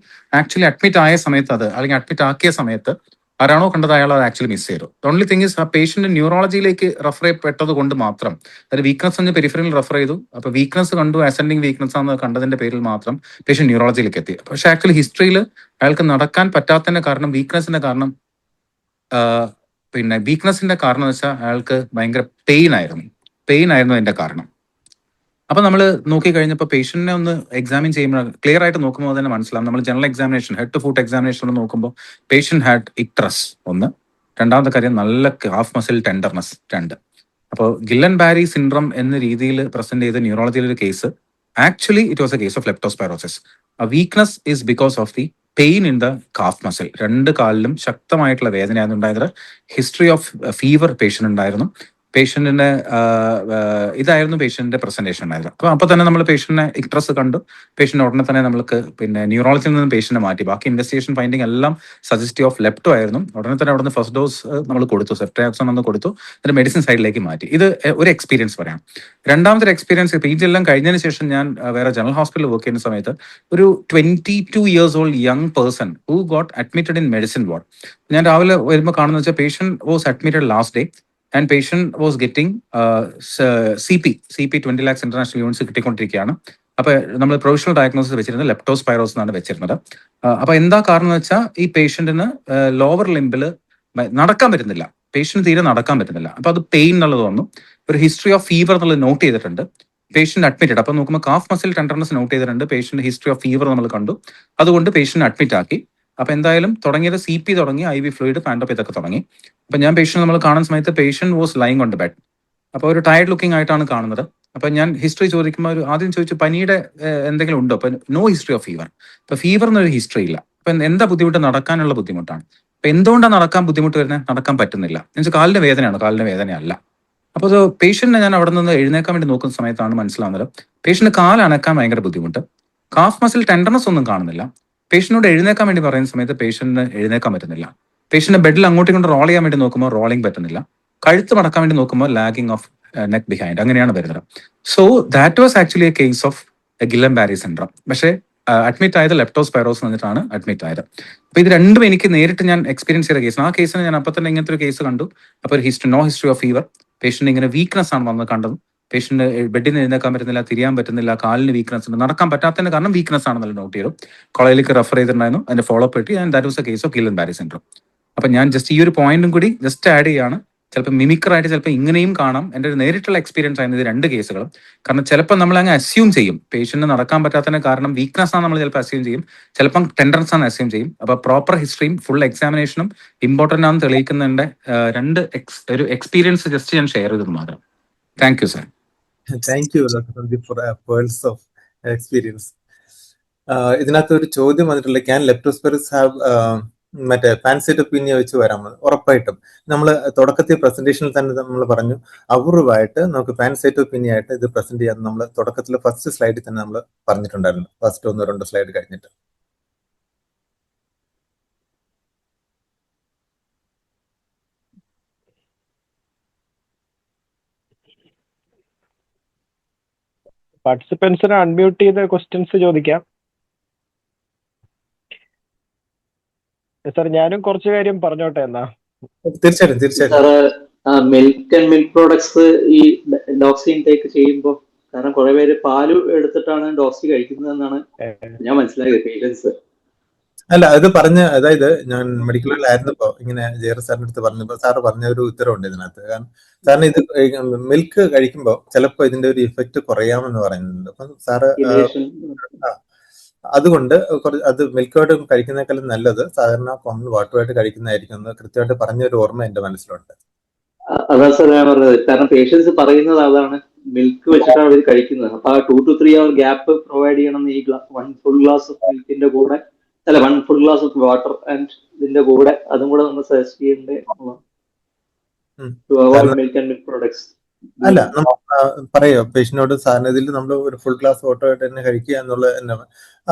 S3: ആക്ച്വലി അഡ്മിറ്റ് ആയ സമയത്ത്, അത് അല്ലെങ്കിൽ അഡ്മിറ്റ് ആക്കിയ സമയത്ത് ആരാണോ കണ്ടത് അയാൾ അത് ആക്ച്വലി മിസ് ചെയ്തു. ഓൺലി തിങ് ഇസ് ആ പേഷ്യന്റ് ന്യൂറോളജിയിലേക്ക് റെഫർ ചെയ്യപ്പെട്ടത് കൊണ്ട് മാത്രം, അതായത് വീക്ക്നെസ് എന്ന് പെരിഫറൽ റെഫർ ചെയ്തു. അപ്പോൾ വീക്ക്നെസ് കണ്ടു, അസെൻഡിങ് വീക്ക്നെസ് ആണെന്ന് കണ്ടതിന്റെ പേരിൽ മാത്രം പേഷ്യന്റ് ന്യൂറോളജിയിലേക്ക് എത്തി. പക്ഷെ ആക്ച്വലി ഹിസ്റ്ററിയിൽ അയാൾക്ക് നടക്കാൻ പറ്റാത്തതിന്റെ കാരണം, വീക്ക്നെസിന്റെ കാരണം, വീക്ക്നെസിന്റെ കാരണം എന്ന് വെച്ചാൽ അയാൾക്ക് ഭയങ്കര പെയിൻ ആയിരുന്നു അതിന്റെ കാരണം. അപ്പൊ നമ്മൾ നോക്കിക്കഴിഞ്ഞപ്പോൾ പേഷ്യന്റിനെ ഒന്ന് എക്സാമിൻ ചെയ്യുമ്പോൾ ക്ലിയർ ആയിട്ട് നോക്കുമ്പോൾ തന്നെ മനസ്സിലാവും. നമ്മൾ general examination, head to foot examination നോക്കുമ്പോൾ പേഷ്യന്റ് ഹാഡ് ഇക്ട്രസ് 1. രണ്ടാമത്തെ കാര്യം നല്ല ഹാഫ് മസിൽ ടെൻഡർനെസ് 2. അപ്പോൾ ഗില്ലൻ ബാരി സിൻഡ്രോം എന്ന രീതിയിൽ പ്രസന്റ് ചെയ്ത ന്യൂറോളജിയിലെ ഒരു case, actually it was A case of leptospirosis. Weakness is because of the pain in the calf muscle. 2 കാലിലും ശക്തമായിട്ടുള്ള വേദനയാണ് ഉണ്ടായത്. ഹിസ്റ്ററി ഓഫ് ഫീവർ പേഷ്യന്റ് ഉണ്ടായിരുന്നു. പേഷ്യന്റിന്റെ ഇതായിരുന്നു പേഷ്യന്റിന്റെ പ്രസന്റേഷൻ ഉണ്ടായിരുന്നത്. അപ്പൊ തന്നെ നമ്മൾ പേഷ്യന്റിനെ ഇക്ട്രസ് കണ്ടു. പേഷ്യന്റ് ഉടനെ തന്നെ നമ്മൾക്ക് ന്യൂറോളജിയിൽ നിന്ന് പേഷ്യന്റിനെ മാറ്റി. ബാക്കി ഇൻവെസ്റ്റിഗേഷൻ ഫൈൻഡിങ് എല്ലാം സജസ്റ്റീവ് ഓഫ് ലെപ്റ്റോ ആയിരുന്നു. ഉടനെ തന്നെ അവിടെ നിന്ന് ഫസ്റ്റ് ഡോസ് നമ്മൾ കൊടുത്തു, സെഫ്ട്രിയാക്സോൺ ഒന്ന് കൊടുത്തു. എന്നിട്ട് മെഡിസിൻ സൈഡിലേക്ക് മാറ്റി. ഇത് ഒരു എക്സ്പീരിയൻസ് പറയാം. രണ്ടാമത്തെ എക്സ്പീരിയൻസ്, PG എല്ലാം കഴിഞ്ഞതിന് ശേഷം ഞാൻ വേറെ ജനറൽ ഹോസ്പിറ്റലിൽ വർക്ക് ചെയ്യുന്ന സമയത്ത് ഒരു 22 years old young person who got admitted in medicine ward. ഞാൻ രാവിലെ വരുമ്പോൾ കാണുന്ന വെച്ചാൽ patient was admitted last day and patient was getting CP 20 lakhs international units കിട്ടിക്കൊണ്ടിരിക്കുകയാണ്. അപ്പൊ നമ്മൾ പ്രൊവിഷണൽ ഡയഗ്നോസിസ് വെച്ചിരുന്നത് ലെപ്റ്റോസ്പൈറോസ് എന്നാണ് വെച്ചിരുന്നത്. അപ്പൊ എന്താ കാരണം എന്ന് വെച്ചാൽ ഈ പേഷ്യന്റിന് ലോവർ ലിംബിൽ നടക്കാൻ പറ്റുന്നില്ല, പേഷ്യന്റ് തീരെ നടക്കാൻ പറ്റുന്നില്ല. അപ്പൊ അത് പെയിൻ എന്നുള്ളത് വന്നു. ഒരു ഹിസ്റ്ററി ഓഫ് ഫീവർ എന്നുള്ളത് നോട്ട് ചെയ്തിട്ടുണ്ട്. Patient admitted. അപ്പോൾ നോക്കുമ്പോൾ കാഫ് മസിൽ ടെൻഡർനെസ് നോട്ട് ചെയ്തിട്ടുണ്ട്, പേഷ്യന്റ് ഹിസ്റ്ററി ഓഫ് ഫീവർ നമ്മൾ കണ്ടു, അതുകൊണ്ട് പേഷ്യന്റ് അഡ്മിറ്റ് ആക്കി. അപ്പൊ എന്തായാലും തുടങ്ങിയത് CP തുടങ്ങി, IV ഫ്ലൂയിഡ്, പാൻഡോപ്പ് ഇതൊക്കെ തുടങ്ങി. അപ്പൊ ഞാൻ പേഷ്യന്റ് നമ്മൾ കാണുന്ന സമയത്ത് patient was lying on the bed. അപ്പോൾ ഒരു ടയർഡ് ലുക്കിംഗ് ആയിട്ടാണ് കാണുന്നത്. അപ്പൊ ഞാൻ ഹിസ്റ്ററി ചോദിക്കുമ്പോൾ ആദ്യം ചോദിച്ചു പനിയുടെ എന്തെങ്കിലും ഉണ്ടോ? അപ്പൊ നോ ഹിസ്റ്ററി ഓഫ് ഫീവർ. അപ്പൊ ഫീവർ എന്നൊരു ഹിസ്റ്ററി ഇല്ല. അപ്പൊ എന്താ ബുദ്ധിമുട്ട്? നടക്കാനുള്ള ബുദ്ധിമുട്ടാണ്. അപ്പൊ എന്തുകൊണ്ടാണ് നടക്കാൻ ബുദ്ധിമുട്ട് വരുന്നത്? നടക്കാൻ പറ്റുന്നില്ല എന്നുവെച്ചാൽ കാലിന്റെ വേദനയാണ്, കാലിന്റെ വേദനയല്ല. അപ്പോൾ പേഷ്യന്റിനെ ഞാൻ അവിടെ നിന്ന് എഴുന്നേക്കാൻ വേണ്ടി നോക്കുന്ന സമയത്താണ് മനസ്സിലാവുന്നത് പേഷ്യന്റ് കാൽ അനക്കാൻ ഭയങ്കര ബുദ്ധിമുട്ട്, കാഫ് മസിൽ ടെൻഡർനെസ് ഒന്നും കാണുന്നില്ല. പേഷ്യന്റിനോട് എഴുന്നേക്കാൻ വേണ്ടി പറയുന്ന സമയത്ത് പേഷ്യന്റിന് എഴുന്നേക്കാൻ പറ്റുന്നില്ല. പേഷ്യന്റ് ബെഡിൽ അങ്ങോട്ടും ഇങ്ങോട്ട് റോൾ ചെയ്യാൻ വേണ്ടി നോക്കുമ്പോൾ റോളിംഗ് പറ്റുന്നില്ല. കഴുത്ത് മടക്കാൻ വേണ്ടി നോക്കുമ്പോൾ ലാഗിങ് ഓഫ് നെക്ക് ബിഹൈൻഡ്, അങ്ങനെയാണ് വരുന്നത്. So that was actually A case of Guillain Barry syndrome. പക്ഷേ അഡ്മിറ്റ് ആയത് ലെപ്റ്റോസ്പൈറോസ് എന്നിട്ടാണ് അഡ്മിറ്റ് ആയത്. അപ്പൊ ഇത് രണ്ടും എനിക്ക് നേരിട്ട് ഞാൻ എക്സ്പീരിയൻസ് ചെയ്ത കേസാണ്. ആ കേസിന് ഞാൻ അപ്പോൾ തന്നെ ഇങ്ങനത്തെ ഒരു കേസ് കണ്ടു. അപ്പോൾ ഒരു no history of fever, patient ഇങ്ങനെ വീക്ക്നെസ് ആണ് വന്ന് കണ്ടത്. പേഷ്യന്റ് ബെഡിൽ നിന്ന് എഴുന്നേക്കാൻ പറ്റുന്നില്ല, തിരിയാൻ പറ്റുന്നില്ല, കാലിന് വീക്ക്നെസ് ഉണ്ട്, നടക്കാൻ പറ്റാത്തതിന്റെ കാരണം വീക്ക്നെസ് ആണെന്നല്ല നോട്ട് ചെയ്തു. കോളേജിലേക്ക് റെഫർ ചെയ്തിട്ടുണ്ടായിരുന്നു, അതിന്റെ ഫോളോ അപ്പ് കിട്ടി, and that was A case of Guillain Barry syndrome. അപ്പൊ ഞാൻ ജസ്റ്റ് ഈ ഒരു പോയിന്റും കൂടി ജസ്റ്റ് ആഡ് ചെയ്യാണ്. ചിലപ്പോൾ മിമിക്കറായിട്ട് ചിലപ്പോൾ ഇങ്ങനെയും കാണാം. എൻ്റെ ഒരു നേരിട്ടുള്ള എക്സ്പീരിയൻസ് ആയിരുന്നു ഇത് രണ്ട് കേസുകളും. കാരണം ചിലപ്പോൾ നമ്മൾ അങ്ങ് അസ്യൂം ചെയ്യും പേഷ്യന്റിന് നടക്കാൻ പറ്റാത്തതിന് കാരണം വീക്ക്നെസ് ആണ് നമ്മൾ ചിലപ്പോൾ അസ്യൂം ചെയ്യും, ചിലപ്പം ടെൻഡർനെസ് ആണ് അസ്യൂം ചെയ്യും. അപ്പൊ പ്രോപ്പർ ഹിസ്റ്ററിയും ഫുൾ എക്സാമിനേഷനും ഇമ്പോർട്ടൻ്റ് ആണെന്ന് തെളിയിക്കുന്നതിന്റെ രണ്ട് ഒരു എക്സ്പീരിയൻസ് ജസ്റ്റ് ഞാൻ ഷെയർ ചെയ്തത് മാത്രം. Thank you sir.
S1: Thank you doctor Sandeep for pearls of experience. ഇതിനകത്ത് ഒരു ചോദ്യം വന്നിട്ടുള്ള ക്യാൻ ലെപ്റ്റോസ്പൈറോസിസ് ഹാവ് മറ്റേ പാൻസൈറ്റോപീനിയ വെച്ച് വരാമോ? ഉറപ്പായിട്ടും. നമ്മൾ തുടക്കത്തിൽ പ്രസന്റേഷനിൽ തന്നെ നമ്മൾ പറഞ്ഞു അപൂർവമായിട്ട് നമുക്ക് പാൻസൈറ്റോപീനിയ ആയിട്ട് ഇത് പ്രസന്റ് ചെയ്യാൻ നമ്മൾ തുടക്കത്തിൽ ഫസ്റ്റ് സ്ലൈഡിൽ തന്നെ നമ്മൾ പറഞ്ഞിട്ടുണ്ടായിരുന്നു, ഫസ്റ്റ് 1-2 സ്ലൈഡ് കഴിഞ്ഞിട്ട്.
S2: പാർട്ടിസിപ്പൻസിനെ അൺമ്യൂട്ട് ചെയ്ത് ക്വസ്റ്റ്യൻസ് ചോദിക്കാം. സാർ ഞാനും കുറച്ച് കാര്യം പറഞ്ഞോട്ടെ എന്നാ.
S1: തീർച്ചയായിട്ടും.
S4: മിൽക്ക് ആൻഡ് മിൽക്ക് പ്രോഡക്ട്സ് ഈ ഡോക്സി ഇൻടേക്ക് ചെയ്യുമ്പോൾ, കാരണം കുറെ പേര് പാല് എടുത്തിട്ടാണ് ഡോക്സി കഴിക്കുന്നത് എന്നാണ് ഞാൻ മനസ്സിലാക്കിയത് പേഷ്യൻസ്.
S1: അല്ല, അത് പറഞ്ഞ അതായത് ഞാൻ മെഡിക്കലിലായിരുന്നപ്പോ ഇങ്ങനെ ജയർ സാറിന്റെ അടുത്ത് പറഞ്ഞപ്പോ സാറ് പറഞ്ഞ ഒരു ഉത്തരവുണ്ട് ഇതിനകത്ത്. കാരണം സാറിന് ഇത് മിൽക്ക് കഴിക്കുമ്പോൾ ചിലപ്പോൾ ഇതിന്റെ ഒരു ഇഫക്റ്റ് കുറയാമെന്ന് പറയുന്നുണ്ട്. അപ്പം സാറ് അതുകൊണ്ട് അത് മിൽക്കുമായിട്ട് കഴിക്കുന്നേക്കാളും നല്ലത് സാധാരണ കോമൺ വാട്ടറുമായിട്ട് കഴിക്കുന്നതായിരിക്കും എന്ന് കൃത്യമായിട്ട് പറഞ്ഞൊരു ഓർമ്മ എന്റെ മനസ്സിലുണ്ട്.
S4: അതാ സാർ ഞാൻ പറഞ്ഞത്. കാരണം പേഷ്യൻസ് പറയുന്നത് അതാണ്, മിൽക്ക് വെച്ചിട്ടാണ് അവർ കഴിക്കുന്നത്. അപ്പൊ ആ 2 to 3 hour ഗ്യാപ്പ് പ്രൊവൈഡ് ചെയ്യണം. ഈ 1 full glass ഓഫ് മിൽക്കിന്റെ കൂടെ, അല്ല 1 full glass of water and ഇതിന്റെ കൂടെ അതും കൂടെ നമ്മൾ സജസ്റ്റ് ചെയ്യേണ്ടത് മിൽക്ക് ആൻഡ് മിൽക്ക് പ്രോഡക്ട്സ്.
S1: അല്ല, നമ്മൾ പറയോ പേഷ്യന്റിനോട് സാറിന് ഇതിൽ നമ്മൾ ഒരു ഫുൾ ഗ്ലാസ് വാട്ടർ ആയിട്ട് തന്നെ കഴിക്കുക എന്നുള്ള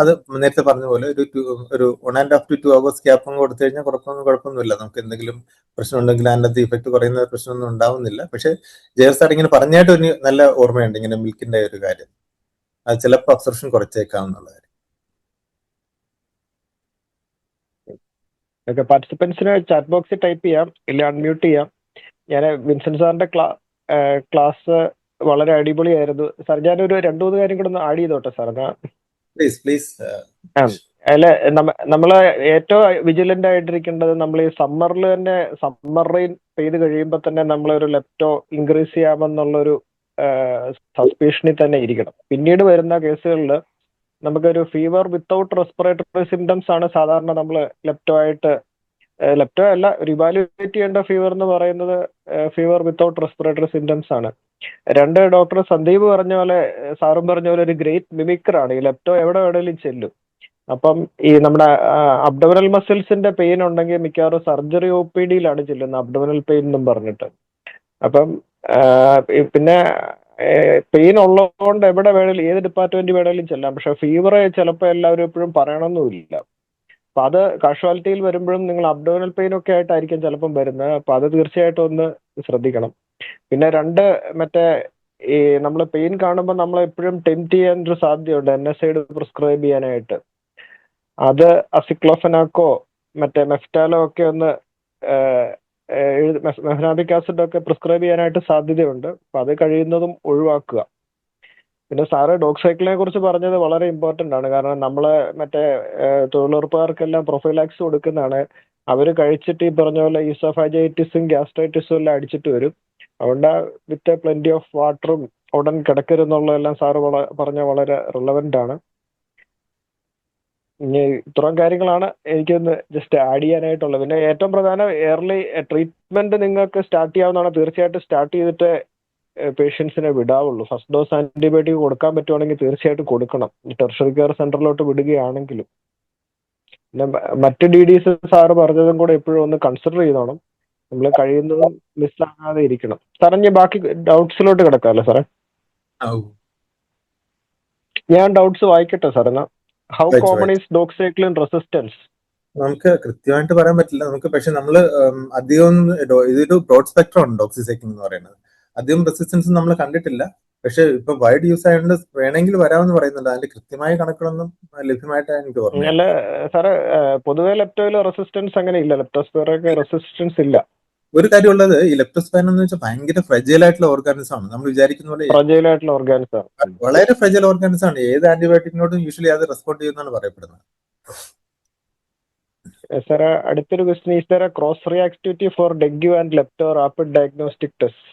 S1: അത് നേരത്തെ പറഞ്ഞ പോലെ ഒരു 1.5 to 2 hours ഗ്യാപ്പും കൊടുത്തു കഴിഞ്ഞാൽ കുഴപ്പമൊന്നുമില്ല. നമുക്ക് എന്തെങ്കിലും പ്രശ്നം ഉണ്ടെങ്കിൽ അതിനകത്ത് ഇഫക്റ്റ് കുറയുന്ന പ്രശ്നമൊന്നും ഉണ്ടാവുന്നില്ല. പക്ഷെ ജയർ സാർ ഇങ്ങനെ പറഞ്ഞായിട്ട് ഒരു നല്ല ഓർമ്മയുണ്ട് ഇങ്ങനെ മിൽക്കിന്റെ ഒരു കാര്യം. അത് ചിലപ്പോൾ അബ്സർപ്ഷൻ കുറച്ചേക്കാവുന്നുള്ള കാര്യം.
S2: പാർട്ടിസിപ്പൻസിന് ചാറ്റ് ബോക്സിൽ ടൈപ്പ് ചെയ്യാം, ഇല്ല അൺമ്യൂട്ട് ചെയ്യാം. ഞാൻ വിൻസെന്റ് സാറിന്റെ ക്ലാസ് വളരെ അടിപൊളിയായിരുന്നു സാർ. ഞാനൊരു 2-3 കാര്യം കൂടെ ഒന്ന് ആഡ് ചെയ്തോട്ടെ സാർ. അല്ല, നമ്മള് ഏറ്റവും വിജിലന്റ് ആയിട്ടിരിക്കേണ്ടത് നമ്മൾ ഈ സമ്മറിൽ തന്നെ, സമ്മർ റെയിൻ പെയ്ത് കഴിയുമ്പോൾ തന്നെ നമ്മളൊരു ലെപ്റ്റോ ഇൻക്രീസ് ചെയ്യാമെന്നുള്ളൊരു സസ്പീഷനിൽ തന്നെ ഇരിക്കണം. പിന്നീട് വരുന്ന കേസുകളിൽ നമുക്കൊരു ഫീവർ വിത്തൗട്ട് റെസ്പിറേറ്ററി സിംറ്റംസ് ആണ് സാധാരണ നമ്മൾ ലെപ്റ്റോ അല്ല, ഒരു ഇവാലുവേറ്റ് ചെയ്യേണ്ട ഫീവർ എന്ന് പറയുന്നത് ഫീവർ വിത്തൗട്ട് റെസ്പിറേറ്ററി സിംറ്റംസ് ആണ്. ഡോക്ടർ സന്ദീപ് പറഞ്ഞ പോലെ, സാറും പറഞ്ഞ പോലെ ഒരു ഗ്രേറ്റ് മിമിക്കറാണ്. ഈ ലെപ്റ്റോ എവിടെ വേണേലും ചെല്ലും. അപ്പം ഈ നമ്മുടെ അബ്ഡോമിനൽ മസിൽസിന്റെ പെയിൻ ഉണ്ടെങ്കിൽ മിക്കവാറും സർജറി OPD-യിലാണ് ചെല്ലുന്നത്, അബ്ഡോമിനൽ പെയിൻ എന്നും പറഞ്ഞിട്ട്. അപ്പം പിന്നെ പെയിൻ ഉള്ളതുകൊണ്ട് എവിടെ വേണേലും ഏത് ഡിപ്പാർട്ട്മെന്റ് വേണേലും ചെല്ലാം. പക്ഷെ ഫീവർ ചിലപ്പോൾ എല്ലാവരും എപ്പോഴും പറയണമെന്നില്ല. അപ്പൊ അത് കാഷ്വാലിറ്റിയിൽ വരുമ്പോഴും നിങ്ങൾ അബ്ഡോമിനൽ പെയിൻ ഒക്കെ ആയിട്ടായിരിക്കും ചിലപ്പം വരുന്നത്. അപ്പൊ അത് തീർച്ചയായിട്ടും ഒന്ന് ശ്രദ്ധിക്കണം. പിന്നെ മറ്റേ ഈ നമ്മൾ പെയിൻ കാണുമ്പോൾ നമ്മൾ എപ്പോഴും ടെംപ്റ്റ് ചെയ്യാനൊരു സാധ്യതയുണ്ട് NSAID പ്രിസ്ക്രൈബ് ചെയ്യാനായിട്ട്. അത് അസിക്ലോഫെനാക്കോ മറ്റേ മെഫ്റ്റാലോ ഒക്കെ ഒന്ന് മെഫ്നാബിക് ആസിഡ് ഒക്കെ പ്രിസ്ക്രൈബ് ചെയ്യാനായിട്ട് സാധ്യതയുണ്ട്. അപ്പൊ അത് കഴിയുന്നതും ഒഴിവാക്കുക. പിന്നെ സാറ് ഡോക്സൈക്കിളിനെ കുറിച്ച് പറഞ്ഞത് വളരെ ഇമ്പോർട്ടൻ്റ് ആണ്. കാരണം നമ്മള് മറ്റേ തൊഴിലുറപ്പുകാർക്കെല്ലാം പ്രൊഫൈലാക്സ് കൊടുക്കുന്നതാണ്. അവർ കഴിച്ചിട്ട് ഈ പറഞ്ഞ പോലെ ഈസോഫാജൈറ്റിസും ഗ്യാസ്ട്രൈറ്റിസും എല്ലാം അടിച്ചിട്ട് വരും. അതുകൊണ്ട് വിത്ത് പ്ലെന്റി ഓഫ് വാട്ടറും ഉടൻ കിടക്കരുതെന്നുള്ളതെല്ലാം സാറ് പറഞ്ഞ വളരെ റിലവൻ്റ് ആണ്. ഇനി ഇത്രയും കാര്യങ്ങളാണ് എനിക്കൊന്ന് ജസ്റ്റ് ആഡ് ചെയ്യാനായിട്ടുള്ളത്. പിന്നെ ഏറ്റവും പ്രധാനം എയർലി ട്രീറ്റ്മെന്റ് നിങ്ങൾക്ക് സ്റ്റാർട്ട് ചെയ്യാവുന്നതാണ്. തീർച്ചയായിട്ടും സ്റ്റാർട്ട് ചെയ്തിട്ട് പേഷ്യൻസിനെ വിടാവുള്ളൂ. ഫസ്റ്റ് ഡോസ് ആന്റിബയോട്ടിക് കൊടുക്കാൻ പറ്റുവാണെങ്കിൽ തീർച്ചയായിട്ടും കൊടുക്കണം, ടെർഷറി കെയർ സെന്ററിലോട്ട് വിടുകയാണെങ്കിലും. പിന്നെ മറ്റ് DDs സാറ് പറഞ്ഞതും കൂടെ എപ്പോഴും ഒന്ന് കൺസിഡർ ചെയ്തോണം. നമ്മൾ കഴിയുന്നതും മിസ്സാകാതെ ഇരിക്കണം. സാറേ ഞാൻ ബാക്കി ഡൗട്ട്സിലോട്ട് കിടക്കാമല്ലോ സാറേ? ഞാൻ ഡൗട്ട്സ് വായിക്കട്ടെ സാർ എന്നാ. How common is doxycycline resistance?
S1: നമുക്ക് കൃത്യമായിട്ട് പറയാൻ പറ്റില്ല നമുക്ക്, പക്ഷെ നമ്മൾ അധികം ഇതൊരു ബ്രോഡ് സ്പെക്ട്രം ആണ് ഡോക്സിസൈക്ലിൻ എന്ന് പറയുന്നത്. അധികം റെസിസ്റ്റൻസ് നമ്മൾ കണ്ടിട്ടില്ല. പക്ഷെ ഇപ്പൊ വൈഡ് യൂസ് ആയതുകൊണ്ട് വേണമെങ്കിൽ വരാമെന്ന് പറയുന്നുണ്ട്. അതിന്റെ കൃത്യമായ കണക്കുകളൊന്നും ലഭ്യമായിട്ട് എനിക്ക് ഓർമ്മ.
S2: അല്ല സാറേ, പൊതുവെ ലെപ്റ്റോയില് റെസിസ്റ്റൻസ് അങ്ങനെ ഇല്ല, ലെപ്റ്റോസ്പൈറൊക്കെ റെസിസ്റ്റൻസ് ഇല്ല.
S1: ഒരു കാര്യമുള്ളത്, ഈ ലെപ്റ്റോസ്പൈറം എന്ന് വെച്ചാൽ ഭയങ്കര ഫ്രജൈൽ ആയിട്ടുള്ള ഓർഗാനിസം ആണ്. നമ്മൾ വിചാരിക്കുന്ന പോലെ
S2: ഫ്രജൈൽ ആയിട്ടുള്ള ഓർഗാനിസം ആണ്,
S1: വളരെ ഫ്രജൈൽ ഓർഗാനിസം ആണ്. ഏത് ആന്റിബയോട്ടിക്കിനോടും യൂഷ്വലി അത് റെസ്പോണ്ട് ചെയ്യുന്നതാണ് പറയപ്പെടുന്നത്.
S2: സാറേ അടുത്തൊരു question, is there a cross reactivity for dengue and lepto rapid diagnostic test?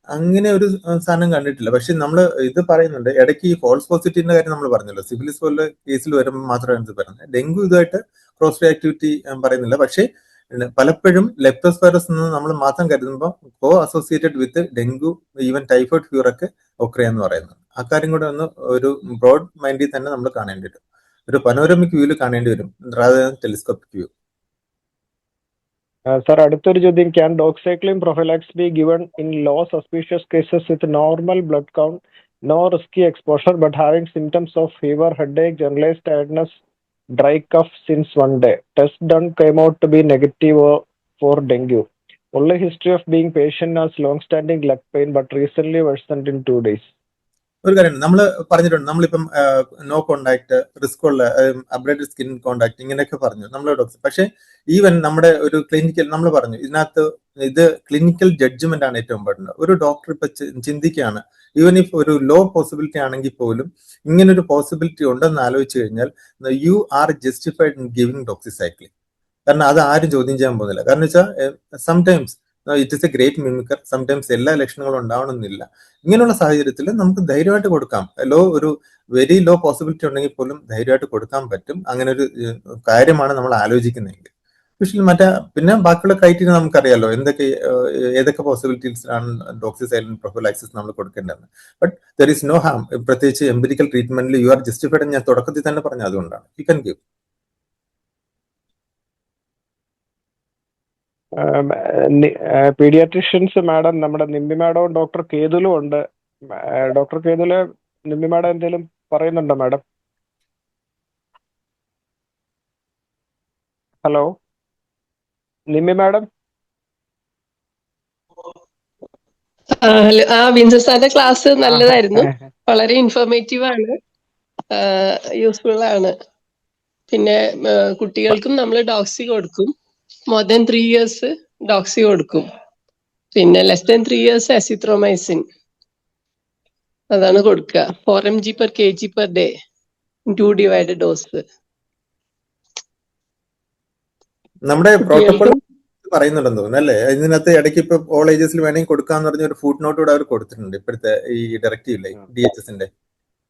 S1: അങ്ങനെ ഒരു സാധനം കണ്ടിട്ടില്ല. പക്ഷെ നമ്മൾ ഇത് പറയുന്നുണ്ട്, ഇടയ്ക്ക് ഈ ഫോൾസ് പോസിറ്റീവിന്റെ കാര്യം നമ്മൾ പറഞ്ഞല്ലോ, സിഫിലിസ് പോലെ കേസിൽ വരുമ്പോൾ മാത്രമാണ് ഇത് പറയുന്നത്. ഡെങ്കു ഇതുമായിട്ട് ക്രോസ് റിയാക്ടിവിറ്റി പറയുന്നില്ല. പക്ഷേ പലപ്പോഴും ലെപ്റ്റോസ്പൈറസ് എന്ന് നമ്മൾ മാത്രം കരുതുമ്പോൾ co associated with dengue, even typhoid fever ഒക്കെ ഒക്കറിയാന്ന് പറയുന്നത്. ആ കാര്യം കൂടെ ഒന്ന് ഒരു ബ്രോഡ് മൈൻഡിൽ തന്നെ നമ്മൾ കാണേണ്ടി വരും. ഒരു പനോരമിക് വ്യൂവിൽ കാണേണ്ടി വരും, ടെലിസ്കോപ്പിക് വ്യൂ.
S2: സാർ അടുത്തൊരു ചോദ്യം, can doxycycline prophylaxis be given in low suspicious cases with normal blood count, no risky exposure but having symptoms of fever, headache, generalised tiredness, dry cough since 1 day? Test done came out to be negative for dengue. Only history of being patient has long-standing leg pain but recently worsened in 2 days.
S1: ഒരു കാര്യം നമ്മൾ പറഞ്ഞിട്ടുണ്ട്, നമ്മളിപ്പം നോ കോണ്ടാക്ട്, റിസ്ക് ഉള്ള അബ്രേറ്റഡ് സ്കിൻ കോണ്ടാക്ട് ഇങ്ങനെയൊക്കെ പറഞ്ഞു നമ്മൾ ഡോക്ടർ. പക്ഷെ ഈവൻ നമ്മുടെ ഒരു ക്ലിനിക്കൽ നമ്മൾ പറഞ്ഞു, ഇതിനകത്ത് ഇത് ക്ലിനിക്കൽ ജഡ്ജ്മെന്റ് ആണ് ഏറ്റവും ഇമ്പോർട്ടന്റ്. ഒരു ഡോക്ടർ ഇപ്പൊ ചിന്തിക്കുകയാണ്, ഈവൻ ഇഫ് ഒരു ലോ പോസിബിലിറ്റി ആണെങ്കിൽ പോലും ഇങ്ങനൊരു പോസിബിലിറ്റി ഉണ്ടെന്ന് ആലോചിച്ച് കഴിഞ്ഞാൽ you are justified in giving doxycycline. കാരണം അത് ആരും ചോദ്യം ചെയ്യാൻ പോകുന്നില്ല. കാരണം വെച്ചാൽ sometimes it is a great mimicker, sometimes എല്ലാ ലക്ഷണങ്ങളും ഉണ്ടാവണമെന്നില്ല. ഇങ്ങനെയുള്ള സാഹചര്യത്തിൽ നമുക്ക് ധൈര്യമായിട്ട് കൊടുക്കാം. ഒരു വെരി ലോ പോസിബിലിറ്റി ഉണ്ടെങ്കിൽ പോലും ധൈര്യമായിട്ട് കൊടുക്കാൻ പറ്റും. അങ്ങനെ ഒരു കാര്യമാണ് നമ്മൾ ആലോചിക്കുന്നതെങ്കിൽ. പക്ഷേ പിന്നെ ബാക്കിയുള്ള ക്രൈറ്റീരിയ നമുക്കറിയാലോ, ഏതൊക്കെ പോസിബിലിറ്റീസിലാണ് ഡോക്സിസൈക്ലിൻ പ്രൊഫൈലാക്സിസ് നമ്മൾ കൊടുക്കേണ്ടത്. But there is no harm. പ്രത്യേകിച്ച് എംപിരിക്കൽ ട്രീറ്റ്മെന്റിൽ യു ആർ ജസ്റ്റിഫൈഡ്. ഞാൻ തുടക്കത്തിൽ തന്നെ പറഞ്ഞു, അതുകൊണ്ടാണ് you can give.
S2: Paediatricians madam, നമ്മുടെ നിമ്മി മാഡവും ഡോക്ടർ കേതുലും ഉണ്ട്. ഡോക്ടർ കേതുല്, നിമ്മി മാഡം എന്തെങ്കിലും പറയുന്നുണ്ടോ madam? Hello Nimmi madam.
S5: Hello, Vincent സാറിന്റെ ക്ലാസ് നല്ലതായിരുന്നു, വളരെ ഇൻഫോർമേറ്റീവ് ആണ്, യൂസ്ഫുൾ ആണ്. പിന്നെ കുട്ടികൾക്കും നമ്മൾ ഡോക്സി കൊടുക്കും. മോർ ദാൻ 3 years ഡോക്സി കൊടുക്കും. പിന്നെ ലെസ് ദാൻ 3 years അസിത്രോമൈസിൻ അതാണ് കൊടുക്കുക. 4 mg/kg/day 2 divided ഡോസ്.
S1: നമ്മുടെ പ്രോട്ടോകോൾ പറയുന്നുണ്ടെന്ന് തോന്നുന്നു അല്ലേ? ഇതിനകത്ത് ഇടയ്ക്ക് ഇപ്പൊ ഓൾ ഏജസിൽ വേണമെങ്കിൽ കൊടുക്കാന്ന് പറഞ്ഞ ഒരു ഫുഡ് നോട്ട് കൂടെ അവർ കൊടുത്തിട്ടുണ്ട് ഇപ്പോഴത്തെ ഈ ഡയറക്റ്റീവിലെ DHSന്റെ.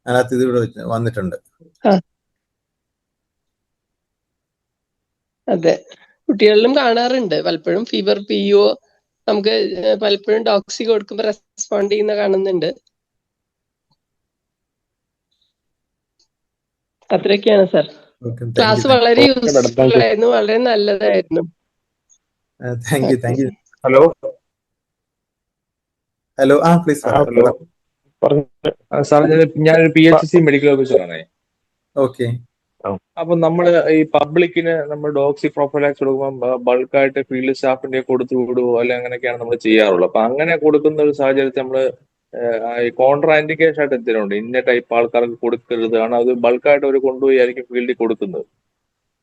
S1: അതിനകത്ത് ഇത് ഇവിടെ വന്നിട്ടുണ്ട്.
S5: അതെ, കുട്ടികളിലും കാണാറുണ്ട് പലപ്പോഴും. ഫീവർ PO നമുക്ക് പലപ്പോഴും ഡോക്സി കൊടുക്കുമ്പോൾ റെസ്പോണ്ട് ചെയ്യുന്ന കാണുന്നുണ്ട്. അത്രയൊക്കെയാണ് സാർ. ക്ലാസ് വളരെ യൂസ്ഫുൾ ആയിരുന്നു, വളരെ നല്ലതായിരുന്നു.
S1: Thank you.
S6: Hello
S1: please.
S6: Hello sir, ഞാനൊരു PHC മെഡിക്കൽ ഓഫീസറാണേ.
S1: ഓക്കെ.
S6: അപ്പൊ നമ്മള് ഈ പബ്ലിക്കിന് നമ്മൾ ഡോക്സി പ്രൊഫൈലാക്സ് കൊടുക്കുമ്പോൾ ബൾക്കായിട്ട് ഫീൽഡ് സ്റ്റാഫിന്റെ കൊടുത്തു വിടുവോ അല്ലെ അങ്ങനെയൊക്കെയാണ് നമ്മൾ ചെയ്യാറുള്ളത്. അപ്പൊ അങ്ങനെ കൊടുക്കുന്ന ഒരു സാഹചര്യത്തിൽ നമ്മള് ഈ കോൺട്രാ ഇൻഡിക്കേഷൻ ആയിട്ട് എന്തിനുണ്ട്, ഇന്ന ടൈപ്പ് ആൾക്കാർക്ക് കൊടുക്കരുത്, കാരണം അത് ബൾക്കായിട്ട് അവർ കൊണ്ടുപോയി ആയിരിക്കും ഫീൽഡിൽ കൊടുക്കുന്നത്.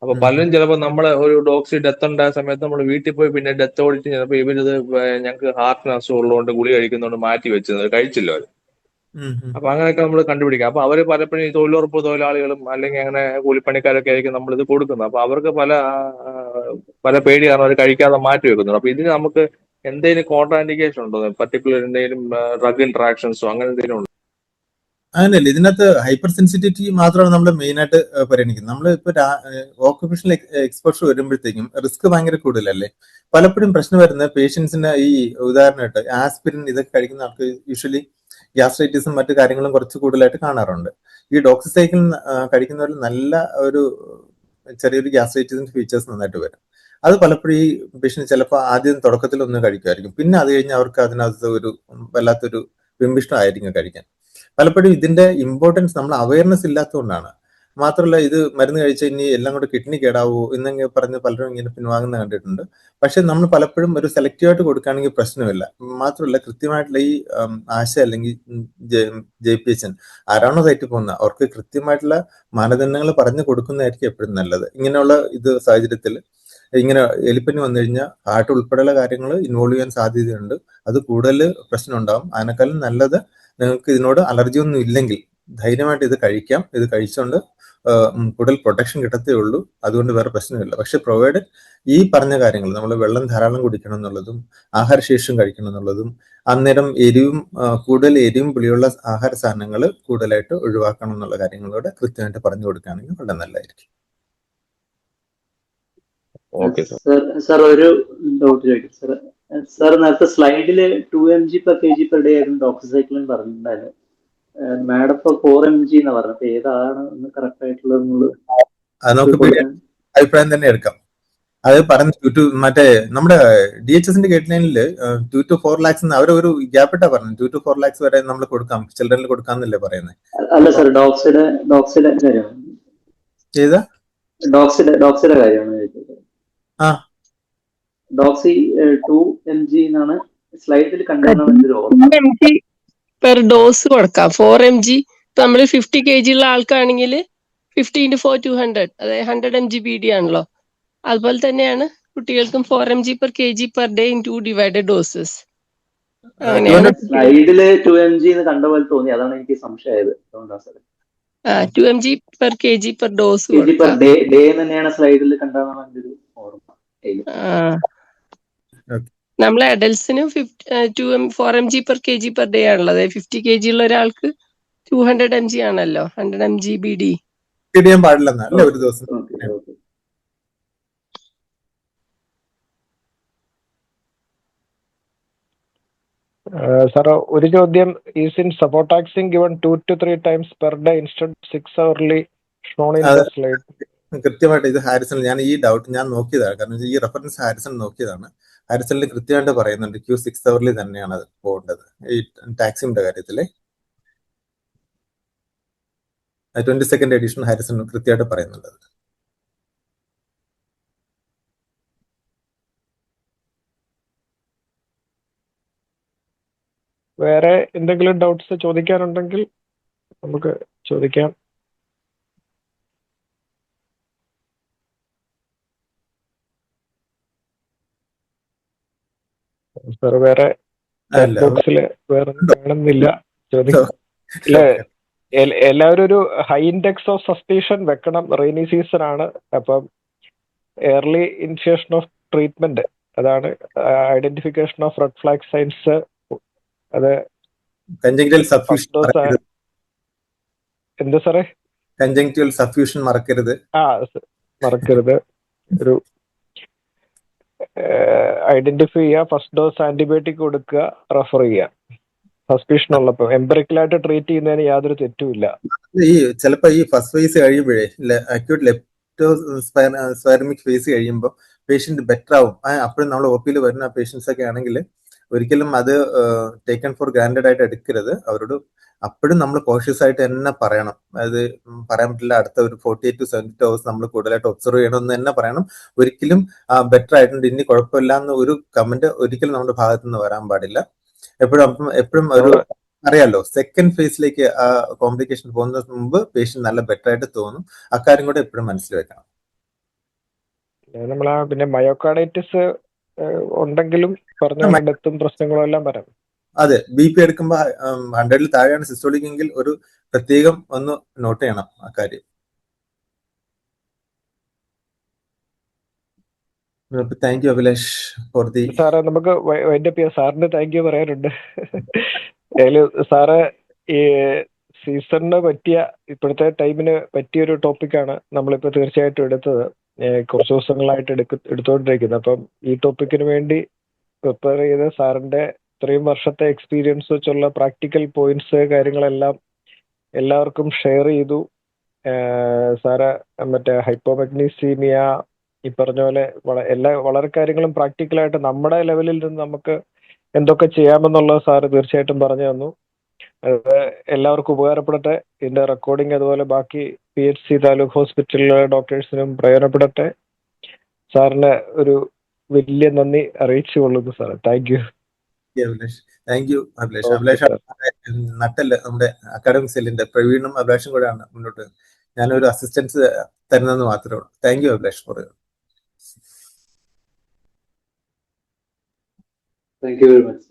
S6: അപ്പൊ പലരും ചിലപ്പോൾ നമ്മള് ഒരു ഡോക്സി ഡെത്ത് ഉണ്ടായ സമയത്ത് നമ്മൾ വീട്ടിൽ പോയി പിന്നെ ഡെത്ത് ഓടിച്ച് ചിലപ്പോൾ ഇവരിത് ഞങ്ങൾക്ക് ഹാർട്ടിന് അസുഖം ഉള്ളതുകൊണ്ട് ഗുളി കഴിക്കുന്നതുകൊണ്ട് മാറ്റി വെച്ചത് കഴിച്ചില്ല അവർ. അപ്പൊ അങ്ങനെയൊക്കെ നമ്മൾ കണ്ടുപിടിക്കാം. അപ്പൊ അവര് പലപ്പോഴും ഈ തൊഴിലുറപ്പ് തൊഴിലാളികളും അല്ലെങ്കിൽ അങ്ങനെ കൂലിപ്പണിക്കാരൊക്കെ ആയിരിക്കും നമ്മൾ ഇത് കൊടുക്കുന്നത്. അപ്പൊ അവർക്ക് പല പേടി കാരണം അവർ കഴിക്കാതെ മാറ്റി വെക്കുന്നുണ്ട്. അപ്പൊ ഇതിന് നമുക്ക് എന്തെങ്കിലും കോൺട്രാ ഇൻഡിക്കേഷൻ ഉണ്ടോ? പർട്ടിക്കുലർ എന്തെങ്കിലും ഡ്രഗ് ഇന്ററാക്ഷൻസോ അങ്ങനെ എന്തെങ്കിലും ഉണ്ടോ?
S1: അങ്ങനെയല്ല, ഇതിനകത്ത് ഹൈപ്പർ സെൻസിറ്റിവിറ്റി മാത്രമാണ് നമ്മൾ മെയിൻ ആയിട്ട് പരിഗണിക്കുന്നത്. നമ്മൾ ഇപ്പൊ ഓക്കുപേഷണൽ എക്സ്പോഷർ വരുമ്പോഴത്തേക്കും റിസ്ക് ഭയങ്കര കൂടുതലല്ലേ. പലപ്പോഴും പ്രശ്നം വരുന്നത് പേഷ്യൻസിന് ഈ ഉദാഹരണമായിട്ട് ആസ്പിരിൻ ഇതൊക്കെ കഴിക്കുന്ന ആൾക്ക് യൂഷ്വലി ഗ്യാസ്ട്രൈറ്റിസും മറ്റു കാര്യങ്ങളും കുറച്ച് കൂടുതലായിട്ട് കാണാറുണ്ട്. ഈ ഡോക്സിസൈക്കിൾ കഴിക്കുന്നവരിൽ നല്ല ഒരു ചെറിയൊരു ഗ്യാസ്ട്രൈറ്റിസിന്റെ ഫീച്ചേഴ്സ് നന്നായിട്ട് വരും. അത് പലപ്പോഴും ഈ പേഷ്യന്റ് ചിലപ്പോൾ ആദ്യം തുടക്കത്തിൽ ഒന്ന് കഴിക്കുമായിരിക്കും, പിന്നെ അത് കഴിഞ്ഞ് അവർക്ക് അതിനകത്ത് ഒരു വല്ലാത്തൊരു ബിംബിഷ്ടം ആയിരിക്കും കഴിക്കാൻ. പലപ്പോഴും ഇതിന്റെ ഇമ്പോർട്ടൻസ് നമ്മൾ അവയർനെസ് ഇല്ലാത്തതുകൊണ്ടാണ്. മാത്രമല്ല, ഇത് മരുന്ന് കഴിച്ചാൽ ഇനി എല്ലാം കൂടെ കിഡ്നി കേടാവൂ എന്നൊക്കെ പറഞ്ഞ് പലരും ഇങ്ങനെ പിൻവാങ്ങുന്ന കണ്ടിട്ടുണ്ട്. പക്ഷെ നമ്മൾ പലപ്പോഴും ഒരു സെലക്റ്റീവായിട്ട് കൊടുക്കുകയാണെങ്കിൽ പ്രശ്നമില്ല. മാത്രമല്ല, കൃത്യമായിട്ടുള്ള ഈ ആശ അല്ലെങ്കിൽ JPHN ആരാണോ സൈറ്റിൽ പോകുന്നത് അവർക്ക് കൃത്യമായിട്ടുള്ള മാനദണ്ഡങ്ങൾ പറഞ്ഞു കൊടുക്കുന്നതായിരിക്കും എപ്പോഴും നല്ലത്. ഇങ്ങനെയുള്ള ഇത് സാഹചര്യത്തിൽ ഇങ്ങനെ എലിപ്പനി വന്നു കഴിഞ്ഞാൽ ഹാർട്ട് ഉൾപ്പെടെയുള്ള കാര്യങ്ങൾ ഇൻവോൾവ് ചെയ്യാൻ സാധ്യതയുണ്ട്. അത് കൂടുതൽ പ്രശ്നം ഉണ്ടാവും. അതിനേക്കാളും നല്ലത് നിങ്ങൾക്ക് ഇതിനോട് അലർജി ഒന്നും ഇല്ലെങ്കിൽ ധൈര്യമായിട്ട് ഇത് കഴിക്കാം. ഇത് കഴിച്ചുകൊണ്ട് കൂടുതൽ പ്രൊട്ടക്ഷൻ കിട്ടത്തേ ഉള്ളൂ. അതുകൊണ്ട് വേറെ പ്രശ്നമില്ല. പക്ഷെ പ്രൊവൈഡ് ഈ പറഞ്ഞ കാര്യങ്ങൾ, നമ്മൾ വെള്ളം ധാരാളം കുടിക്കണം എന്നുള്ളതും ആഹാരശേഷം കഴിക്കണം എന്നുള്ളതും അന്നേരം കൂടുതൽ എരിവും പുളിയുള്ള ആഹാര സാധനങ്ങൾ കൂടുതലായിട്ട് ഒഴിവാക്കണം എന്നുള്ള കാര്യങ്ങളോട് കൃത്യമായിട്ട് പറഞ്ഞു കൊടുക്കുകയാണെങ്കിൽ വളരെ നല്ലതായിരിക്കും.
S4: സാർ ഒരു ഡൗട്ട് ചോദിക്കും സാർ. സാർ നേരത്തെ സ്ലൈഡില് 2 mg/kg/day ആയിരുന്നു ഡോക്സിസൈക്ലിൻ പറഞ്ഞിട്ടുണ്ടായിരുന്നു. മാഡം ഇപ്പൊ 4 mg എന്നാ പറഞ്ഞത്. ഏതാണ് കറക്റ്റ് ആയിട്ടുള്ളത്?
S1: അത് നമുക്ക് അഭിപ്രായം തന്നെ എടുക്കാം. അത് പറഞ്ഞു മറ്റേ നമ്മുടെ DHSന്റെ ഗൈഡ് ലൈനിൽ 2 to 4 lakhs അവരൊരു ഗ്യാപ്പ് ഇട്ടാ പറഞ്ഞു. 2 to 4 lakhs വരെ നമ്മൾ കൊടുക്കാം, ചിൽഡ്രനിൽ കൊടുക്കാന്നല്ലേ പറയുന്നത്.
S4: അല്ല സാർ, ഡോക്സിയുടെ കാര്യമാണ്.
S1: ഏതാ
S4: ഡോക്സിയുടെ കാര്യമാണ് ചോദിച്ചത്. ഡോക്സി 2 mg എന്നാണ് സ്ലൈഡിൽ കണ്ടതെന്നാണ് ഓർമ്മ.
S5: 2 mg പെർ ഡോസ് കൊടുക്കാം. 4 mg നമ്മൾ 50 kg ഉള്ള ആൾക്കാണെങ്കിൽ 50 × 4 200, അതായത് 100 mg BD ആണല്ലോ. അതുപോലെ തന്നെയാണ് കുട്ടികൾക്കും 4 mg/kg/day in 2 divided doses. അങ്ങനെയാണ്
S4: സ്ലൈഡില് 2 mg എന്ന് കണ്ട പോലെ തോന്നി, അതാണ് എനിക്ക് സംശയമായത്.
S5: 2 mg/kg/dose
S4: ഡേ തന്നെയാണ് സ്ലൈഡിൽ കണ്ടതെന്നാണ് എൻ്റെ ഒരു ഓർമ്മ.
S5: നമ്മളെ അഡൽസിന് 4 mg/kg/day ആണുള്ളത്. 50 kg ഉള്ള ഒരാൾക്ക് 200 mg ആണല്ലോ, 100 mg BD.
S1: ചെയ്യാൻ പാടില്ലെന്നല്ലേ ഒരു ദിവസം.
S2: സാർ, ഒരു ചോദ്യം. ഈസ് ഇൻ സപ്പോർട്ടാക്സിൻ given 2 to 3 times per day instead 6 hourly shown in the slide?
S1: കൃത്യമായിട്ട് ഇത് ഹാരിസൺ, ഞാൻ ഈ ഡൗട്ട് ഞാൻ നോക്കിയതാണ്. കാരണം ഈ റെഫറൻസ് ഹാരിസൺ നോക്കിയതാണ്. ഹാരിസണിൽ കൃത്യമായിട്ട് പറയുന്നുണ്ട് Q6 hourly തന്നെയാണ് അത് പോകേണ്ടത് ഈ ടാക്സിമിന്റെ കാര്യത്തില്. 22nd എഡിഷൻ ഹാരിസൺ കൃത്യമായിട്ട് പറയുന്നുണ്ട്.
S2: വേറെ എന്തെങ്കിലും ഡൗട്ട്സ് ചോദിക്കാനുണ്ടെങ്കിൽ നമുക്ക് ചോദിക്കാം. സാർ, വേറെ ബോക്സില് വേറെ കാണുന്നില്ല. എല്ലാവരും ഒരു ഹൈ ഇൻഡെക്സ് ഓഫ് സസ്പീഷൻ വെക്കണം. റെയിനി സീസൺ ആണ്. അപ്പം എയർലി ഇനിഷ്യേഷൻ ഓഫ് ട്രീറ്റ്മെന്റ്, അതാണ് identification of red flag signs. അത്
S1: കൺജങ്ക്റ്റിവൽ സഫ്യൂഷൻ
S2: എന്താ സാറേ?
S1: കൺജങ്ക്റ്റിവൽ സഫ്യൂഷൻ മറക്കരുത്.
S2: മറക്കരുത്. ഒരു ഐഡന്റിഫൈ ചെയ്യുക, ഫസ്റ്റ് ഡോസ് ആന്റിബയോട്ടിക് കൊടുക്കുക, റെഫർ ചെയ്യുക. സസ്പീഷൻ ഉള്ളപ്പോൾ എംപെറിക്കലായിട്ട് ട്രീറ്റ് ചെയ്യുന്നതിന് യാതൊരു തെറ്റുമില്ല.
S1: ഈ ചിലപ്പോ ഈ ഫസ്റ്റ് ഫേസ് കഴിയുമ്പോഴേ അക്യൂട്ട് ലെപ്റ്റോസ്പൈറമിക് ഫേസ് കഴിയുമ്പോൾ പേഷ്യന്റ് ബെറ്റർ ആവും. അപ്പോഴും നമ്മൾ OPയിൽ വരുന്ന പേഷ്യൻസ് ഒക്കെ ആണെങ്കിൽ ഒരിക്കലും അത് ടേക്കൺ ഫോർ ഗ്രാൻഡഡ് ആയിട്ട് എടുക്കരുത്. അവരോട് അപ്പോഴും നമ്മൾ കോഷ്യസ് ആയിട്ട് തന്നെ പറയണം. അത് പറയാൻ പറ്റില്ല, അടുത്ത ഒരു 48 to 72 hours നമ്മൾ കൂടുതലായിട്ട് ഒബ്സർവ് ചെയ്യണമെന്ന് തന്നെ പറയണം. ഒരിക്കലും ബെറ്റർ ആയിട്ടുണ്ട്, ഇനി കുഴപ്പമില്ല എന്ന് ഒരു കമന്റ് ഒരിക്കലും നമ്മുടെ ഭാഗത്തു നിന്ന് വരാൻ പാടില്ല. എപ്പോഴും ഒരു അറിയാലോ, സെക്കൻഡ് ഫേസിലേക്ക് ആ കോംപ്ലിക്കേഷൻ പോകുന്നതിന് മുമ്പ് പേഷ്യന്റ് നല്ല ബെറ്റർ ആയിട്ട് തോന്നും. അക്കാര്യം കൂടെ എപ്പോഴും മനസ്സിൽ വെക്കണം.
S2: നമ്മളാ പിന്നെ മയോകാർഡൈറ്റിസ് ഉണ്ടെങ്കിലും പറഞ്ഞ ഡെത്തും പ്രശ്നങ്ങളും എല്ലാം പറയാം.
S1: അതെ, BP എടുക്കുമ്പോൾ 100ൽ താഴെയാണ് സിസ്റ്റോളിക് എങ്കിൽ ഒരു പ്രത്യേകം ഒന്ന് നോട്ട് ചെയ്യണം ആ കാര്യം. Thank you Abhilash for the.
S2: സാറേ നമുക്ക് വൈൻഡപ്പ് ചെയ്യാം. സാറിന് താങ്ക് യു പറയാനുണ്ട്. സാറ് ഈ സീസണിന് പറ്റിയ ഇപ്പോഴത്തെ ടൈമിന് പറ്റിയൊരു ടോപ്പിക്കാണ് നമ്മളിപ്പോൾ തീർച്ചയായിട്ടും എടുത്തത്. കുറച്ച് ദിവസങ്ങളായിട്ട് എടുത്തുകൊണ്ടിരിക്കുന്നത്. അപ്പം ഈ ടോപ്പിക്കിന് വേണ്ടി പ്രിപ്പയർ ചെയ്ത് സാറിൻ്റെ ഇത്രയും വർഷത്തെ എക്സ്പീരിയൻസ് വെച്ചുള്ള പ്രാക്ടിക്കൽ പോയിന്റ്സ് കാര്യങ്ങളെല്ലാം എല്ലാവർക്കും ഷെയർ ചെയ്തു. സാറ് മറ്റേ ഹൈപ്പോമഗ്നീസീമിയ ഈ പറഞ്ഞ പോലെ വളരെ കാര്യങ്ങളും പ്രാക്ടിക്കലായിട്ട് നമ്മുടെ ലെവലിൽ നിന്ന് നമുക്ക് എന്തൊക്കെ ചെയ്യാമെന്നുള്ളത് സാറ് തീർച്ചയായിട്ടും പറഞ്ഞു തന്നു. അത് എല്ലാവർക്കും ഉപകാരപ്പെടട്ടെ. ഇതിന്റെ റെക്കോർഡിംഗ് അതുപോലെ ബാക്കി PHC താലൂക്ക് ഹോസ്പിറ്റലിലെ ഡോക്ടേഴ്സിനും പ്രയോജനപ്പെടട്ടെ. സാറിന് ഒരു വലിയ നന്ദി അറിയിച്ചു കൊള്ളുന്നു sir. Thank you.
S1: Thank you Abhilash. Abhilash നട്ടല് നമ്മുടെ അക്കാഡമിക് സെല്ലിന്റെ പ്രവീണും അഭിലാഷും കൂടെയാണ് മുന്നോട്ട്. ഞാനൊരു അസിസ്റ്റൻസ് തരുന്നതെന്ന് മാത്രമേ ഉള്ളൂ. Thank you Abhilash for.
S4: Thank you very much.